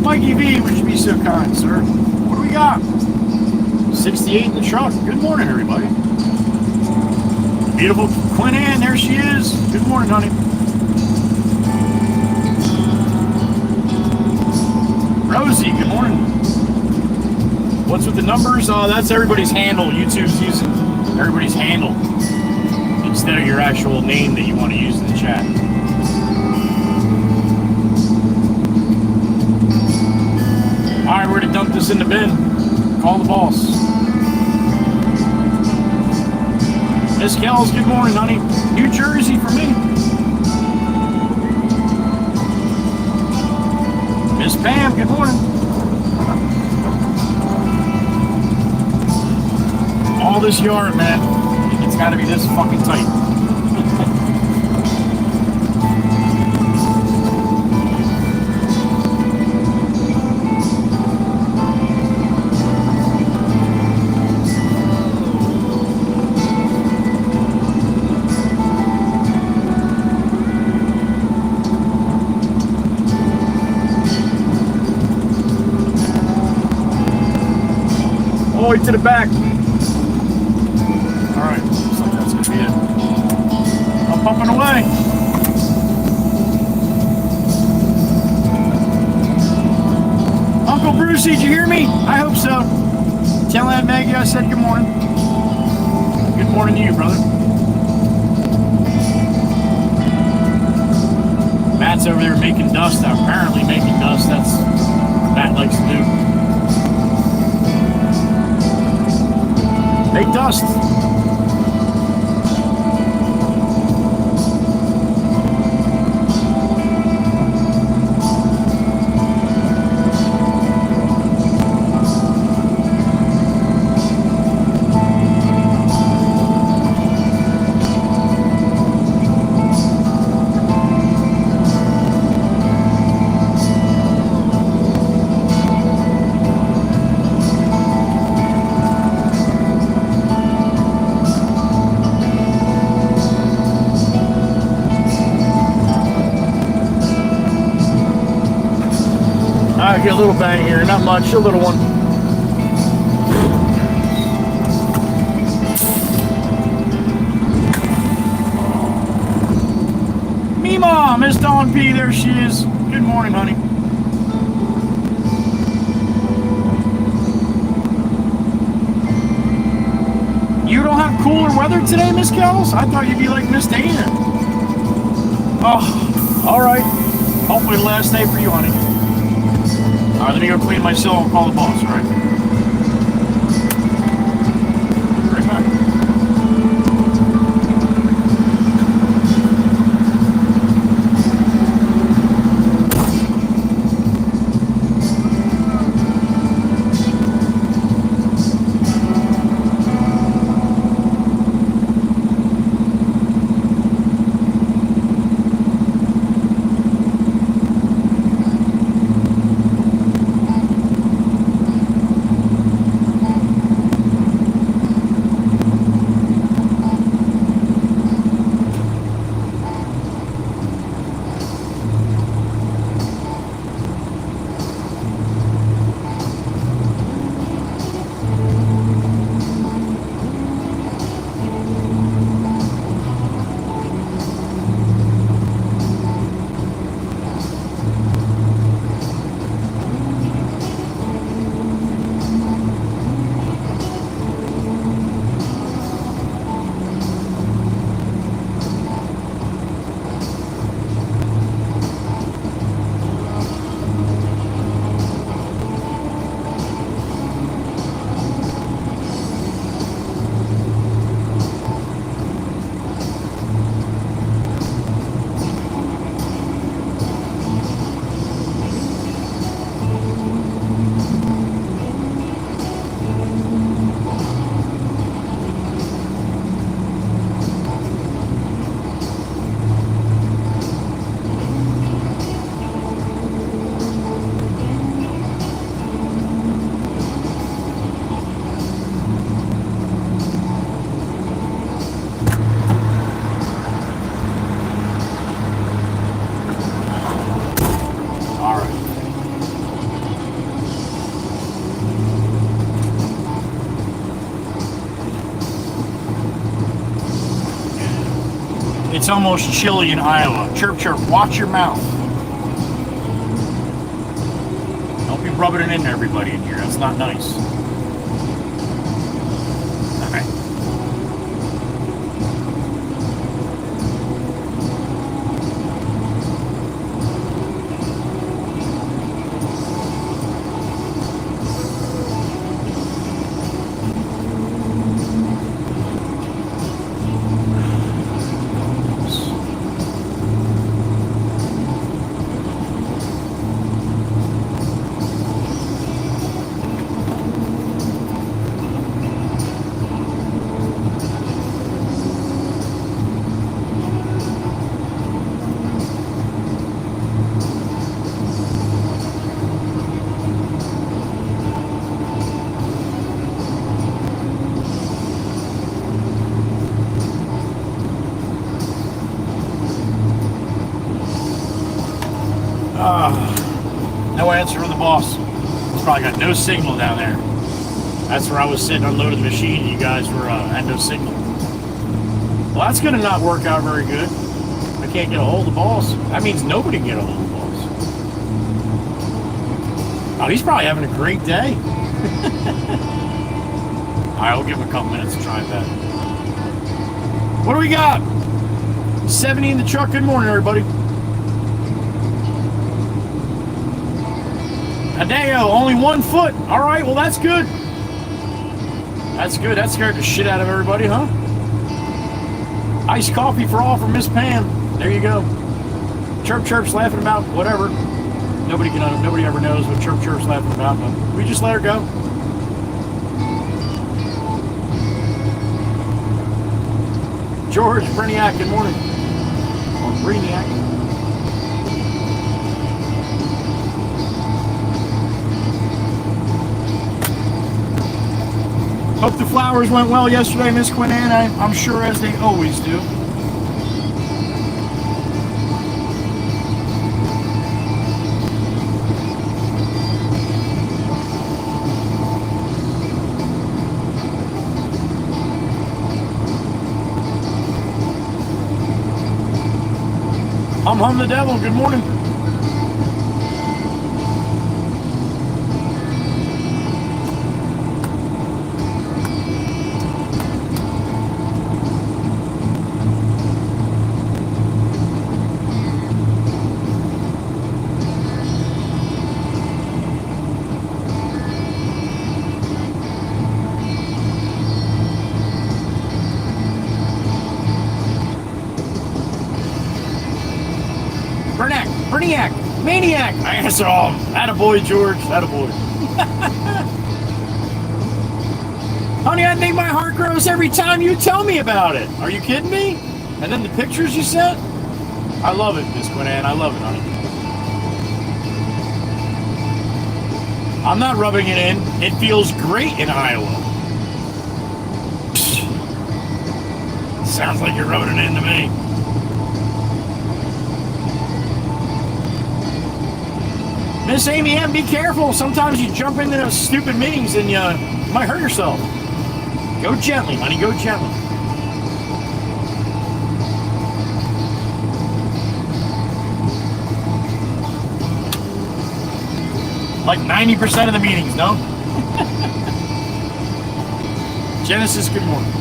Mikey V, would you be so kind, sir? What do we got? 68 in the truck. Good morning, everybody. Beautiful Quinn Ann, there she is. Good morning, honey. Rosie, good morning. What's with the numbers? Oh, that's everybody's handle. YouTube's using everybody's handle instead of your actual name that you want to use in the chat. All right, we're going to dump this in the bin. Call the boss. Miss Kells, good morning, honey. New Jersey for me. Miss Pam, good morning. All this yard, man. It's got to be this fucking tight. All the way to the back. Alright, looks like that's gonna be it. I'm pumping away. Uncle Brucey, did you hear me? I hope so. Tell Aunt Maggie I said good morning. Good morning to you, brother. Matt's over there making dust, apparently making dust. That's what Matt likes to do. Make dust. I get a little bang here, not much, a little one. Meemaw, Miss Dawn P, there she is. Good morning, honey. You don't have cooler weather today, Miss Kells? I thought you'd be like Miss Dana. Oh, all right. Hopefully the last day for you, honey. All right, let me go clean my cell and call the boss, all right? Right back. It's almost chilly in Iowa. Chirp, chirp. Watch your mouth. Don't be rubbing it into everybody in here. That's not nice. All right. No answer from the boss. He's probably got no signal down there. That's where I was sitting unloading the machine. You guys were had no signal. Well, that's going to not work out very good. I can't get a hold of the boss. That means nobody can get a hold of the boss. Oh, he's probably having a great day. All right, we'll give him a couple minutes to try that. What do we got? 70 in the truck. Good morning, everybody. Adeo, only 1 foot. All right, well, that's good. That's good. That scared the shit out of everybody, huh? Iced coffee for all from Miss Pam. There you go. Chirp Chirp's laughing about whatever. Nobody ever knows what Chirp Chirp's laughing about, but we just let her go. George Briniac, good morning. Or Briniac. Hope the flowers went well yesterday, Miss Quinn Ann. I'm sure, as they always do. Hum the devil, good morning. Maniac! I saw him. Attaboy, George. Attaboy. Honey, I think my heart grows every time you tell me about it. Are you kidding me? And then the pictures you sent? I love it, Miss Quinn Ann. I love it, honey. I'm not rubbing it in. It feels great in Iowa. Psh. Sounds like you're rubbing it in to me. Miss Amy M, be careful. Sometimes you jump into those stupid meetings and you might hurt yourself. Go gently, honey. Go gently. Like 90% of the meetings, no? Genesis, good morning.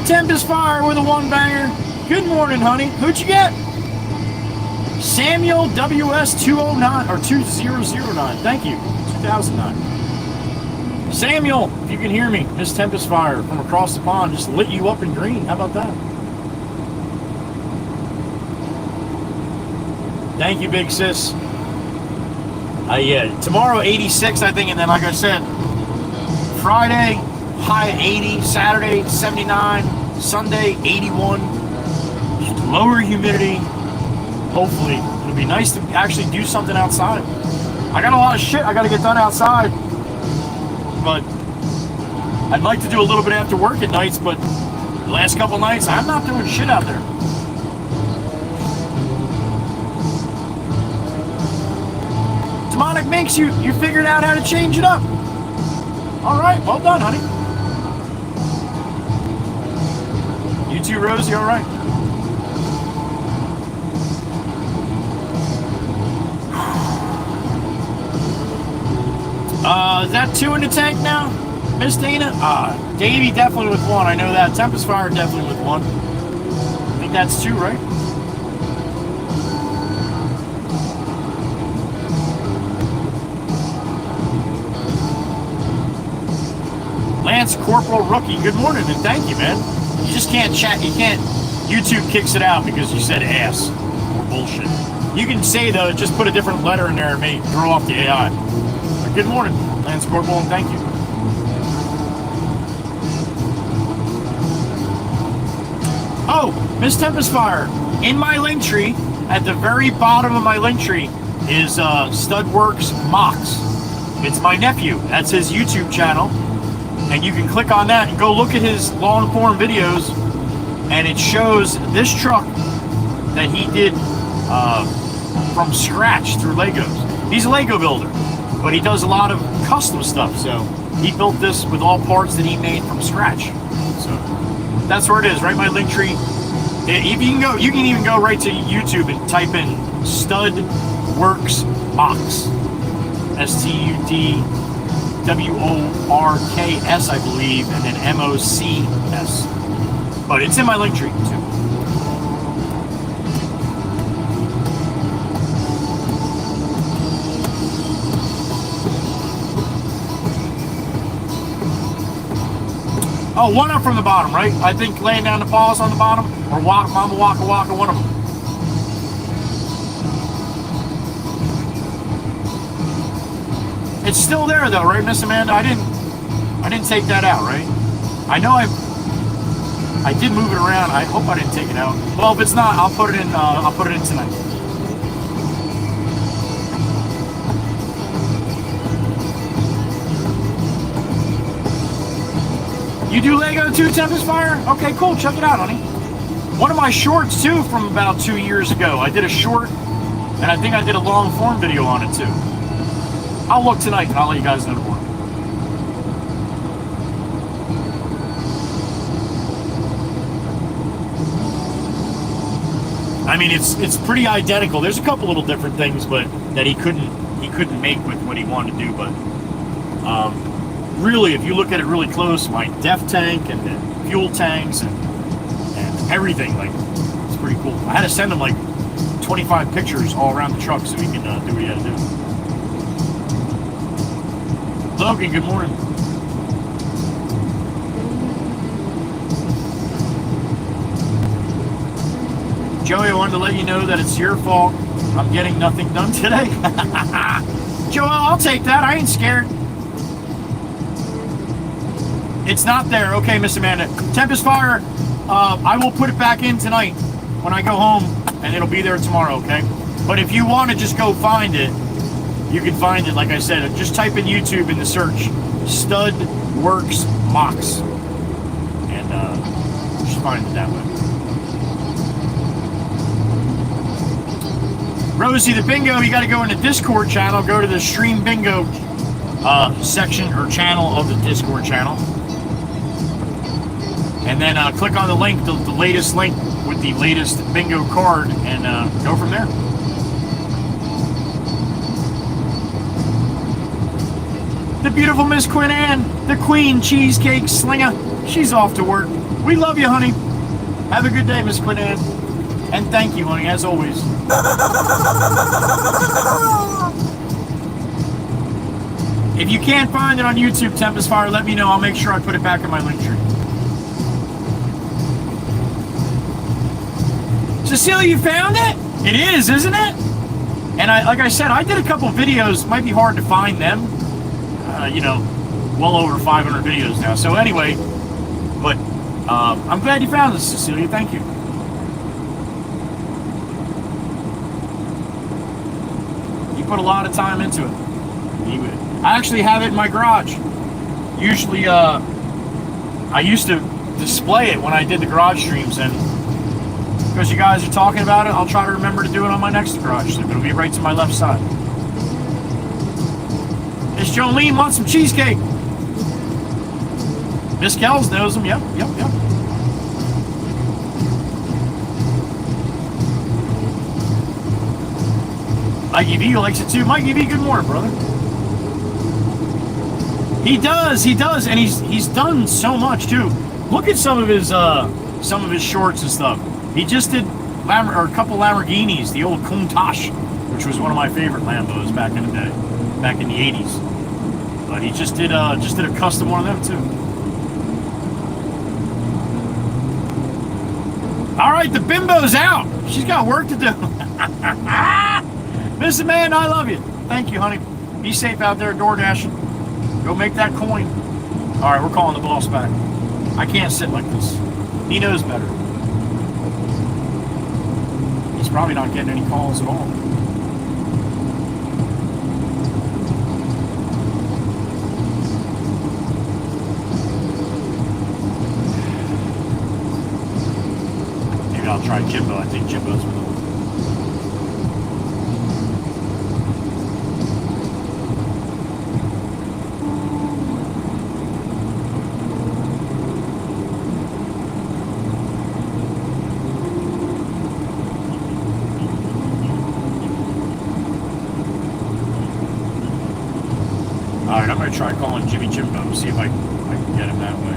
Tempest Fire with a one banger. Good morning, honey. Who'd you get? Samuel WS 209 or 2009. Thank you. 2009. Samuel, if you can hear me, Miss Tempest Fire from across the pond just lit you up in green. How about that? Thank you, big sis. Yeah, tomorrow 86, I think, and then like I said, Friday high 80, Saturday 79, Sunday 81. Lower humidity. Hopefully, it'll be nice to actually do something outside. I got a lot of shit I got to get done outside, but I'd like to do a little bit after work at nights, but the last couple nights, I'm not doing shit out there. Demonic Minx, you figured out how to change it up. All right, well done, honey. You too, Rosie, all right. Is that 2 in the tank now, Miss Dana? Davey definitely with 1. I know that. Tempest Fire definitely with 1. I think that's 2, right? Lance Corporal Rookie, good morning and thank you, man. You just can't chat. You can't. YouTube kicks it out because you said ass or bullshit. You can say though, just put a different letter in there and may throw off the AI. But good morning, Lance Corporal, and thank you. Oh, Miss Tempest Fire, in my link tree, at the very bottom of my link tree is Studworks Mox. It's my nephew. That's his YouTube channel. And you can click on that and go look at his long form videos, and it shows this truck that he did from scratch through Legos. He's a Lego builder, but he does a lot of custom stuff. So he built this with all parts that he made from scratch. So that's where it is, right? My link tree. If you can go, you can even go right to YouTube and type in Studworks Mox, STUDWORKS, I believe, and then MOCS. But it's in my link tree too. Oh, one up from the bottom, right? I think laying down the paws on the bottom, or Mama Waka Waka, one of them. It's still there though, right, Miss Amanda? I didn't take that out, right? I know I did move it around. I hope I didn't take it out. Well, if it's not, I'll put it in. I'll put it in tonight. You do Lego too, Tempest Fire? Okay, cool. Check it out, honey. One of my shorts too, from about 2 years ago. I did a short, and I think I did a long form video on it too. I'll look tonight and I'll let you guys know tomorrow. I mean, it's pretty identical. There's a couple little different things, but that he couldn't make with what he wanted to do. But really, if you look at it really close, my def tank and the fuel tanks and everything, like, it's pretty cool. I had to send him like 25 pictures all around the truck so he can do what he had to do. Logan, good morning. Joey, I wanted to let you know that it's your fault I'm getting nothing done today. Joel, I'll take that. I ain't scared. It's not there. Okay, Miss Amanda. Tempest Fire, I will put it back in tonight when I go home, and it'll be there tomorrow, okay? But if you want to just go find it, you can find it, like I said. Just type in YouTube in the search, Studworks Mox, and just find it that way. Rosie, the bingo, you got to go in the Discord channel. Go to the Stream Bingo section or channel of the Discord channel. And then click on the link, the latest link with the latest bingo card, and go from there. The beautiful Miss Quinn Ann, the Queen Cheesecake Slinger. She's off to work. We love you, honey. Have a good day, Miss Quinn Ann. And thank you, honey, as always. If you can't find it on YouTube, Tempest Fire, let me know. I'll make sure I put it back in my link tree. Cecilia, you found it? It is, isn't it? And like I said, I did a couple videos. Might be hard to find them. You know, well over 500 videos now. So anyway, but I'm glad you found this, Cecilia. Thank you. You put a lot of time into it. I actually have it in my garage. Usually I used to display it when I did the garage streams, and because you guys are talking about it, I'll try to remember to do it on my next garage stream. It'll be right to my left side. Miss Jolene wants some cheesecake. Miss Kells knows them. Yep. Mikey V likes it too. Mikey V, good morning, brother. He does, and he's done so much too. Look at some of his shorts and stuff. He just did a couple Lamborghinis, the old Countach, which was one of my favorite Lambos back in the day, back in the 80s. But he just did a custom one of them too. All right, the bimbo's out. She's got work to do. Miss Amanda, I love you. Thank you, honey. Be safe out there, door dashing. Go make that coin. All right, we're calling the boss back. I can't sit like this. He knows better. He's probably not getting any calls at all. Maybe I'll try Jimbo. I think Jimbo's with him. Alright, I'm going to try calling Jimmy Jimbo, see if I can get him that way.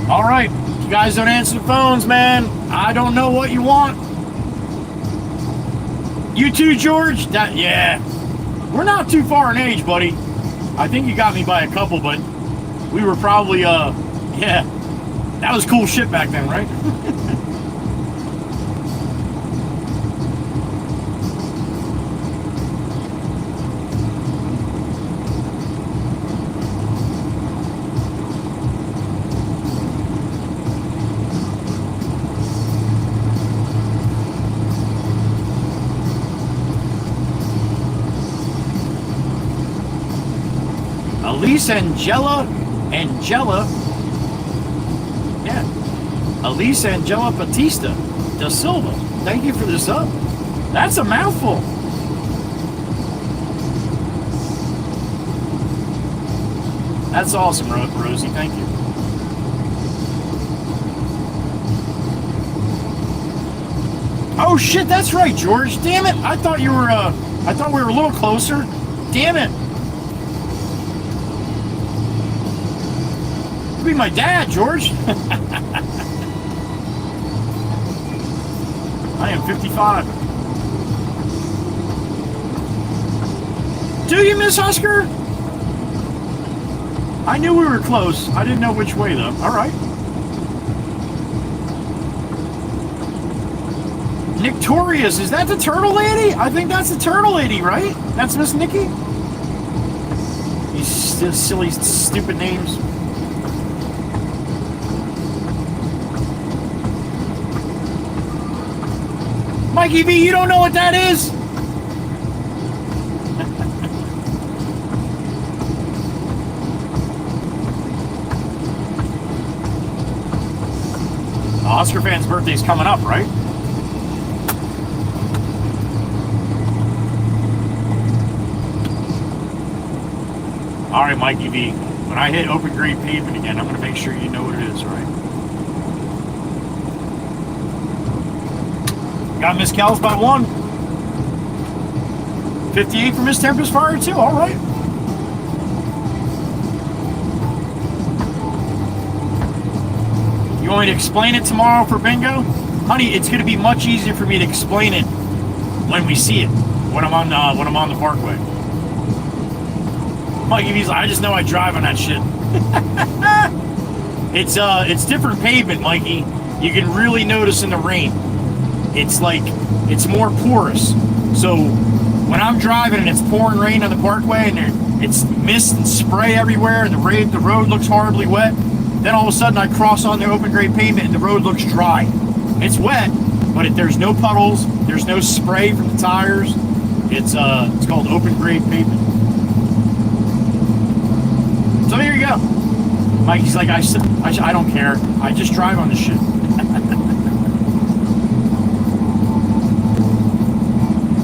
All right, you guys don't answer the phones, man. I don't know what you want. You too, George? Yeah. We're not too far in age, buddy. I think you got me by a couple, but we were probably, yeah. That was cool shit back then, right? Elise Angela, yeah, Elise Angela Batista da Silva. Thank you for this up. That's a mouthful. That's awesome, Rosie. Thank you. Oh shit, that's right, George. Damn it! I thought you were. I thought we were a little closer. Damn it! Be my dad, George. I am 55. Do you miss Husker? I knew we were close. I didn't know which way, though. All right. Victorious, is that the turtle lady? I think that's the turtle lady, right? That's Miss Nikki? These silly, stupid names. Mikey V, you don't know what that is? Oscar fan's birthday's coming up, right? All right, Mikey V. When I hit open grade pavement again, I'm going to make sure you know what it is, right? Got Miss Cal's by 1. 58 for Miss Tempest Fire, too. All right. You want me to explain it tomorrow for bingo? Honey, it's going to be much easier for me to explain it when we see it, when I'm on the Parkway. Mikey V's like, I just know I drive on that shit. It's different pavement, Mikey. You can really notice in the rain. It's like, it's more porous. So when I'm driving and it's pouring rain on the Parkway and it's mist and spray everywhere and the road looks horribly wet, then all of a sudden I cross on the open grade pavement and the road looks dry. It's wet, but there's no puddles, there's no spray from the tires. It's called open grade pavement. So there you go. Mikey's like, I don't care. I just drive on this shit.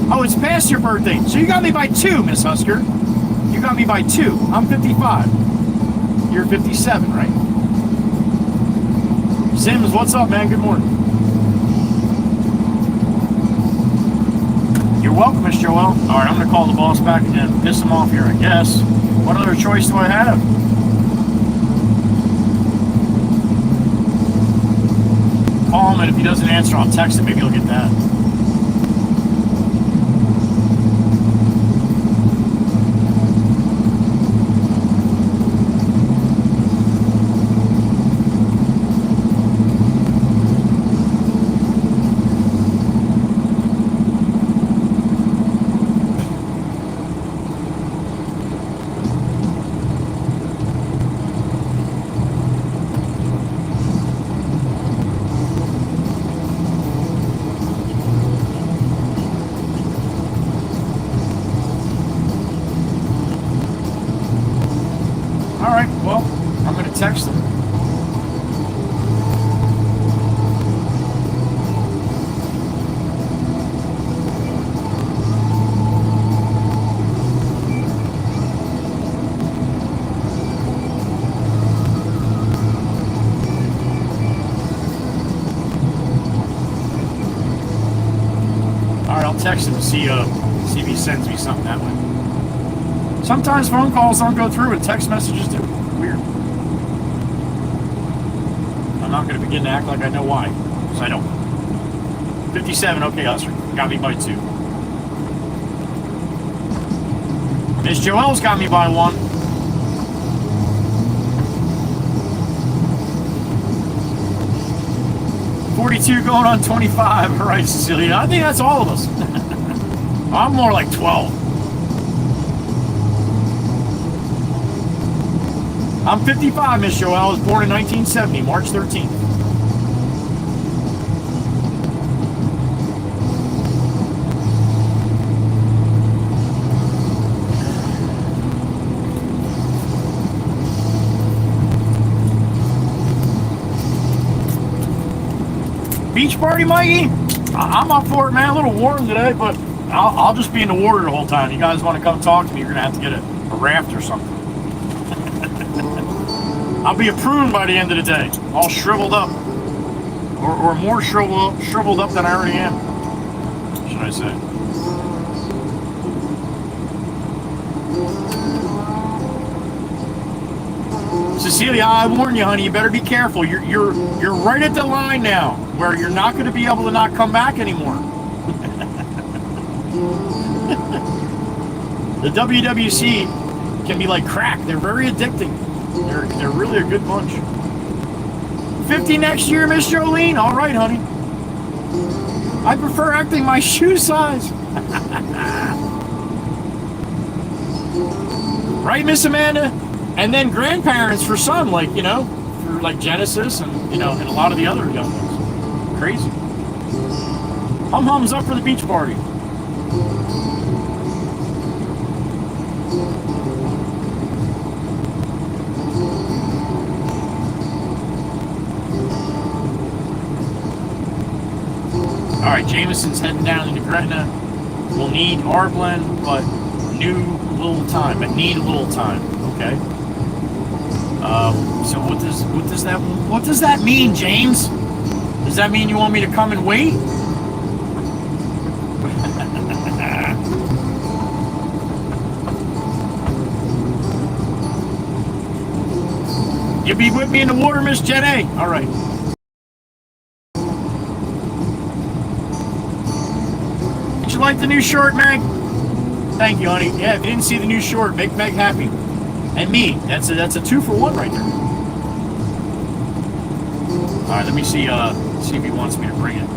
Oh, it's past your birthday. So you got me by 2, Miss Husker. You got me by 2. I'm 55. You're 57, right? Sims, what's up, man? Good morning. You're welcome, Miss Joelle. All right, I'm going to call the boss back and piss him off here, I guess. What other choice do I have? Call him, and if he doesn't answer, I'll text him. Maybe he'll get that. Text them. All right, I'll text him and see if he sends me something that way. Sometimes phone calls don't go through and text messages do. Weird. I'm not going to begin to act like I know why, because I don't. 57, okay, Husker. Got me by 2. Miss Joelle's got me by 1. $42 going on 25. All right, Cecilia. I think that's all of us. I'm more like 12. I'm 55, Miss Joelle. I was born in 1970, March 13th. Beach party, Mikey? I'm up for it, man. A little warm today, but I'll just be in the water the whole time. You guys want to come talk to me, you're going to have to get a raft or something. I'll be a prune by the end of the day, all shriveled up, or more shriveled up than I already am, should I say. Cecilia, I warn you, honey, you better be careful. You're right at the line now, where you're not going to be able to not come back anymore. The WWC can be like crack. They're very addicting. They're really a good bunch. 50 next year, Miss Jolene. All right, honey. I prefer acting my shoe size. Right, Miss Amanda? And then grandparents for some, like, you know, for like Genesis and, you know, and a lot of the other young ones. Crazy. Hum-Hum's up for the beach party. All right, Jameson's heading down into Gretna. We'll need our blend, but need a little time. Okay. So what does that mean, James? Does that mean you want me to come and wait? You'll be with me in the water, Miss Jenny. All right. Did you like the new short, Meg? Thank you, honey. Yeah, if you didn't see the new short, make Meg happy. And me. That's a 2-for-1 right there. Alright, let me see if he wants me to bring it.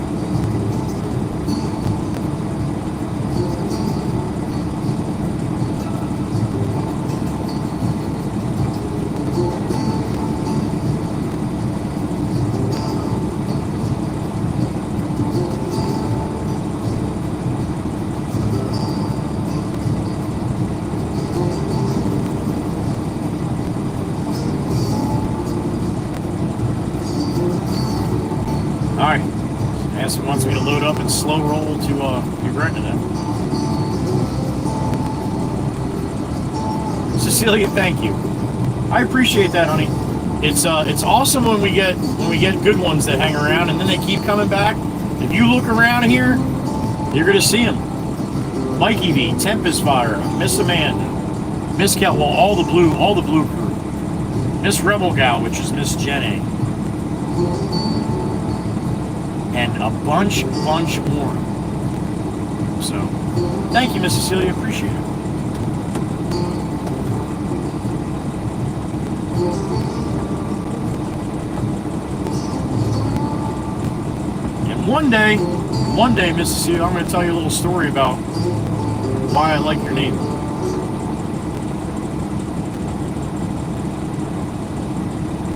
Wants me to load up and slow roll to New Gretna then. Cecilia, thank you. I appreciate that, honey. It's awesome when we get good ones that hang around and then they keep coming back. If you look around here, you're gonna see them. Mikey V, Tempest Fire, Miss Amanda, Miss Kel, well, all the blue crew. Miss Rebel Gal, which is Miss Jenny. And a bunch more. So, thank you, Miss Cecilia. Appreciate it. And one day, Miss Cecilia, I'm going to tell you a little story about why I like your name.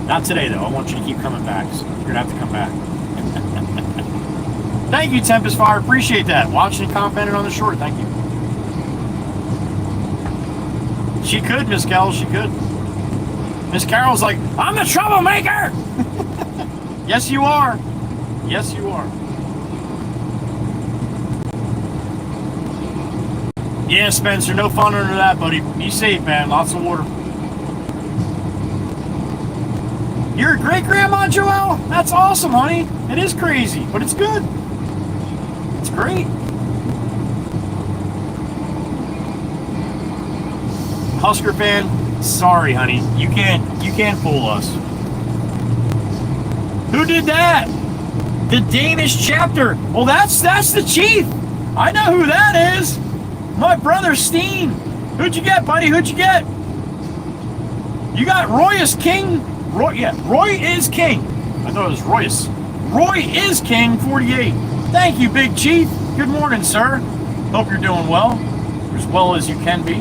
Not today, though. I want you to keep coming back. So you're going to have to come back. Thank you, Tempest Fire. Appreciate that. Watching and commenting on the short. Thank you. She could, Miss Carol. She could. Miss Carol's like, I'm the troublemaker. Yes, you are. Yes, you are. Yeah, Spencer. No fun under that, buddy. Be safe, man. Lots of water. You're a great-grandma, Joelle? That's awesome, honey. It is crazy, but it's good. It's great. Husker fan, sorry, honey. You can't fool us. Who did that? The Danish chapter. Well, that's the chief. I know who that is. My brother Steen. Who'd you get, buddy? Who'd you get? You got Royus King. Roy is king. I thought it was Royce. Roy is king 48. Thank you, big chief. Good morning, sir. Hope you're doing well as you can be.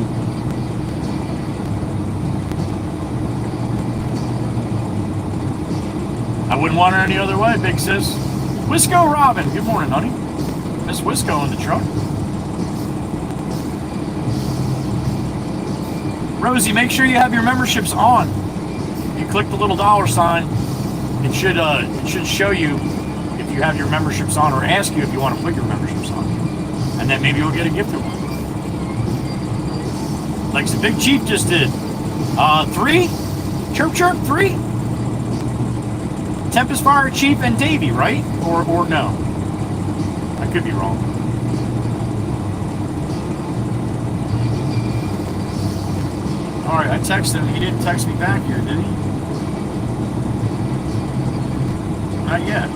I wouldn't want her any other way, big sis. Wisco Robin. Good morning, honey. Miss Wisco in the truck. Rosie, make sure you have your memberships on. You click the little $sign, it should show you if you have your memberships on, or ask you if you want to put your memberships on, and then maybe you'll get a gift or one. Like the big chief just did. 3, chirp 3. Tempest Fire Chief and Davey, right? Or no? I could be wrong. All right, I texted him. He didn't text me back here, did he? Not yet.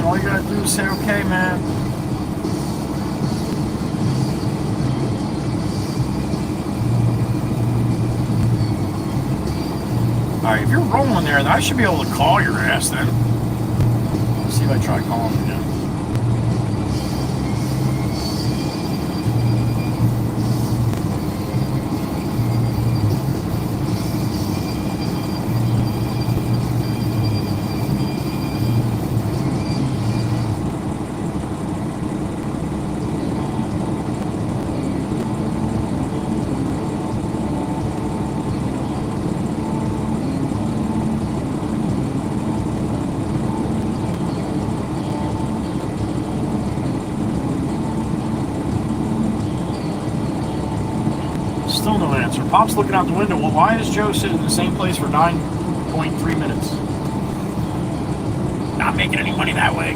All you gotta do is say, okay, man. Alright, if you're rolling there, then I should be able to call your ass then. Let's see if I try calling him again. Still no answer. Pop's looking out the window. Well, why is Joe sitting in the same place for 9.3 minutes? Not making any money that way.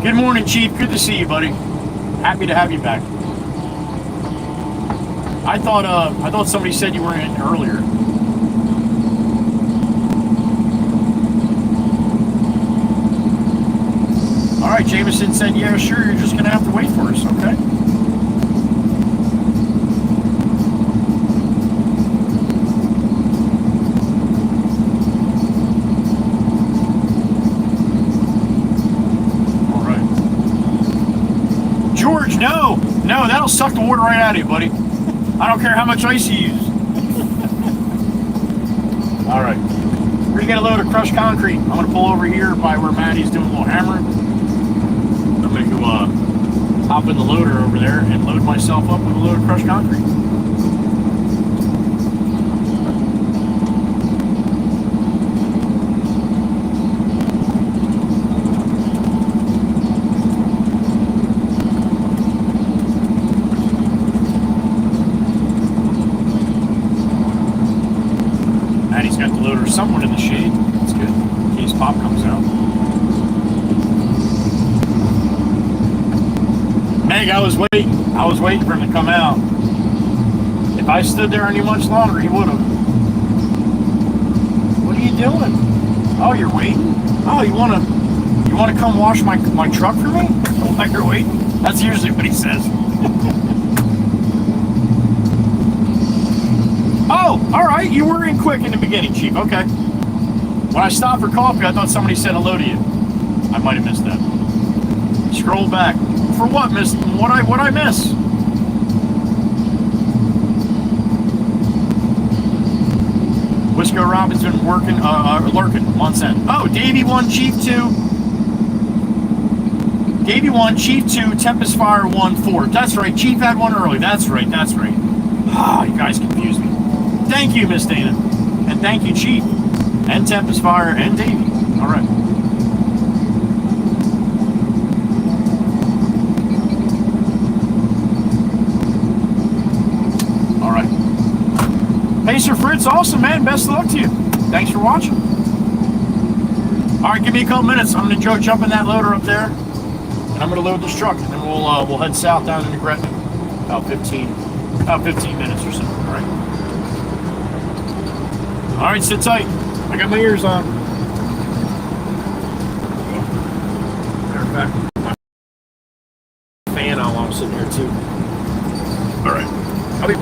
Good morning, Chief. Good to see you, buddy. Happy to have you back. I thought somebody said you were in earlier. All right, Jameson said, yeah, sure, you're just going to have to wait for us, okay? All right. George, no, that'll suck the water right out of you, buddy. I don't care how much ice you use. All right. We're going to get a load of crushed concrete. I'm going to pull over here by where Maddie's doing a little hammering. I'm going to go hop in the loader over there and load myself up with a load of crushed concrete. Maddie's got the loader somewhat in the shade. That's good, in case Pop comes out. Meg, I was waiting for him to come out. If I stood there any much longer, he would have. What are you doing? Oh, you're waiting? Oh, you wanna come wash my truck for me? While you're waiting? That's usually what he says. Oh, all right. You were in quick in the beginning, Chief. Okay. When I stopped for coffee, I thought somebody said hello to you. I might have missed that. Scroll back. For what, miss? What I miss? Wisco Robinson working, lurking, month's end. Oh, Davey 1, Chief 2. Davey 1, Chief 2, Tempest Fire 1, 4. That's right. Chief had one early. That's right. Ah, you guys confused me. Thank you, Miss Dana. And thank you, Chief. And Tempest Fire and Davey. All right. Pacer Fritz, awesome, man. Best of luck to you. Thanks for watching. All right, give me a couple minutes. I'm going to jump in that loader up there, and I'm going to load this truck, and then we'll head south down into Gretna. About 15 minutes or so. All right. All right, sit tight. I got my ears on. Matter of fact, my fan on while I'm sitting here too. All right. I'll be.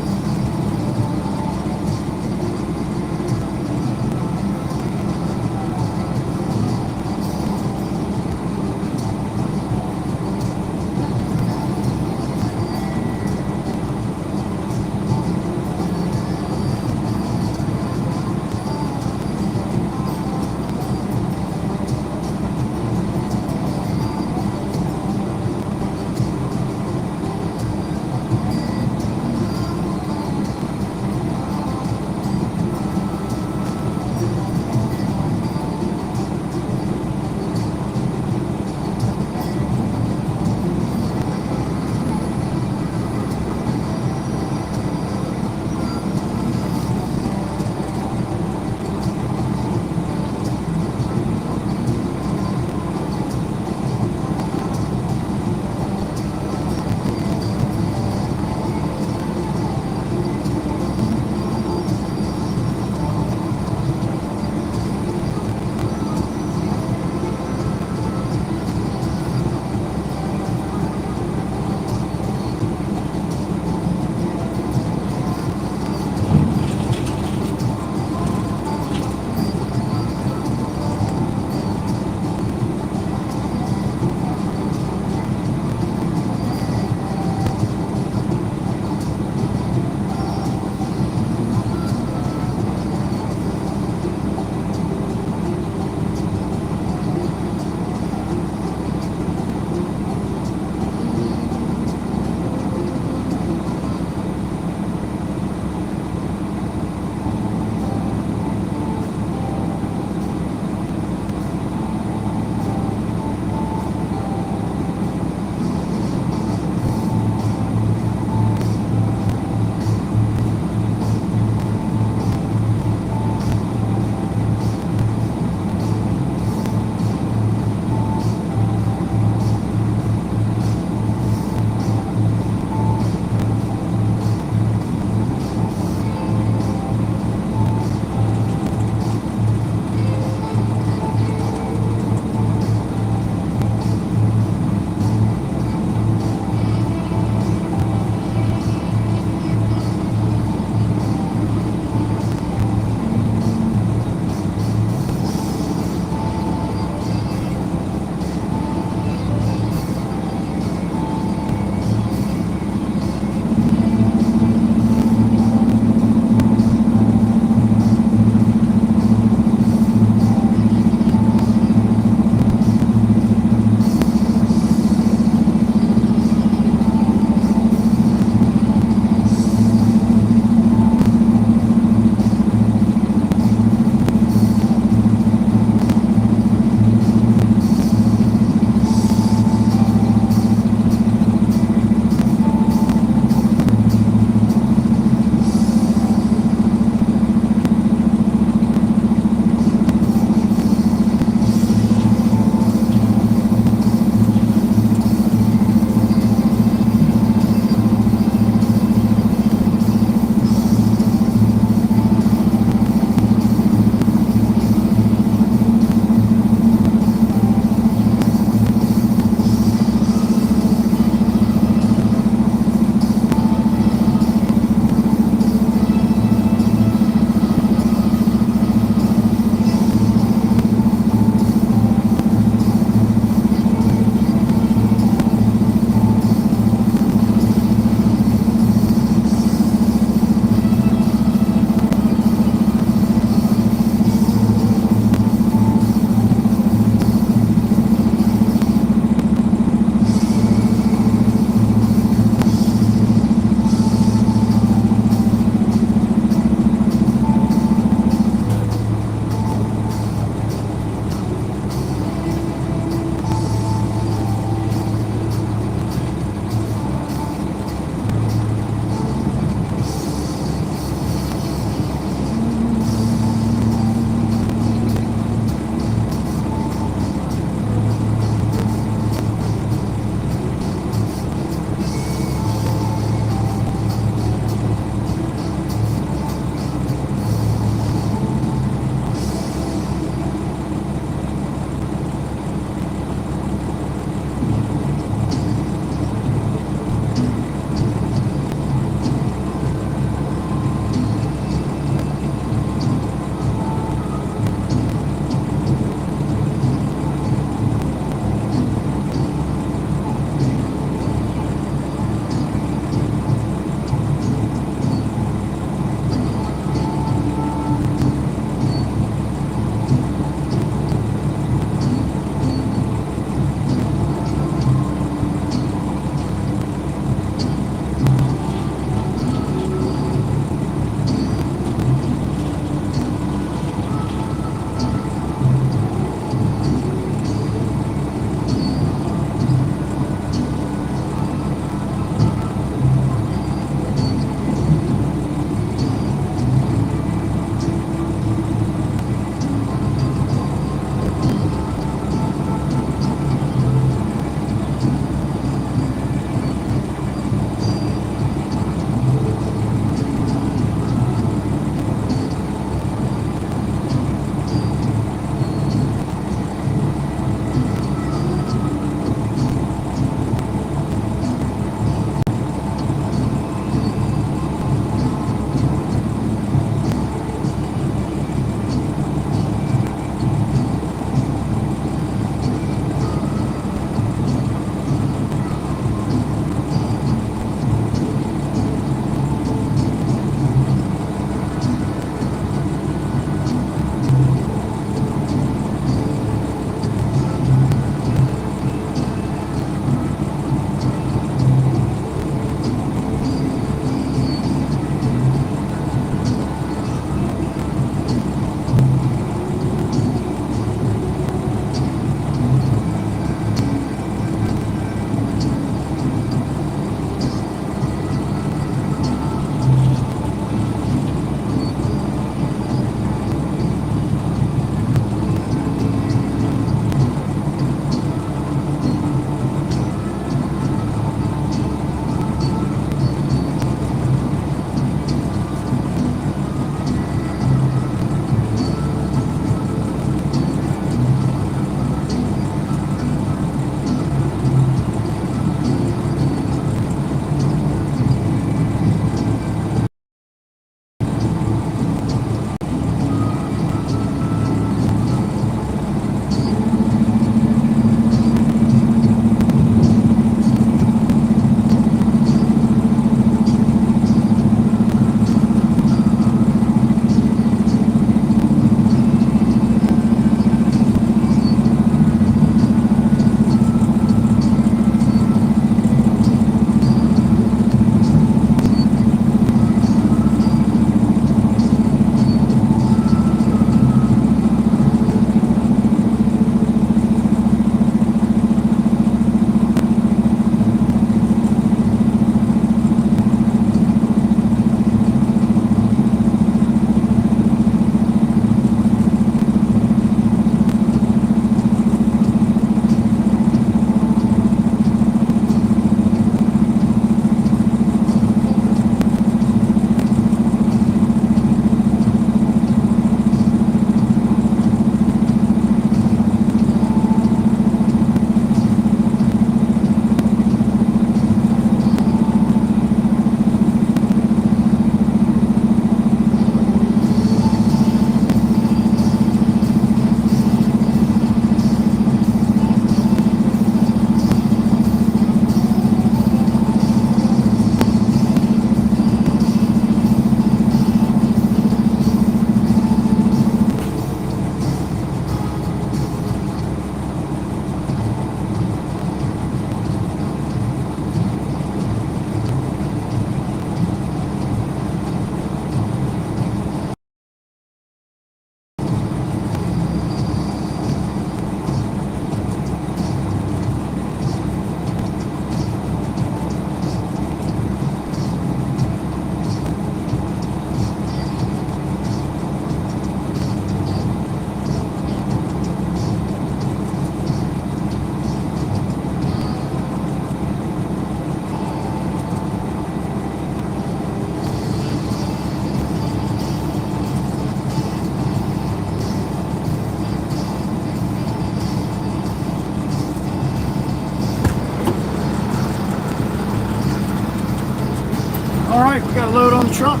truck.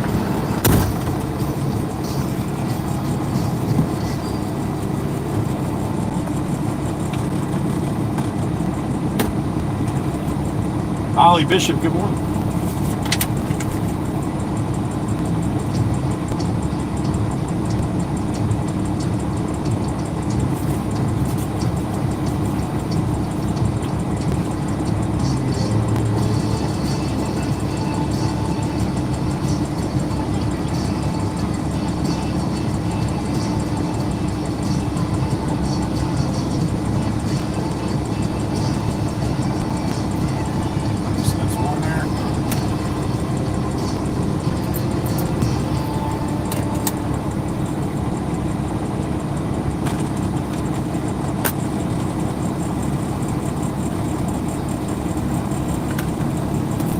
Ollie Bishop, good morning.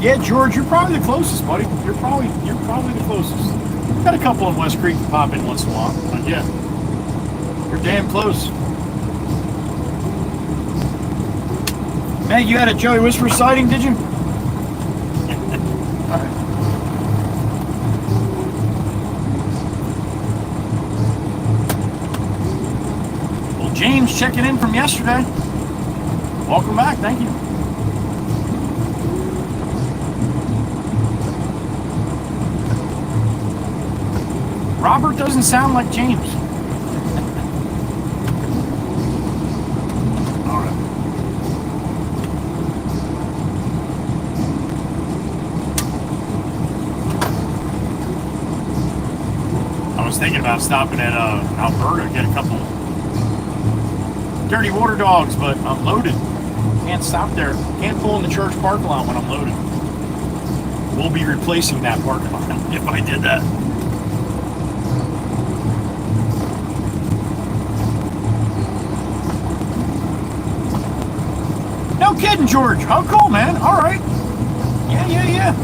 Yeah, George, you're probably the closest, buddy. You're probably the closest. Got a couple in West Creek to pop in once in a while, but yeah, you're damn close. Man, you had a Joey Whisper sighting, did you? All right. Well, James checking in from yesterday. Welcome back. Thank you. Robert doesn't sound like James. All right. I was thinking about stopping at Alberta, get a couple dirty water dogs, but I'm loaded. Can't stop there. Can't pull in the church parking lot when I'm loaded. We'll be replacing that parking lot if I did that. No kidding, George. How cool, man. All right. Yeah.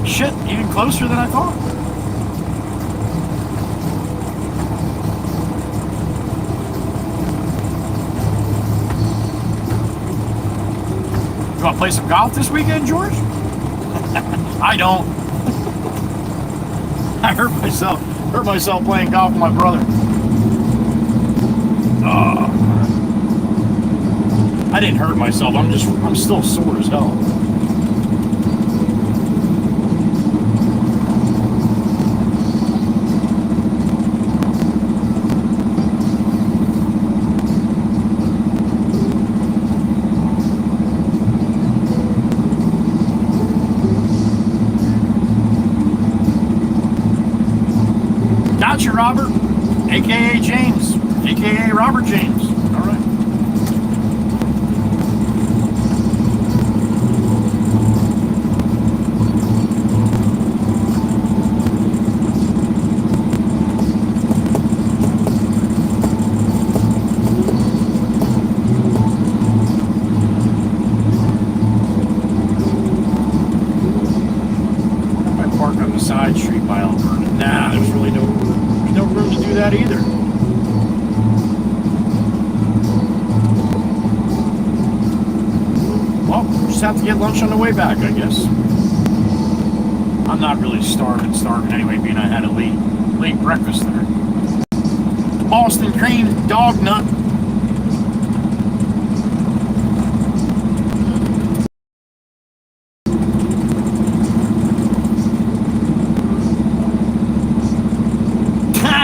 Shit, even closer than I thought. You want to play some golf this weekend, George? I don't. I hurt myself playing golf with my brother. I didn't hurt myself. I'm still sore as hell. Gotcha, Robert. AKA James. AKA Robert James. All right. Side street by Alberta. Nah, there's really no room to do that either. Well, just have to get lunch on the way back, I guess. I'm not really starving anyway, being I had a late breakfast there. Boston cream dog nut.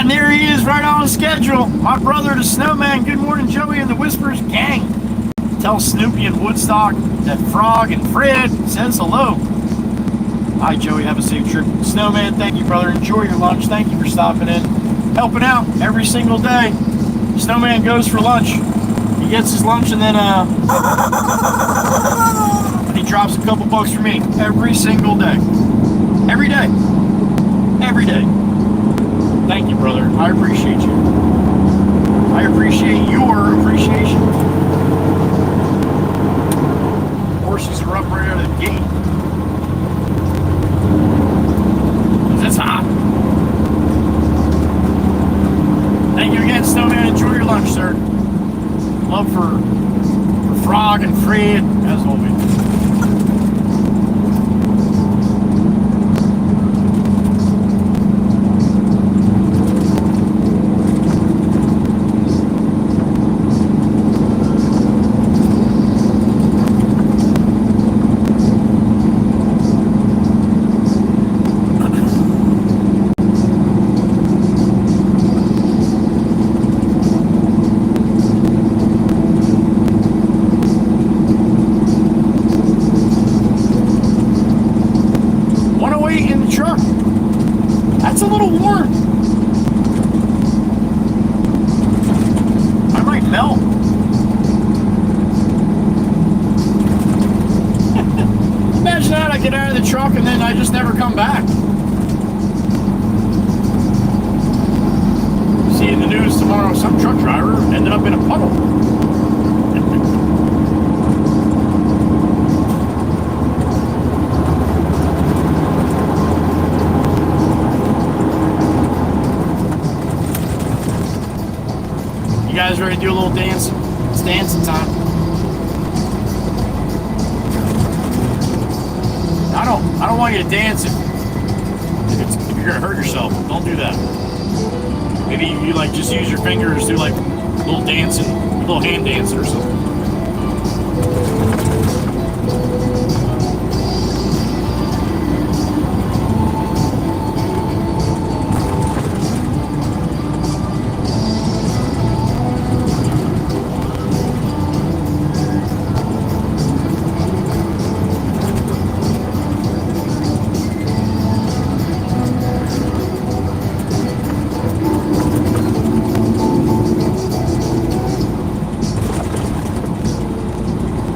There he is, right on schedule. My brother, the Snowman. Good morning, Joey and the Whispers gang. Tell Snoopy and Woodstock that Frog and Fred says hello. Hi, Joey. Have a safe trip. Snowman, thank you, brother. Enjoy your lunch. Thank you for stopping in, helping out every single day. Snowman goes for lunch. He gets his lunch and then he drops a couple bucks for me every single day. Every day. Every day. Thank you, brother. I appreciate you. I appreciate your appreciation. Horses are up right out of the gate. It's hot. Thank you again, Snowman. Enjoy your lunch, sir. Love for Frog and Fred, as always. just never come back. See in the news tomorrow, some truck driver ended up in a puddle. You guys ready to do a little dance? It's dancing time. I don't want you to dance if you're gonna hurt yourself. Don't do that. Maybe you like just use your fingers, do like a little dancing, a little hand dancing or something.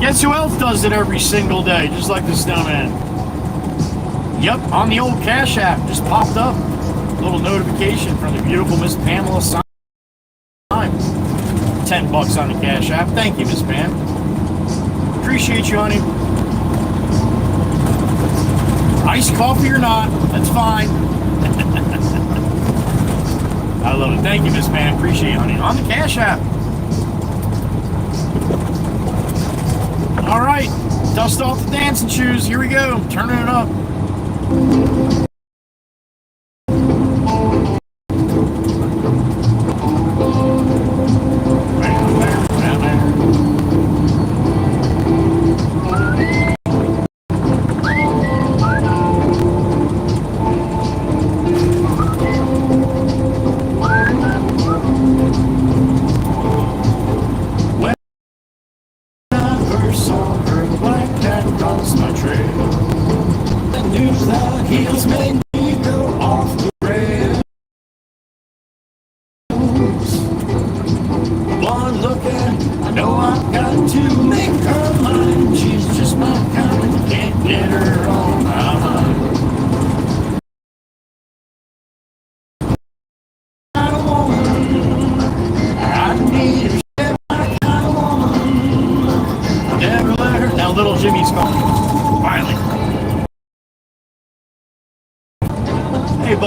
Guess who else does it every single day, just like the snowman? Yep, on the old Cash App, just popped up. A little notification from the beautiful Miss Pamela Syme. $10 on the Cash App. Thank you, Miss Pam. Appreciate you, honey. Iced coffee or not, that's fine. I love it. Thank you, Miss Pam. Appreciate you, honey. On the Cash App. All right, dust off the dancing shoes. Here we go. Turning it up.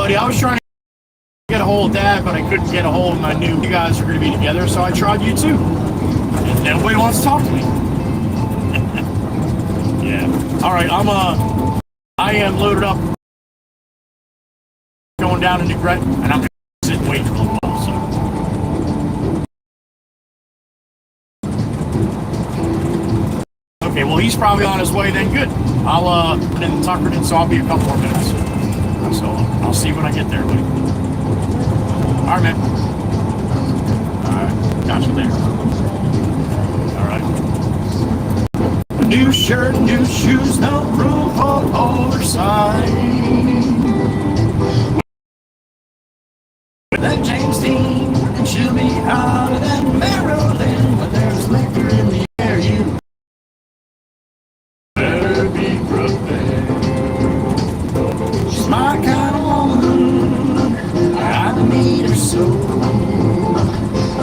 I was trying to get a hold of Dad, but I couldn't get a hold of my new. You guys are going to be together, so I tried you too. And nobody wants to talk to me. Yeah. All right, I am loaded up, going down into Gret, and I'm going to sit and wait for a little while. So. Okay, well he's probably on his way. Then good. I'll put in Tuckered in, so I'll be a couple more minutes. So I'll see when I get there, buddy. All right, man. All right, got you there. All right. New shirt, new shoes, no room for oversight. With that James Dean, and she'll be hotter than Maryland when there's liquor in the air. You better be prepared. She's my kind of woman, I need her so.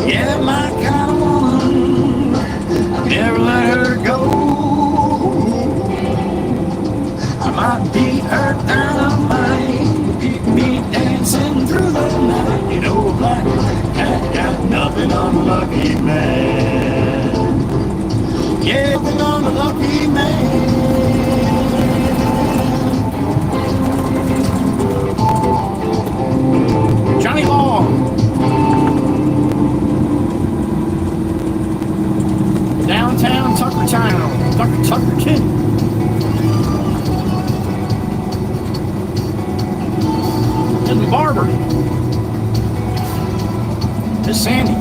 Yeah, my kind of woman, never let her go. I might beat her down, I might keep me dancing through the night. You know, a black cat got nothing on a lucky man. Yeah, nothing on a lucky man. Johnny Law. Downtown Tuckerton. And the barber. Miss Sandy.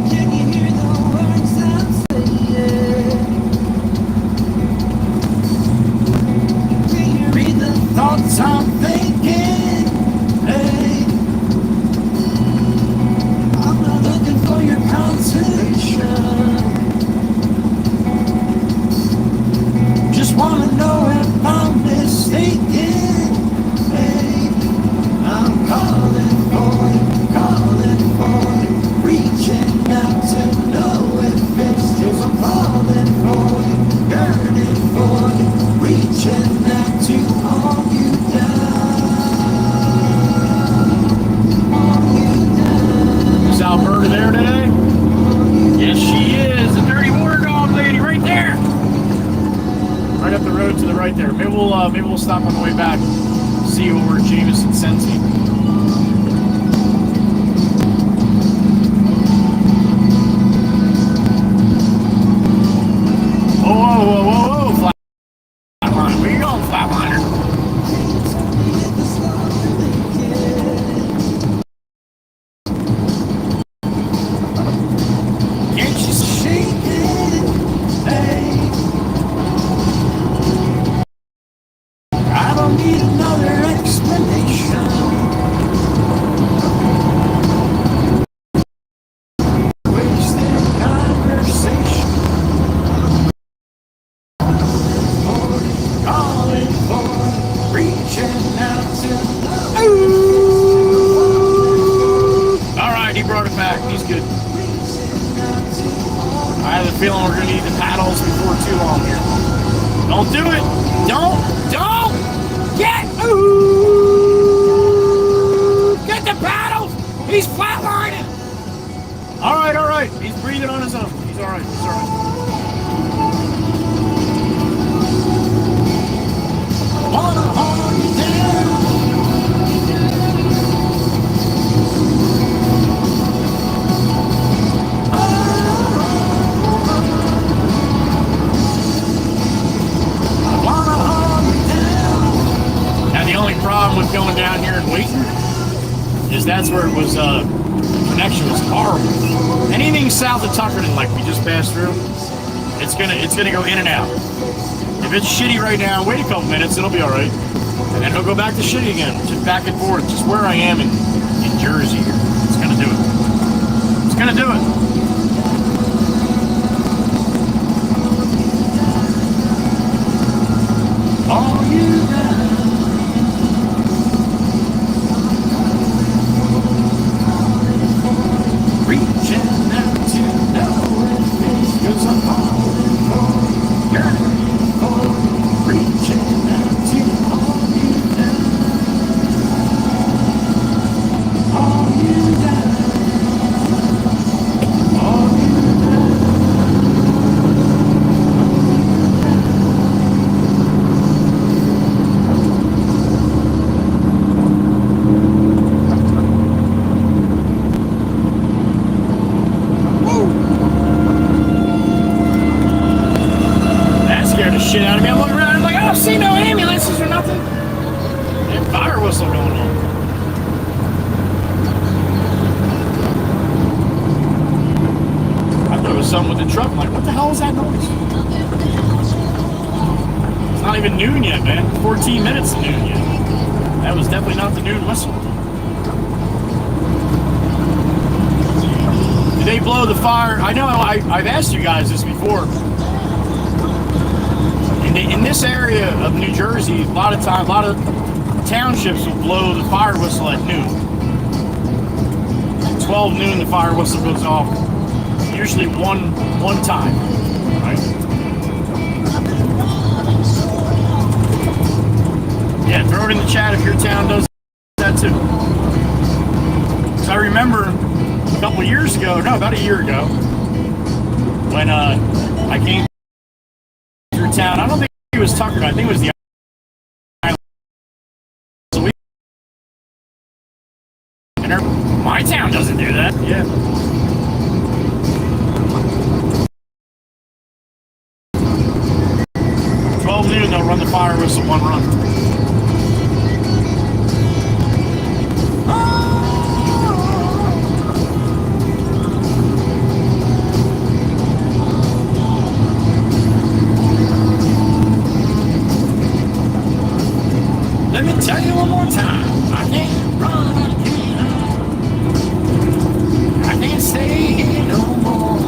Can you hear the words I'm saying? Can you read the thoughts I'm thinking? Hey, I'm not looking for your consolation. Just want I'll stop on the way back, see where Jameson sends me. Whoa, Flatliner. Where you going, Flatliner? Can't you shake it? Hey. I don't need another explanation. Wasted conversation. Calling for, reaching out to. All right, he brought it back. He's good. I have a feeling we're gonna need the paddles before too long here. Don't do it. Don't get the paddles. He's flatlining. All right. He's breathing on his own. He's all right. Wanna hold you down. Now the only problem with going down here and waiting is that's where it was connection was horrible. Anything south of Tuckerton, like we just passed through, it's gonna go in and out. If it's shitty right now, wait a couple minutes, it'll be all right, and then it'll go back to shitty again, just back and forth, just where I am in Jersey here. It's gonna do it. It's gonna do it. All you got. Reaching out to know if it's 'cause I'm falling for, yearning for, reaching out to hold you down. All you got. All you got. Shit out of me. I look around and I'm like, I don't see no ambulances or nothing. And fire whistle going on. I thought it was something with the truck. I'm like, what the hell is that noise? It's not even noon yet, man. 14 minutes to noon yet. That was definitely not the noon whistle. Did they blow the fire? I know I've asked you guys this before. In this area of New Jersey, a lot of townships will blow the fire whistle at noon. 12 noon, the fire whistle goes off. Usually one time, right? Yeah, throw it in the chat if your town does that too. So I remember a couple years ago, no, about a year ago, when I came through town. I don't think it was Tucker. I think it was the island. So my town doesn't do that. Yeah. Noon, they'll run the fire whistle one run. Let me tell you one more time. I can't run, I can't stay here no more.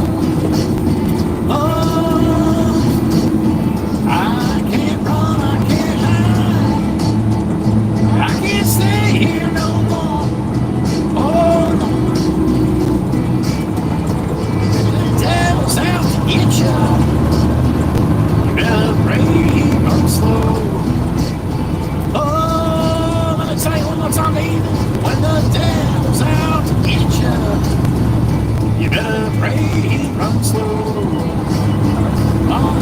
Oh, I can't run, I can't hide. I can't stay here no more. Oh, the devil's out to get you. You better pray he runs slow. Oh, let me tell you one more time, baby. When the devil's out to get you, you better pray he runs slow. Oh,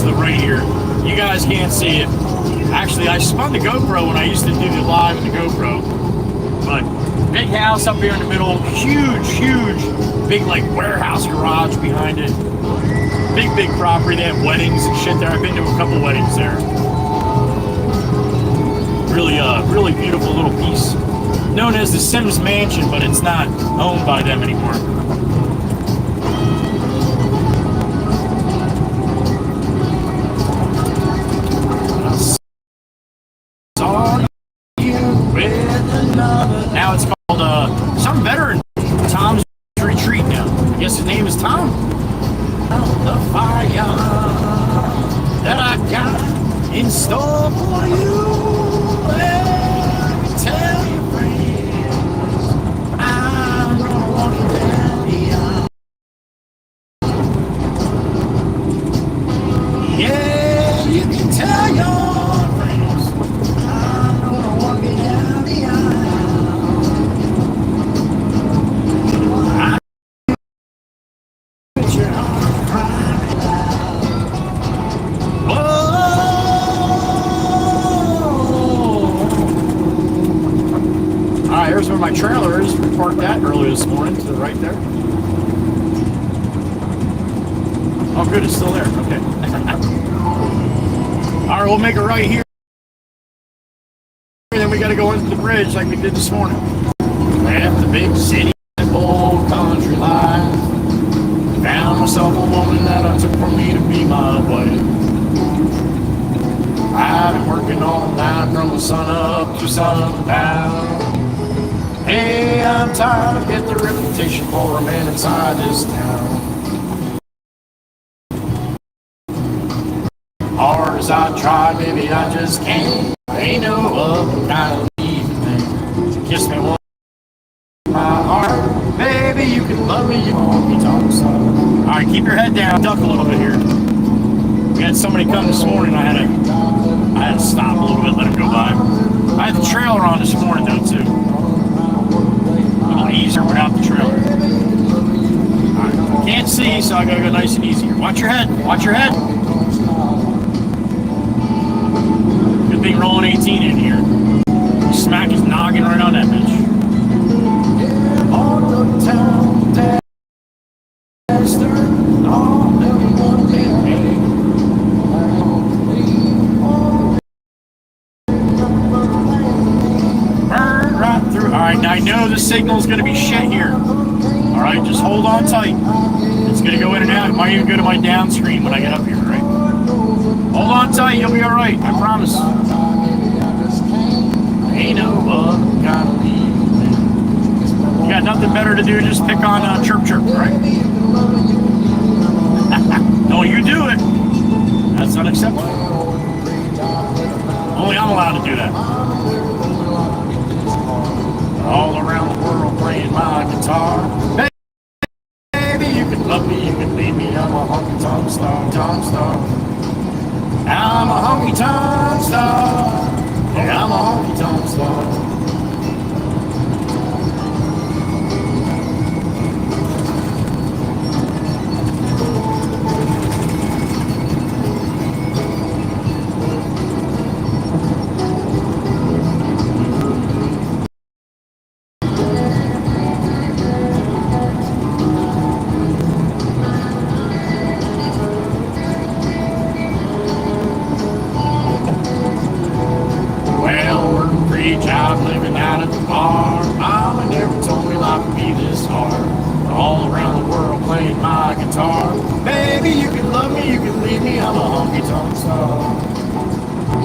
to the right here. You guys can't see it. Actually, I spun the GoPro when I used to do the live in the GoPro. But big house up here in the middle. Huge, huge, big like warehouse garage behind it. Big property. They have weddings and shit there. I've been to a couple weddings there. Really beautiful little piece. Known as the Sims Mansion, but it's not owned by them anymore. Now it's called something better. Tom's Retreat now. I guess his name is Tom. The fire that I got in store for you. Let me tell you, friends, I'm gonna walk you down the aisle. Yeah, you can tell your friends, I'm gonna walk you down the aisle. I put your arms right out. Whoa. Alright, here's where my trailer is. We parked that earlier this morning to the right there. Oh, good, it's still there. Okay. Alright, we'll make it right here. And then we got to go into the bridge like we did this morning. Left the big city, old country life. Found myself a woman that I took from me to be my wife. I've been working all night from the sun up to sundown. Hey, I'm tired of getting the reputation for a man inside this town. Hard as I try, maybe I just can't. Ain't no other kind of leaving thing to kiss me once in my heart. Baby, you can love me, you won't be talking so. Alright, keep your head down, duck a little bit here. We had somebody come this morning, I had to stop a little bit, let him go by. I had the trailer on this morning though too. A little easier without the trailer. Alright, can't see, so I gotta go nice and easy here. Watch your head, watch your head. Good thing rolling 18 in here. Smack his noggin right on that bitch. On the town, burn right through. Alright, now I know the signal's gonna be shit here. Alright, just hold on tight. It's gonna go in and out. It might even go to my down screen when I get up here, right? Hold on tight, you'll be alright, I promise. Ain't no other kind of leaving. You got nothing better to do, just pick on Chirp Chirp, right? No, you do it. That's unacceptable. Only I'm allowed to do that. All around the world playing my guitar. Baby, you can love me, you can leave me. I'm a honky tonk star, Tom Star. I'm a honky tonk star. Yeah, I'm a honky tonk star. Job living out at the bar. Mama never told me life would be this hard. All around the world playing my guitar. Baby, you can love me, you can leave me. I'm a honky tonk star.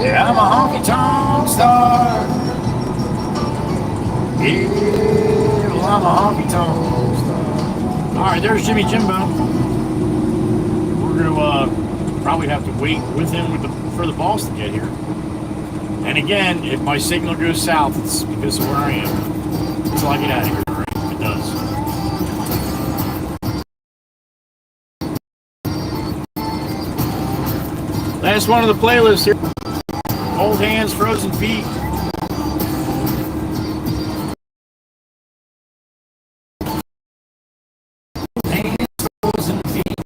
Yeah, I'm a honky tonk star. Yeah, well, I'm a honky tonk star. Alright, there's Jimmy Jimbo. We're gonna probably have to wait with him for the boss to get here. And again, if my signal goes south, it's because of where I am. Until I get out of here, right? It does. Last one of the playlist here. Cold hands, frozen feet. Hands, frozen feet.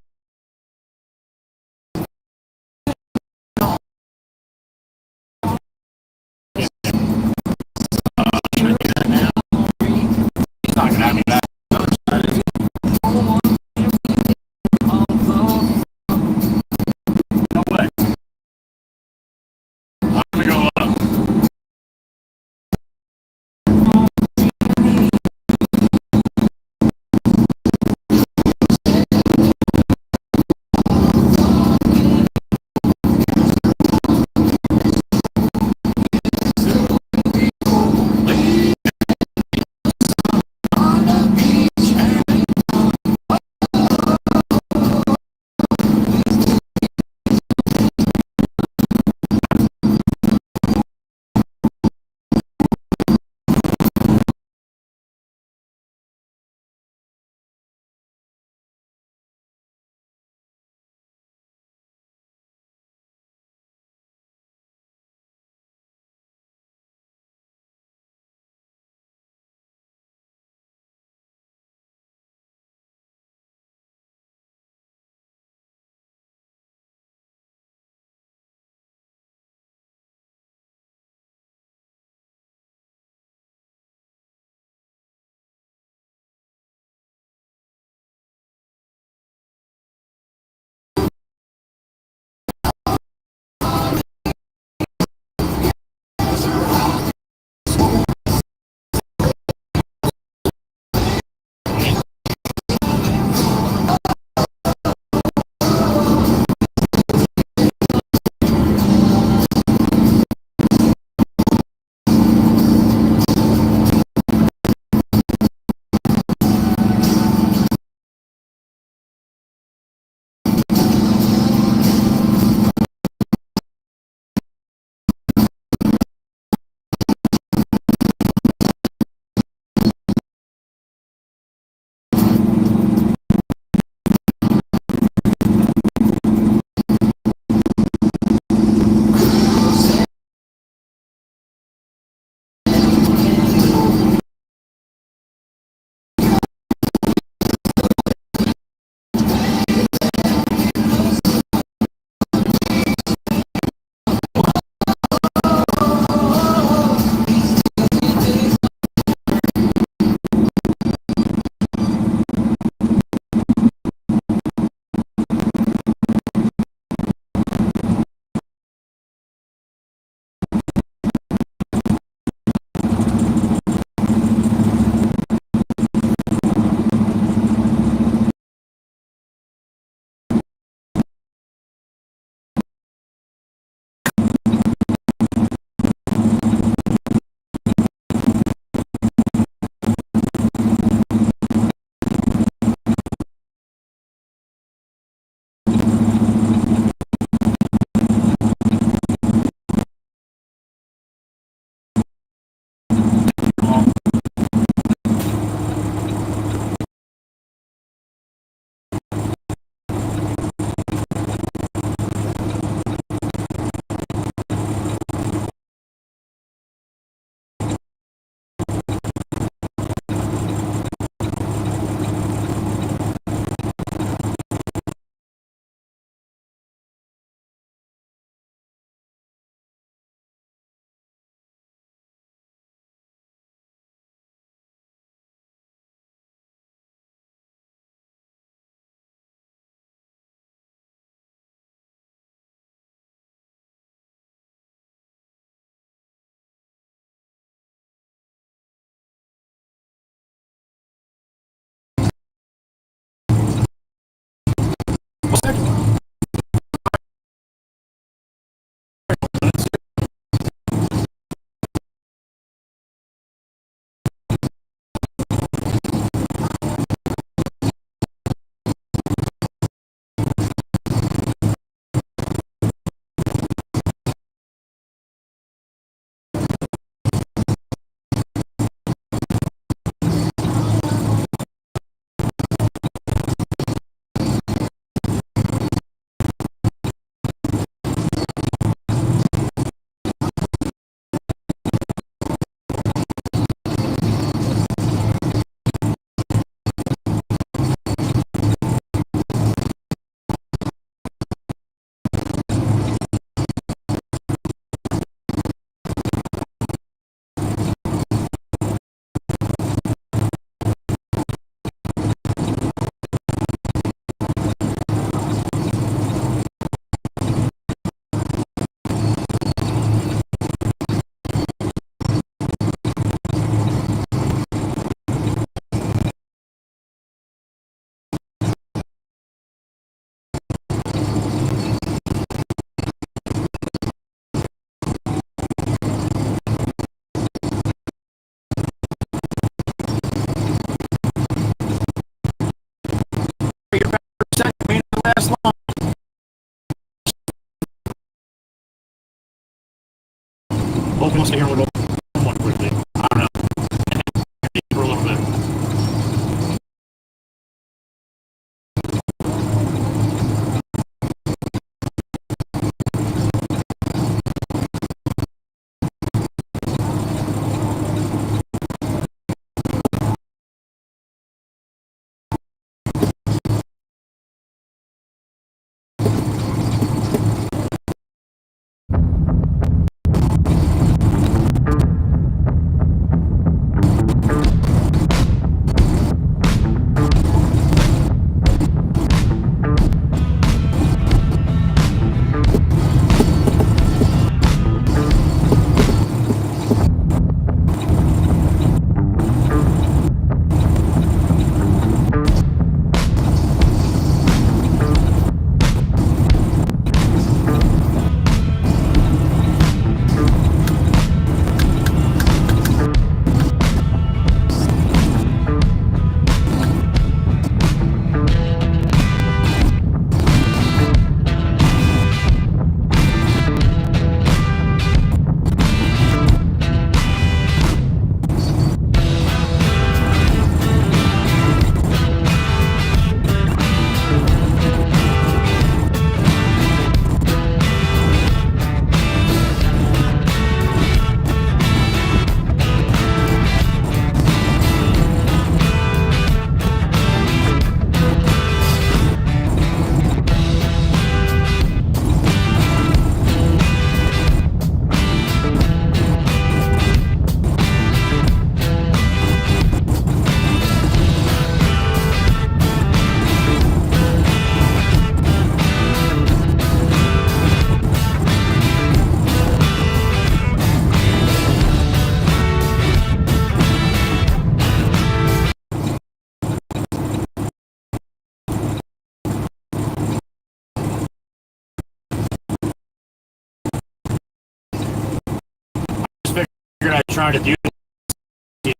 try to do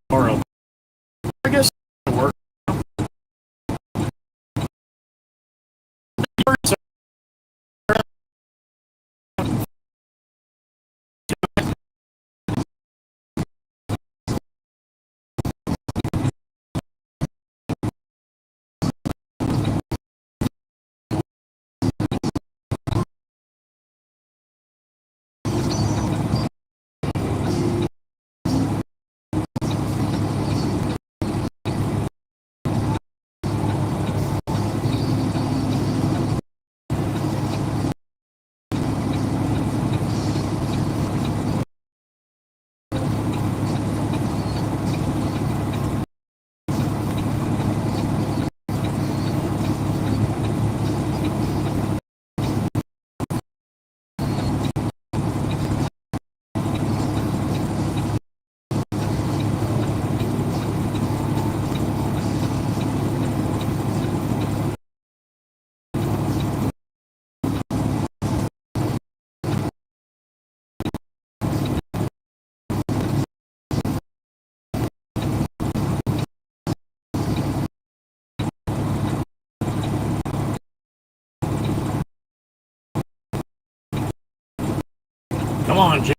tomorrow. I guess it'll work. Come on, Jim.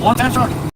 One time truck.